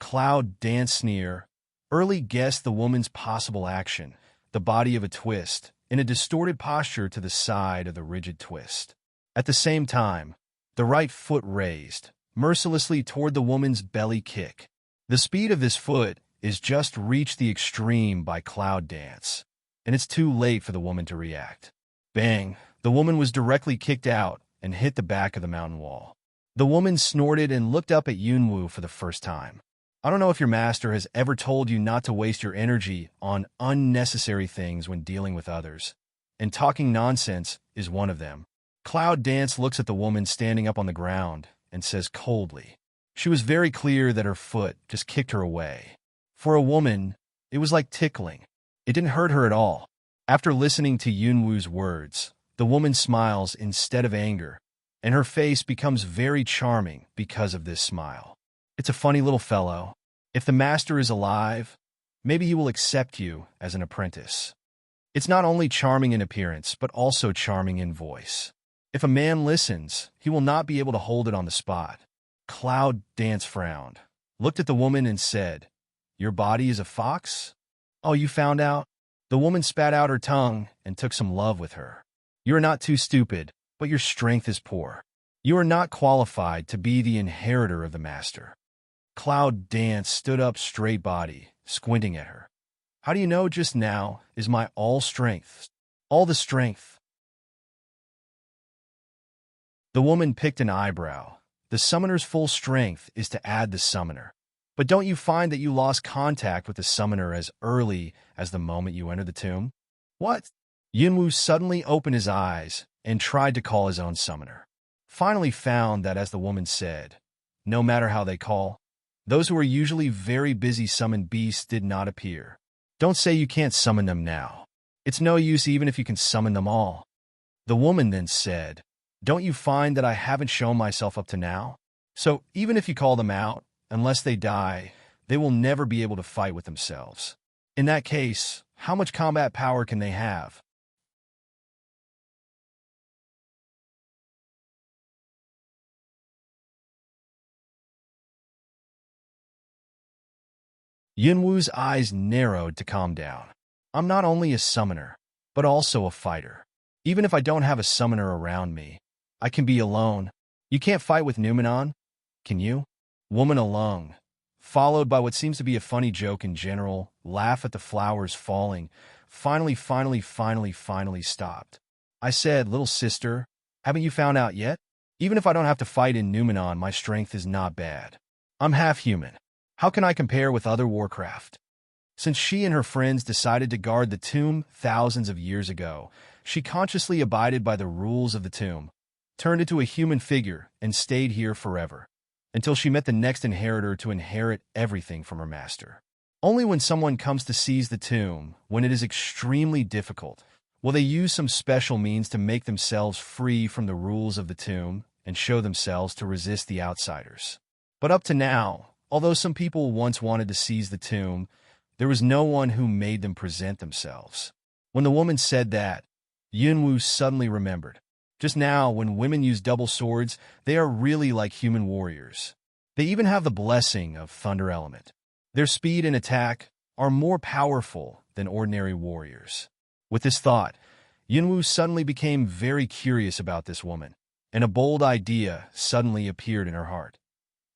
Cloud Dance sneer. Early guessed the woman's possible action, the body of a twist, in a distorted posture to the side of the rigid twist. At the same time, the right foot raised, mercilessly toward the woman's belly kick. The speed of this foot is just reached the extreme by Cloud Dance, and it's too late for the woman to react. Bang! The woman was directly kicked out and hit the back of the mountain wall. The woman snorted and looked up at Yunwu for the first time. I don't know if your master has ever told you not to waste your energy on unnecessary things when dealing with others, and talking nonsense is one of them. Cloud Dance looks at the woman standing up on the ground and says coldly. She was very clear that her foot just kicked her away. For a woman, it was like tickling. It didn't hurt her at all. After listening to Yunwu's words, the woman smiles instead of anger, and her face becomes very charming because of this smile. It's a funny little fellow. If the master is alive, maybe he will accept you as an apprentice. It's not only charming in appearance, but also charming in voice. If a man listens, he will not be able to hold it on the spot. Cloud Dance frowned, looked at the woman and said, "Your body is a fox? Oh, you found out?" The woman spat out her tongue and took some love with her. "You are not too stupid, but your strength is poor. You are not qualified to be the inheritor of the master." Cloud Dance stood up straight body, squinting at her. "How do you know just now is my all strength? All the strength?" The woman picked an eyebrow. The summoner's full strength is to add the summoner. But don't you find that you lost contact with the summoner as early as the moment you entered the tomb? What? Yunwu suddenly opened his eyes and tried to call his own summoner. finally found that, as the woman said, no matter how they call, those who are usually very busy summoned beasts did not appear. Don't say you can't summon them now. It's no use even if you can summon them all. The woman then said, don't you find that I haven't shown myself up to now? So even if you call them out, unless they die, they will never be able to fight with themselves. In that case, how much combat power can they have? Yunwu's eyes narrowed to calm down. I'm not only a summoner, but also a fighter. Even if I don't have a summoner around me, I can be alone. You can't fight with Numenon, can you? Woman alone, followed by what seems to be a funny joke in general, laugh at the flowers falling, finally stopped. I said, little sister, haven't you found out yet? Even if I don't have to fight in Numenon, my strength is not bad. I'm half human. How can I compare with other Warcraft? Since she and her friends decided to guard the tomb thousands of years ago, she consciously abided by the rules of the tomb, turned into a human figure, and stayed here forever, until she met the next inheritor to inherit everything from her master. Only when someone comes to seize the tomb, when it is extremely difficult, will they use some special means to make themselves free from the rules of the tomb and show themselves to resist the outsiders. But up to now, although some people once wanted to seize the tomb, there was no one who made them present themselves. When the woman said that, Yunwu suddenly remembered. Just now, when women use double swords, they are really like human warriors. They even have the blessing of Thunder Element. Their speed and attack are more powerful than ordinary warriors. With this thought, Yunwu suddenly became very curious about this woman, and a bold idea suddenly appeared in her heart.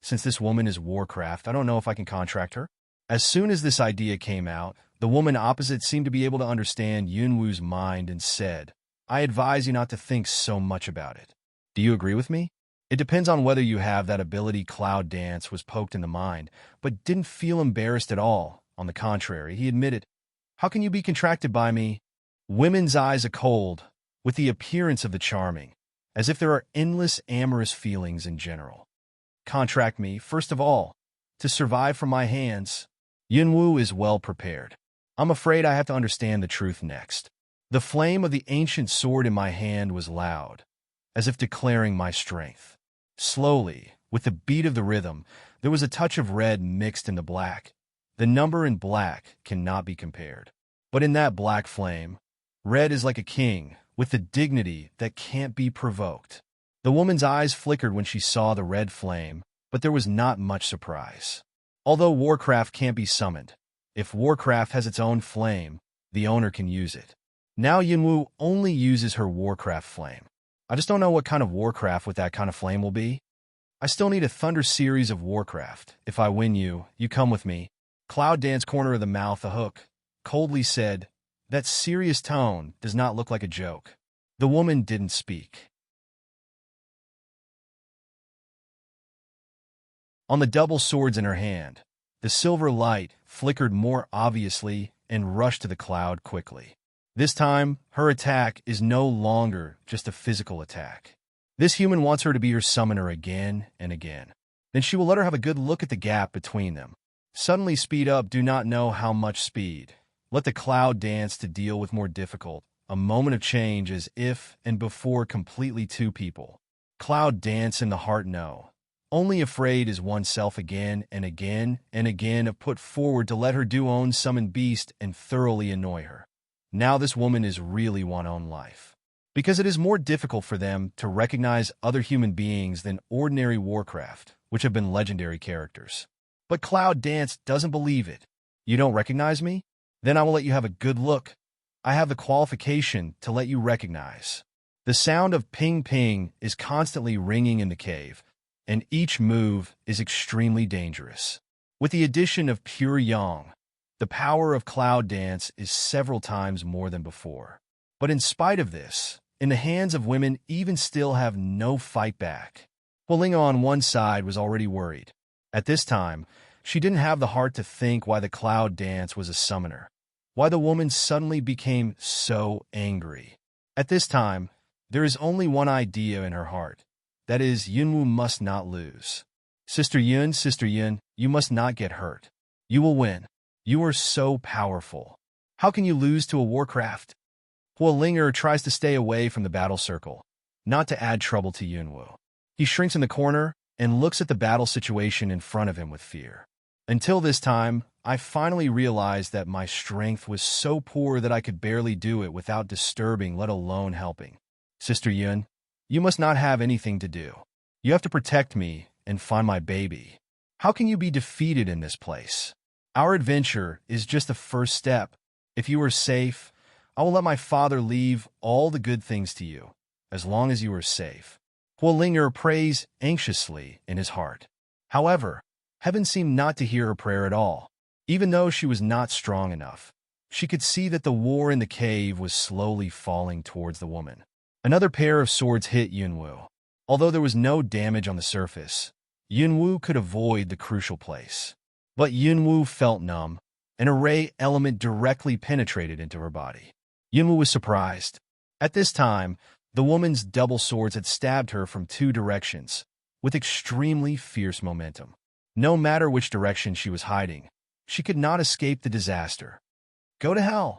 Since this woman is Warcraft, I don't know if I can contract her. As soon as this idea came out, the woman opposite seemed to be able to understand Yunwu's mind and said, I advise you not to think so much about it. Do you agree with me? It depends on whether you have that ability. Cloud Dance was poked in the mind, but didn't feel embarrassed at all. On the contrary, he admitted, how can you be contracted by me? Women's eyes are cold, with the appearance of the charming, as if there are endless amorous feelings in general. Contract me, first of all, to survive from my hands. Yunwu is well prepared. I'm afraid I have to understand the truth next. The flame of the ancient sword in my hand was loud, as if declaring my strength. Slowly, with the beat of the rhythm, there was a touch of red mixed in the black. The number in black cannot be compared. But in that black flame, red is like a king, with the dignity that can't be provoked. The woman's eyes flickered when she saw the red flame, but there was not much surprise. Although Warcraft can't be summoned, if Warcraft has its own flame, the owner can use it. Now Yunwu only uses her Warcraft flame. I just don't know what kind of Warcraft with that kind of flame will be. I still need a Thunder series of Warcraft. If I win you, you come with me. Cloud Dance, corner of the mouth a hook, coldly said, that serious tone does not look like a joke. The woman didn't speak. On the double swords in her hand, the silver light flickered more obviously and rushed to the cloud quickly. This time, her attack is no longer just a physical attack. This human wants her to be her summoner again and again. Then she will let her have a good look at the gap between them. Suddenly speed up, do not know how much speed. Let the cloud dance to deal with more difficult. A moment of change as if and before completely two people. Cloud dance in the heart no. Only afraid is oneself again and again and again of put forward to let her do own summon beast and thoroughly annoy her. Now this woman is really one own life. Because it is more difficult for them to recognize other human beings than ordinary Warcraft, which have been legendary characters. But Cloud Dance doesn't believe it. You don't recognize me? Then I will let you have a good look. I have the qualification to let you recognize. The sound of ping ping is constantly ringing in the cave, and each move is extremely dangerous. With the addition of pure yang, the power of Cloud Dance is several times more than before. But in spite of this, in the hands of women even still have no fight back. Pulling on one side was already worried. At this time, she didn't have the heart to think why the Cloud Dance was a summoner. Why the woman suddenly became so angry. At this time, there is only one idea in her heart. That is, Yunwu must not lose. Sister Yun, you must not get hurt. You will win. You are so powerful. How can you lose to a warcraft? Huolinger tries to stay away from the battle circle, not to add trouble to Yunwu. He shrinks in the corner and looks at the battle situation in front of him with fear. Until this time, I finally realized that my strength was so poor that I could barely do it without disturbing, let alone helping. Sister Yun, you must not have anything to do. You have to protect me and find my baby. How can you be defeated in this place? Our adventure is just the first step. If you are safe, I will let my father leave all the good things to you, as long as you are safe. Huolinger prays anxiously in his heart. However, heaven seemed not to hear her prayer at all. Even though she was not strong enough, she could see that the war in the cave was slowly falling towards the woman. Another pair of swords hit Yunwu. Although there was no damage on the surface, Yunwu could avoid the crucial place. But Yunwu felt numb. An array element directly penetrated into her body. Yunwu was surprised. At this time, the woman's double swords had stabbed her from 2 directions, with extremely fierce momentum. No matter which direction she was hiding, she could not escape the disaster. Go to hell!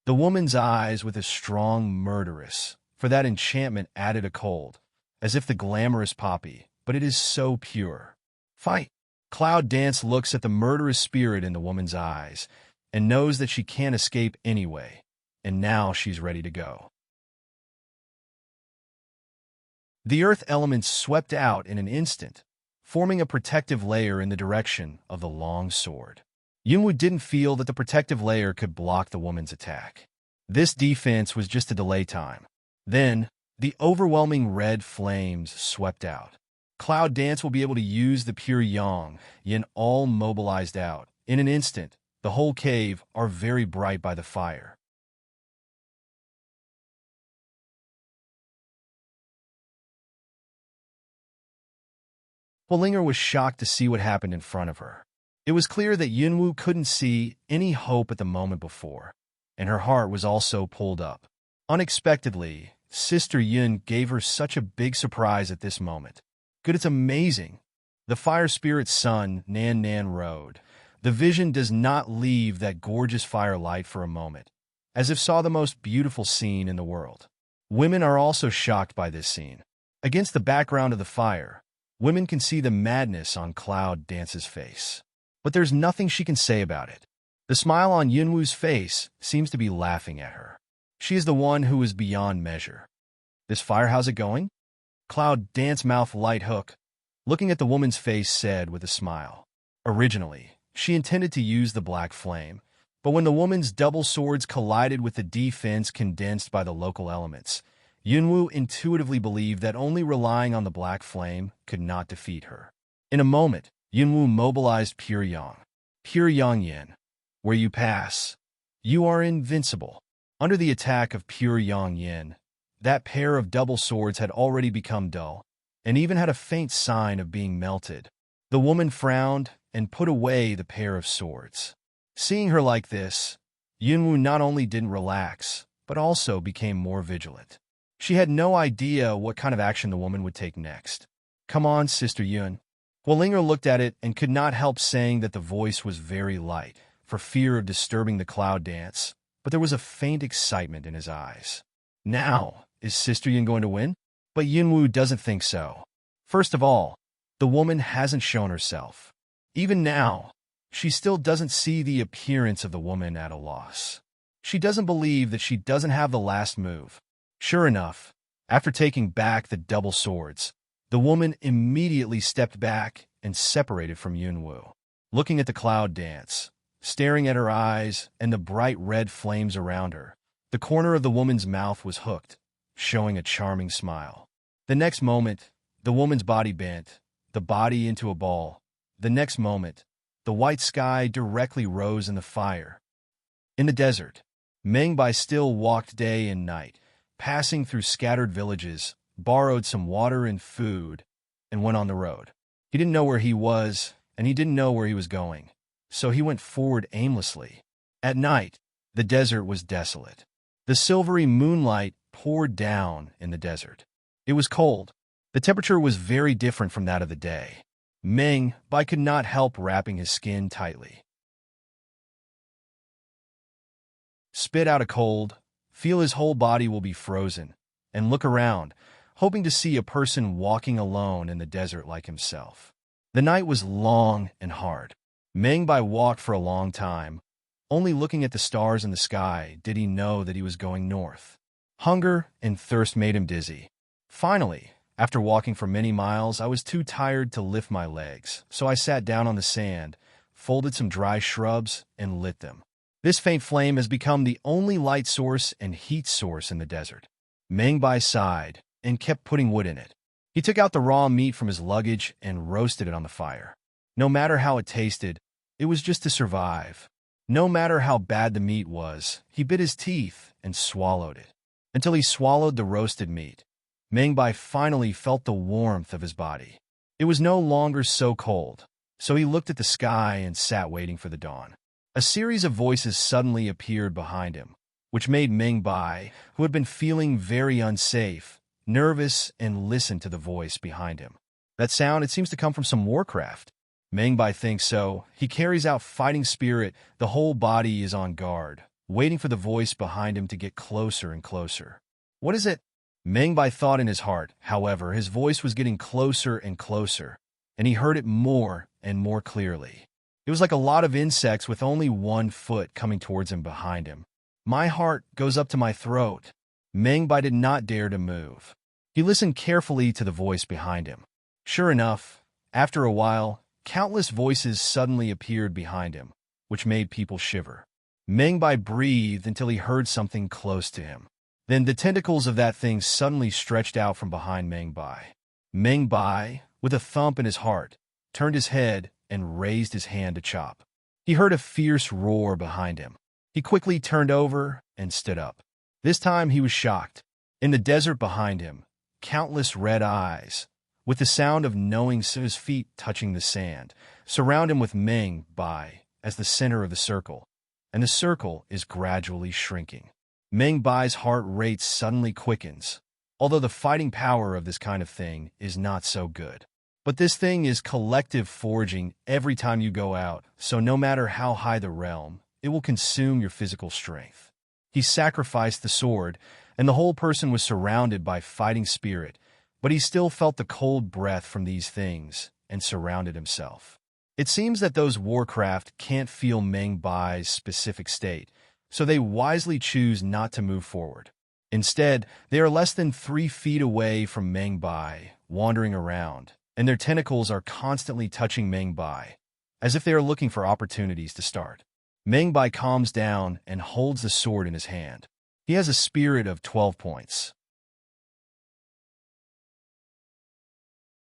The woman's eyes with a strong murderous, for that enchantment added a cold, as if the glamorous poppy, but it is so pure. Fight! Cloud Dance looks at the murderous spirit in the woman's eyes and knows that she can't escape anyway, and now she's ready to go. The earth elements swept out in an instant, forming a protective layer in the direction of the long sword. Yunwu didn't feel that the protective layer could block the woman's attack. This defense was just a delay time. Then, the overwhelming red flames swept out. Cloud Dance will be able to use the pure Yang, Yin all mobilized out. In an instant, the whole cave are very bright by the fire. Huolinger was shocked to see what happened in front of her. It was clear that Yunwu couldn't see any hope at the moment before, and her heart was also pulled up. Unexpectedly, Sister Yun gave her such a big surprise at this moment. Good, it's amazing. The fire spirit's son, Nan Nan rode. The vision does not leave that gorgeous firelight for a moment, as if saw the most beautiful scene in the world. Women are also shocked by this scene. Against the background of the fire, women can see the madness on Cloud Dance's face. But there's nothing she can say about it. The smile on Yunwu's face seems to be laughing at her. She is the one who is beyond measure. This fire, how's it going? Cloud Dance mouth light hook, looking at the woman's face, said with a smile. Originally, she intended to use the black flame, but when the woman's double swords collided with the defense condensed by the local elements, Yunwu intuitively believed that only relying on the black flame could not defeat her. In a moment, Yunwu mobilized Pure Yang. Pure Yang Yin. Where you pass, you are invincible. Under the attack of Pure Yang Yin, that pair of double swords had already become dull, and even had a faint sign of being melted. The woman frowned and put away the pair of swords. Seeing her like this, Yunwu not only didn't relax, but also became more vigilant. She had no idea what kind of action the woman would take next. Come on, Sister Yun. Huolinger looked at it and could not help saying that the voice was very light, for fear of disturbing the Cloud Dance, but there was a faint excitement in his eyes. Now, is Sister Yun going to win? But Yunwu doesn't think so. First of all, the woman hasn't shown herself. Even now, she still doesn't see the appearance of the woman at a loss. She doesn't believe that she doesn't have the last move. Sure enough, after taking back the double swords, the woman immediately stepped back and separated from Yunwu. Looking at the Cloud Dance, staring at her eyes and the bright red flames around her, the corner of the woman's mouth was hooked, showing a charming smile. The next moment, the woman's body bent, the body into a ball. The next moment, the white sky directly rose in the fire. In the desert, Meng Bai still walked day and night, passing through scattered villages, borrowed some water and food, and went on the road. He didn't know where he was, and he didn't know where he was going, so he went forward aimlessly. At night, the desert was desolate. The silvery moonlight poured down in the desert. It was cold, The temperature was very different from that of the day. Meng Bai could not help wrapping his skin tightly. Spit out a cold, feel his whole body will be frozen, and look around, hoping to see a person walking alone in the desert like himself. The night was long and hard. Meng Bai walked for a long time. Only looking at the stars in the sky did he know that he was going north. Hunger and thirst made him dizzy. Finally, after walking for many miles, I was too tired to lift my legs, so I sat down on the sand, folded some dry shrubs, and lit them. This faint flame has become the only light source and heat source in the desert. Meng Bai sighed and kept putting wood in it. He took out the raw meat from his luggage and roasted it on the fire. No matter how it tasted, it was just to survive. No matter how bad the meat was, he bit his teeth and swallowed it. Until he swallowed the roasted meat, Meng Bai finally felt the warmth of his body. It was no longer so cold, so he looked at the sky and sat waiting for the dawn. A series of voices suddenly appeared behind him, which made Meng Bai, who had been feeling very unsafe, nervous, and listened to the voice behind him. That sound, it seems to come from some warcraft. Meng Bai thinks so. He carries out fighting spirit. The whole body is on guard, waiting for the voice behind him to get closer and closer. What is it? Meng Bai thought in his heart. However, his voice was getting closer and closer, and he heard it more and more clearly. It was like a lot of insects with only one foot coming towards him behind him. My heart goes up to my throat. Meng Bai did not dare to move. He listened carefully to the voice behind him. Sure enough, after a while, countless voices suddenly appeared behind him, which made people shiver. Meng Bai breathed until he heard something close to him. Then the tentacles of that thing suddenly stretched out from behind Meng Bai. Meng Bai, with a thump in his heart, turned his head and raised his hand to chop. He heard a fierce roar behind him. He quickly turned over and stood up. This time he was shocked. In the desert behind him, countless red eyes, with the sound of knowing his feet touching the sand, surround him with Meng Bai as the center of the circle, and the circle is gradually shrinking. Meng Bai's heart rate suddenly quickens, although the fighting power of this kind of thing is not so good. But this thing is collective forging every time you go out, so no matter how high the realm, it will consume your physical strength. He sacrificed the sword, and the whole person was surrounded by fighting spirit, but he still felt the cold breath from these things and surrounded himself. It seems that those warcraft can't feel Meng Bai's specific state, so they wisely choose not to move forward. Instead, they are less than 3 feet away from Meng Bai, wandering around, and their tentacles are constantly touching Meng Bai, as if they are looking for opportunities to start. Meng Bai calms down and holds the sword in his hand. He has a spirit of 12 points.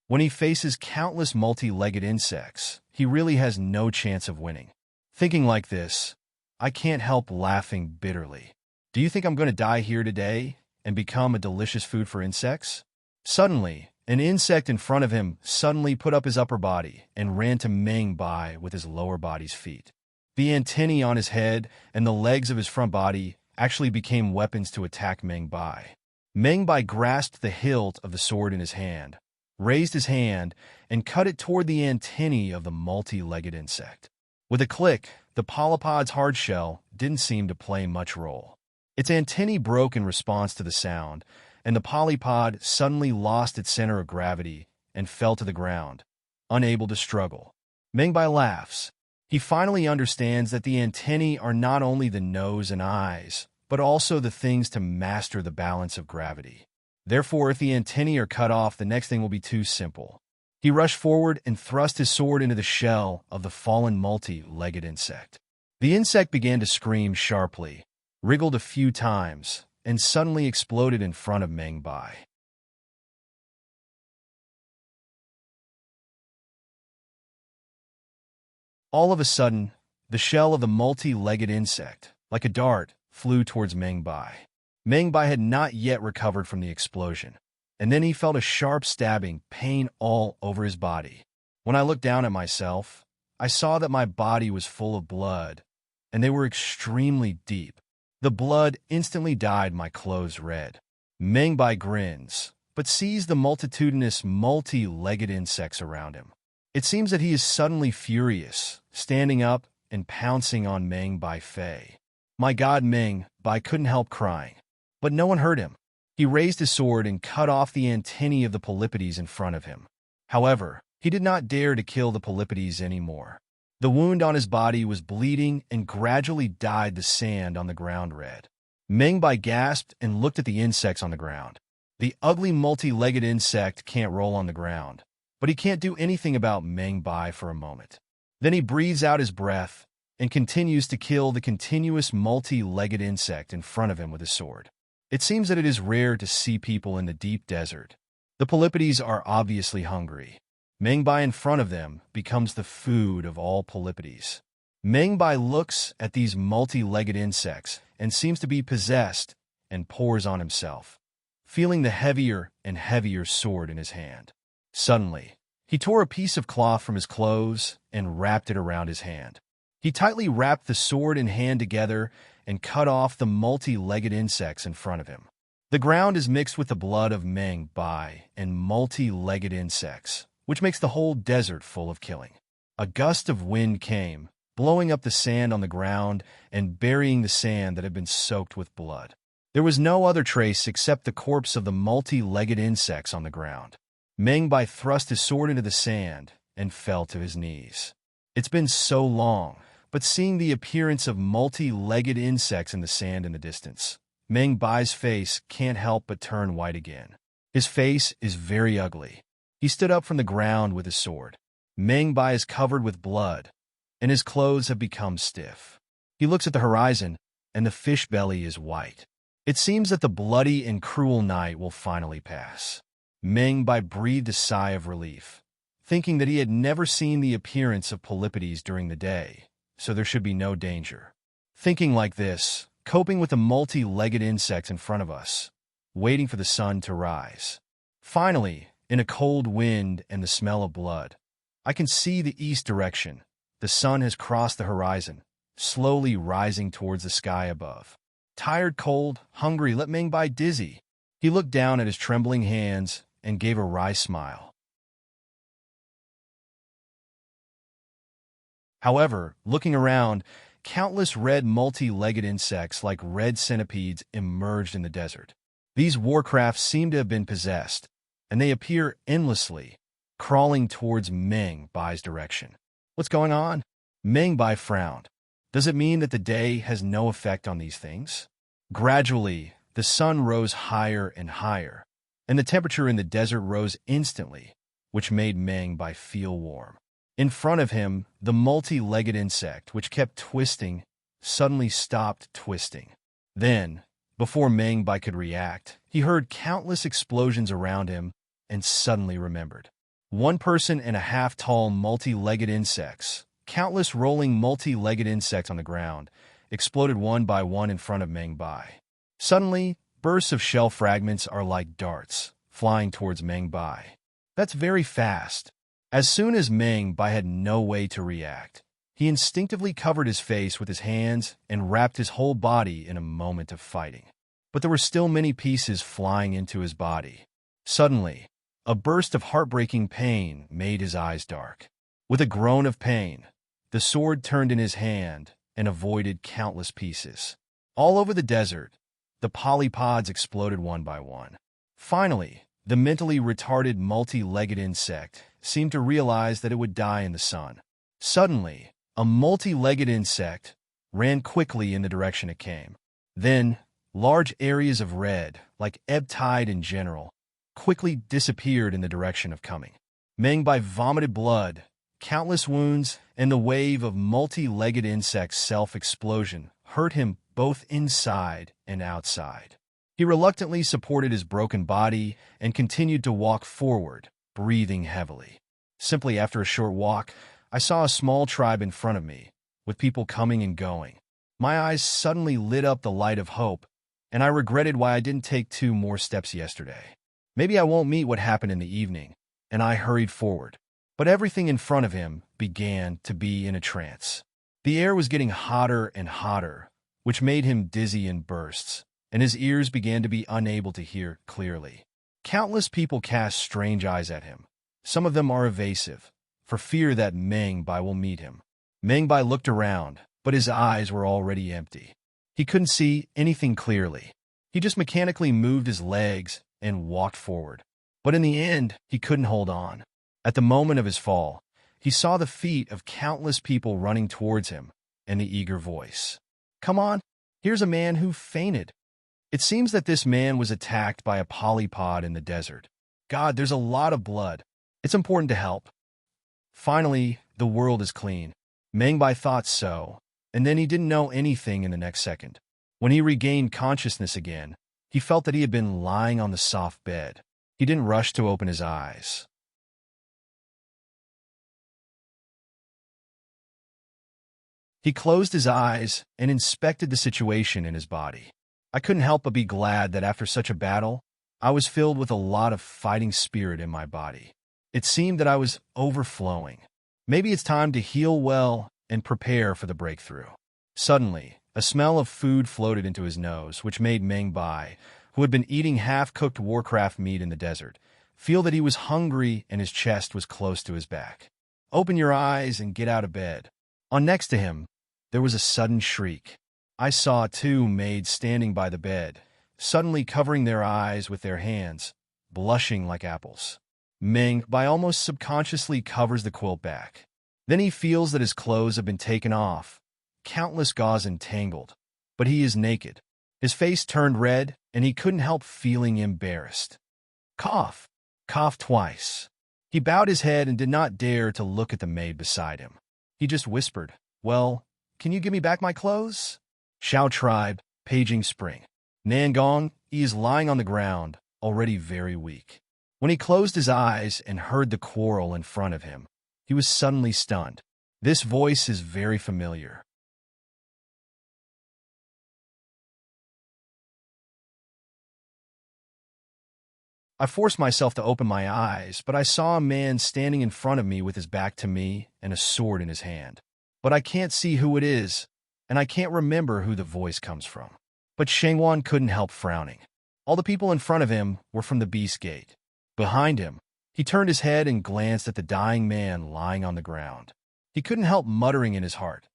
When he faces countless multi-legged insects, he really has no chance of winning. Thinking like this, I can't help laughing bitterly. Do you think I'm going to die here today and become a delicious food for insects? Suddenly, an insect in front of him suddenly put up his upper body and ran to Meng Bai with his lower body's feet. The antennae on his head and the legs of his front body actually became weapons to attack Meng Bai. Meng Bai grasped the hilt of the sword in his hand, raised his hand, and cut it toward the antennae of the multi-legged insect. With a click, the polypod's hard shell didn't seem to play much role. Its antennae broke in response to the sound, and the polypod suddenly lost its center of gravity and fell to the ground, unable to struggle. Meng Bai laughs. He finally understands that the antennae are not only the nose and eyes, but also the things to master the balance of gravity. Therefore, if the antennae are cut off, the next thing will be too simple. He rushed forward and thrust his sword into the shell of the fallen multi-legged insect. The insect began to scream sharply, wriggled a few times, and suddenly exploded in front of Meng Bai. All of a sudden, the shell of the multi-legged insect, like a dart, flew towards Meng Bai. Meng Bai had not yet recovered from the explosion, and then he felt a sharp stabbing pain all over his body. When I looked down at myself, I saw that my body was full of blood, and they were extremely deep. The blood instantly dyed my clothes red. Meng Bai grins, but sees the multitudinous, multi-legged insects around him. It seems that he is suddenly furious, standing up and pouncing on Meng Bai Fei. My God, Meng Bai couldn't help crying. But no one heard him. He raised his sword and cut off the antennae of the Polypodes in front of him. However, he did not dare to kill the Polypodes anymore. The wound on his body was bleeding and gradually dyed the sand on the ground red. Meng Bai gasped and looked at the insects on the ground. The ugly multi-legged insect can't roll on the ground, but he can't do anything about Meng Bai for a moment. Then he breathes out his breath and continues to kill the continuous multi-legged insect in front of him with his sword. It seems that it is rare to see people in the deep desert. The Polypodes are obviously hungry. Meng Bai in front of them becomes the food of all Polypodes. Meng Bai looks at these multi-legged insects and seems to be possessed and pours on himself, feeling the heavier and heavier sword in his hand. Suddenly, he tore a piece of cloth from his clothes and wrapped it around his hand. He tightly wrapped the sword and hand together and cut off the multi-legged insects in front of him. The ground is mixed with the blood of Meng Bai and multi-legged insects, which makes the whole desert full of killing. A gust of wind came, blowing up the sand on the ground and burying the sand that had been soaked with blood. There was no other trace except the corpse of the multi-legged insects on the ground. Meng Bai thrust his sword into the sand and fell to his knees. It's been so long, but seeing the appearance of multi-legged insects in the sand in the distance, Meng Bai's face can't help but turn white again. His face is very ugly. He stood up from the ground with his sword. Meng Bai is covered with blood, and his clothes have become stiff. He looks at the horizon, and the fish belly is white. It seems that the bloody and cruel night will finally pass. Meng Bai breathed a sigh of relief, thinking that he had never seen the appearance of Polypodes during the day, so there should be no danger. Thinking like this, coping with the multi-legged insects in front of us, waiting for the sun to rise. Finally, in a cold wind and the smell of blood, I can see the east direction. The sun has crossed the horizon, slowly rising towards the sky above. Tired, cold, hungry, let Meng Bai dizzy. He looked down at his trembling hands and gave a wry smile. However, looking around, countless red multi-legged insects like red centipedes emerged in the desert. These warcrafts seem to have been possessed, and they appear endlessly, crawling towards Meng Bai's direction. What's going on? Meng Bai frowned. Does it mean that the day has no effect on these things? Gradually, the sun rose higher and higher, and the temperature in the desert rose instantly, which made Meng Bai feel warm. In front of him, the multi-legged insect, which kept twisting, suddenly stopped twisting. Then, before Meng Bai could react, he heard countless explosions around him and suddenly remembered. 1.5 tall multi-legged insects, countless rolling multi-legged insects on the ground, exploded one by one in front of Meng Bai. Suddenly, bursts of shell fragments are like darts, flying towards Meng Bai. That's very fast. As soon as Meng Bai had no way to react, he instinctively covered his face with his hands and wrapped his whole body in a moment of fighting. But there were still many pieces flying into his body. Suddenly, a burst of heartbreaking pain made his eyes dark. With a groan of pain, the sword turned in his hand and avoided countless pieces. All over the desert, the polypods exploded one by one. Finally, the mentally retarded multi-legged insect seemed to realize that it would die in the sun. Suddenly, a multi-legged insect ran quickly in the direction it came. Then, large areas of red, like ebb tide in general, quickly disappeared in the direction of coming. Meng Bai vomited blood, countless wounds, and the wave of multi-legged insects' self-explosion hurt him both inside and outside. He reluctantly supported his broken body and continued to walk forward, breathing heavily. Simply after a short walk, I saw a small tribe in front of me, with people coming and going. My eyes suddenly lit up the light of hope, and I regretted why I didn't take 2 more steps yesterday. Maybe I won't meet what happened in the evening, and I hurried forward. But everything in front of him began to be in a trance. The air was getting hotter and hotter, which made him dizzy in bursts, and his ears began to be unable to hear clearly. Countless people cast strange eyes at him. Some of them are evasive, for fear that Meng Bai will meet him. Meng Bai looked around, but his eyes were already empty. He couldn't see anything clearly. He just mechanically moved his legs and walked forward. But in the end, he couldn't hold on. At the moment of his fall, he saw the feet of countless people running towards him and the eager voice. "Come on, here's a man who fainted." It seems that this man was attacked by a polypod in the desert. God, there's a lot of blood. It's important to help. Finally, the world is clean. Meng Bai thought so, and then he didn't know anything in the next second. When he regained consciousness again, he felt that he had been lying on the soft bed. He didn't rush to open his eyes. He closed his eyes and inspected the situation in his body. I couldn't help but be glad that after such a battle, I was filled with a lot of fighting spirit in my body. It seemed that I was overflowing. Maybe it's time to heal well and prepare for the breakthrough. Suddenly, a smell of food floated into his nose, which made Meng Bai, who had been eating half-cooked Warcraft meat in the desert, feel that he was hungry and his chest was close to his back. "Open your eyes and get out of bed." On next to him, there was a sudden shriek. I saw two maids standing by the bed, suddenly covering their eyes with their hands, blushing like apples. Meng Bai almost subconsciously covers the quilt back. Then he feels that his clothes have been taken off, countless gauze entangled, but he is naked. His face turned red, and he couldn't help feeling embarrassed. Cough. Coughed twice. He bowed his head and did not dare to look at the maid beside him. He just whispered, "Well, can you give me back my clothes?" Xiao tribe, paging spring. Nangong, he is lying on the ground, already very weak. When he closed his eyes and heard the quarrel in front of him, he was suddenly stunned. This voice is very familiar. I forced myself to open my eyes, but I saw a man standing in front of me with his back to me and a sword in his hand. But I can't see who it is, and I can't remember who the voice comes from. But Shengwan couldn't help frowning. All the people in front of him were from the Beast Gate. Behind him, he turned his head and glanced at the dying man lying on the ground. He couldn't help muttering in his heart,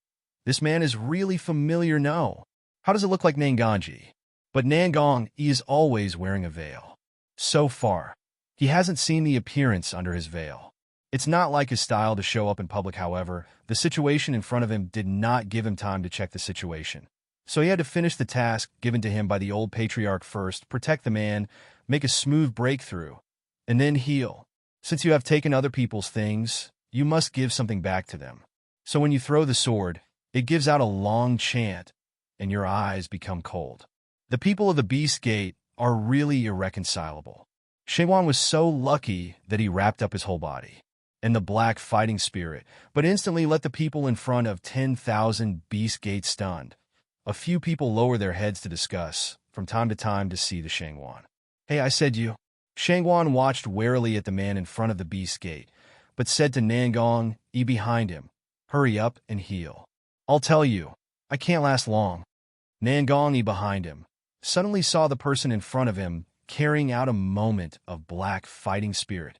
"This man is really familiar, no? How does it look like Nanganji?" But Nangong, he is always wearing a veil. So far, he hasn't seen the appearance under his veil. It's not like his style to show up in public, however. The situation in front of him did not give him time to check the situation. So he had to finish the task given to him by the old patriarch first, protect the man, make a smooth breakthrough, and then heal. Since you have taken other people's things, you must give something back to them. So when you throw the sword, it gives out a long chant, and your eyes become cold. The people of the Beast Gate are really irreconcilable. Shengwan was so lucky that he wrapped up his whole body in the black fighting spirit, but instantly let the people in front of 10,000 Beast Gate stunned. A few people lower their heads to discuss, from time to time to see the Shengwan. "Hey, I said you." Shengwan watched warily at the man in front of the Beast Gate, but said to Nangong, "E behind him, hurry up and heal. I'll tell you, I can't last long." Nangong, E behind him, suddenly saw the person in front of him carrying out a moment of black fighting spirit,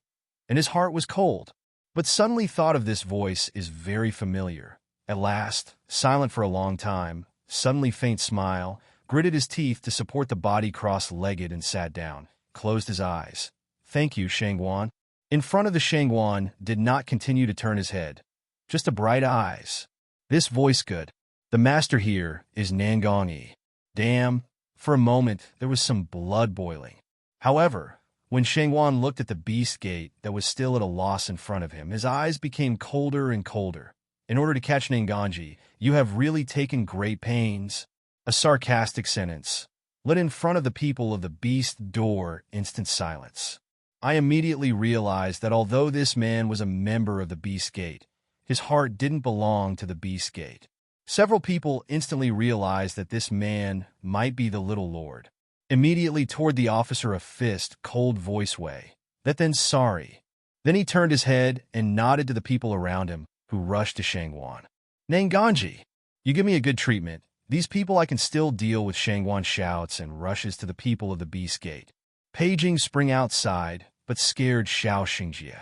and his heart was cold, but suddenly thought of this voice is very familiar. At last, silent for a long time, suddenly faint smile, gritted his teeth to support the body cross-legged and sat down, closed his eyes. "Thank you, Shengwan." In front of the Shengwan did not continue to turn his head, just a bright eyes. This voice good. The master here is Nangong-yi. Damn, for a moment there was some blood boiling. However, when Shengwan looked at the Beast Gate that was still at a loss in front of him, his eyes became colder and colder. "In order to catch Nangongji, you have really taken great pains." A sarcastic sentence. Lit in front of the people of the Beast door, instant silence. I immediately realized that although this man was a member of the Beast Gate, his heart didn't belong to the Beast Gate. Several people instantly realized that this man might be the Little Lord. Immediately toward the officer a fist, cold voice way. That then sorry. Then he turned his head and nodded to the people around him, who rushed to Shengwan. "Nangongji, you give me a good treatment. These people I can still deal with." Shengwan shouts and rushes to the people of the Beast Gate. Paging spring outside, but scared Xiao Xingjie.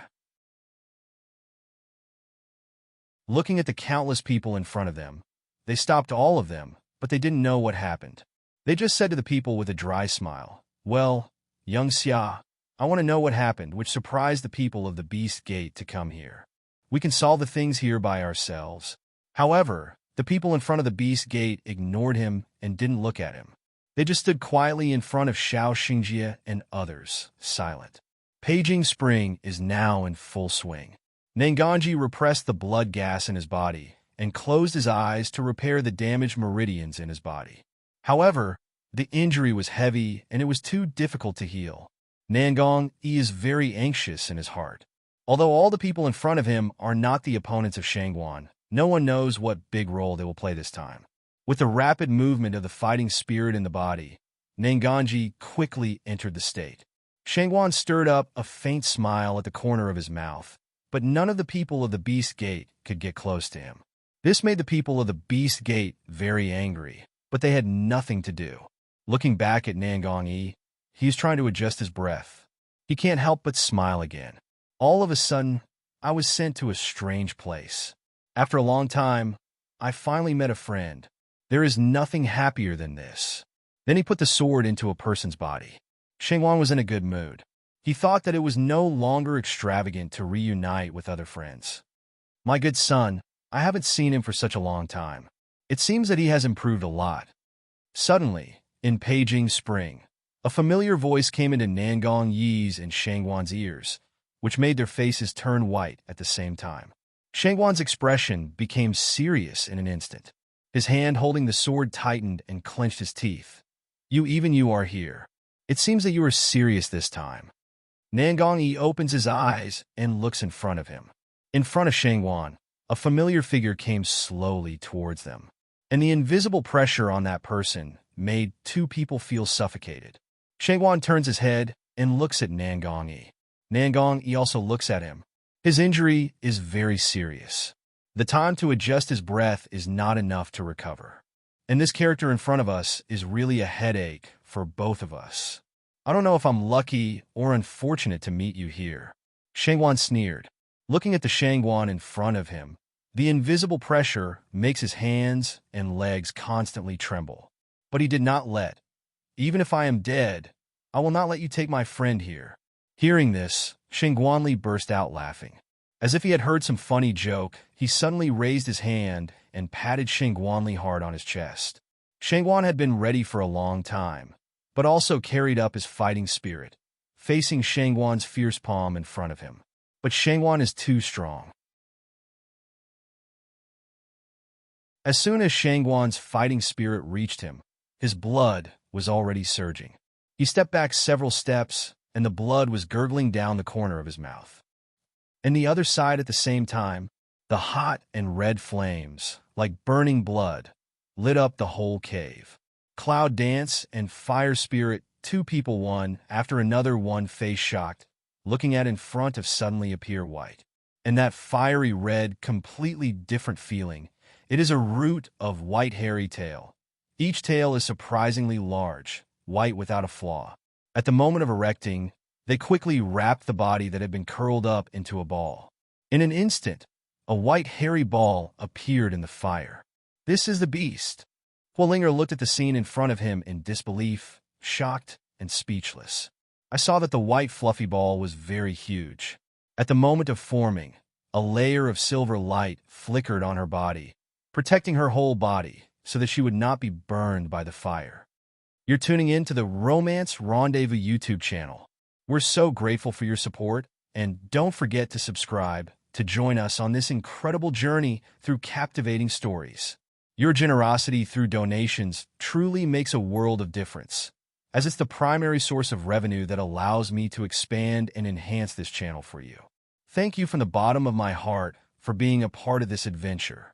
Looking at the countless people in front of them, they stopped all of them, but they didn't know what happened. They just said to the people with a dry smile, "Well, young Xia, I want to know what happened," which surprised the people of the Beast Gate to come here. "We can solve the things here by ourselves." However, the people in front of the Beast Gate ignored him and didn't look at him. They just stood quietly in front of Xiao Xingjie and others, silent. Paging spring is now in full swing. Nanganji repressed the blood gas in his body and closed his eyes to repair the damaged meridians in his body. However, the injury was heavy and it was too difficult to heal. Nangong is very anxious in his heart. Although all the people in front of him are not the opponents of Shangguan, no one knows what big role they will play this time. With the rapid movement of the fighting spirit in the body, Nanganji quickly entered the state. Shangguan stirred up a faint smile at the corner of his mouth, but none of the people of the Beast Gate could get close to him. This made the people of the Beast Gate very angry, but they had nothing to do. Looking back at Nangong Yi, he is trying to adjust his breath. He can't help but smile again. All of a sudden, I was sent to a strange place. After a long time, I finally met a friend. There is nothing happier than this. Then he put the sword into a person's body. Shangguan was in a good mood. He thought that it was no longer extravagant to reunite with other friends. "My good son, I haven't seen him for such a long time. It seems that he has improved a lot." Suddenly, in Paging Spring, a familiar voice came into Nangong Yi's and Shangguan's ears, which made their faces turn white at the same time. Shangguan's expression became serious in an instant. His hand holding the sword tightened and clenched his teeth. You are here. It seems that you are serious this time." Nangong Yi opens his eyes and looks in front of him. In front of Shangguan, a familiar figure came slowly towards them, and the invisible pressure on that person made two people feel suffocated. Shangguan turns his head and looks at Nangong Yi. Nangong Yi also looks at him. His injury is very serious. The time to adjust his breath is not enough to recover. And this character in front of us is really a headache for both of us. "I don't know if I'm lucky or unfortunate to meet you here." Shangguan sneered. Looking at the Shangguan in front of him, the invisible pressure makes his hands and legs constantly tremble. But he did not let. "Even if I am dead, I will not let you take my friend here." Hearing this, Shangguanli burst out laughing. As if he had heard some funny joke, he suddenly raised his hand and patted Shangguanli hard on his chest. Shangguan had been ready for a long time, but also carried up his fighting spirit, facing Shangguan's fierce palm in front of him. But Shangguan is too strong. As soon as Shangguan's fighting spirit reached him, his blood was already surging. He stepped back several steps, and the blood was gurgling down the corner of his mouth. And the other side at the same time, the hot and red flames, like burning blood, lit up the whole cave. Cloud Dance and Fire Spirit, two people one after another, one face shocked, looking at in front of suddenly appear white. And that fiery red, completely different feeling, it is a root of white hairy tail. Each tail is surprisingly large, white without a flaw. At the moment of erecting, they quickly wrapped the body that had been curled up into a ball. In an instant, a white hairy ball appeared in the fire. "This is the beast." Huolinger looked at the scene in front of him in disbelief, shocked, and speechless. I saw that the white fluffy ball was very huge. At the moment of forming, a layer of silver light flickered on her body, protecting her whole body so that she would not be burned by the fire. You're tuning in to the Romance Rendezvous YouTube channel. We're so grateful for your support, and don't forget to subscribe to join us on this incredible journey through captivating stories. Your generosity through donations truly makes a world of difference, as it's the primary source of revenue that allows me to expand and enhance this channel for you. Thank you from the bottom of my heart for being a part of this adventure.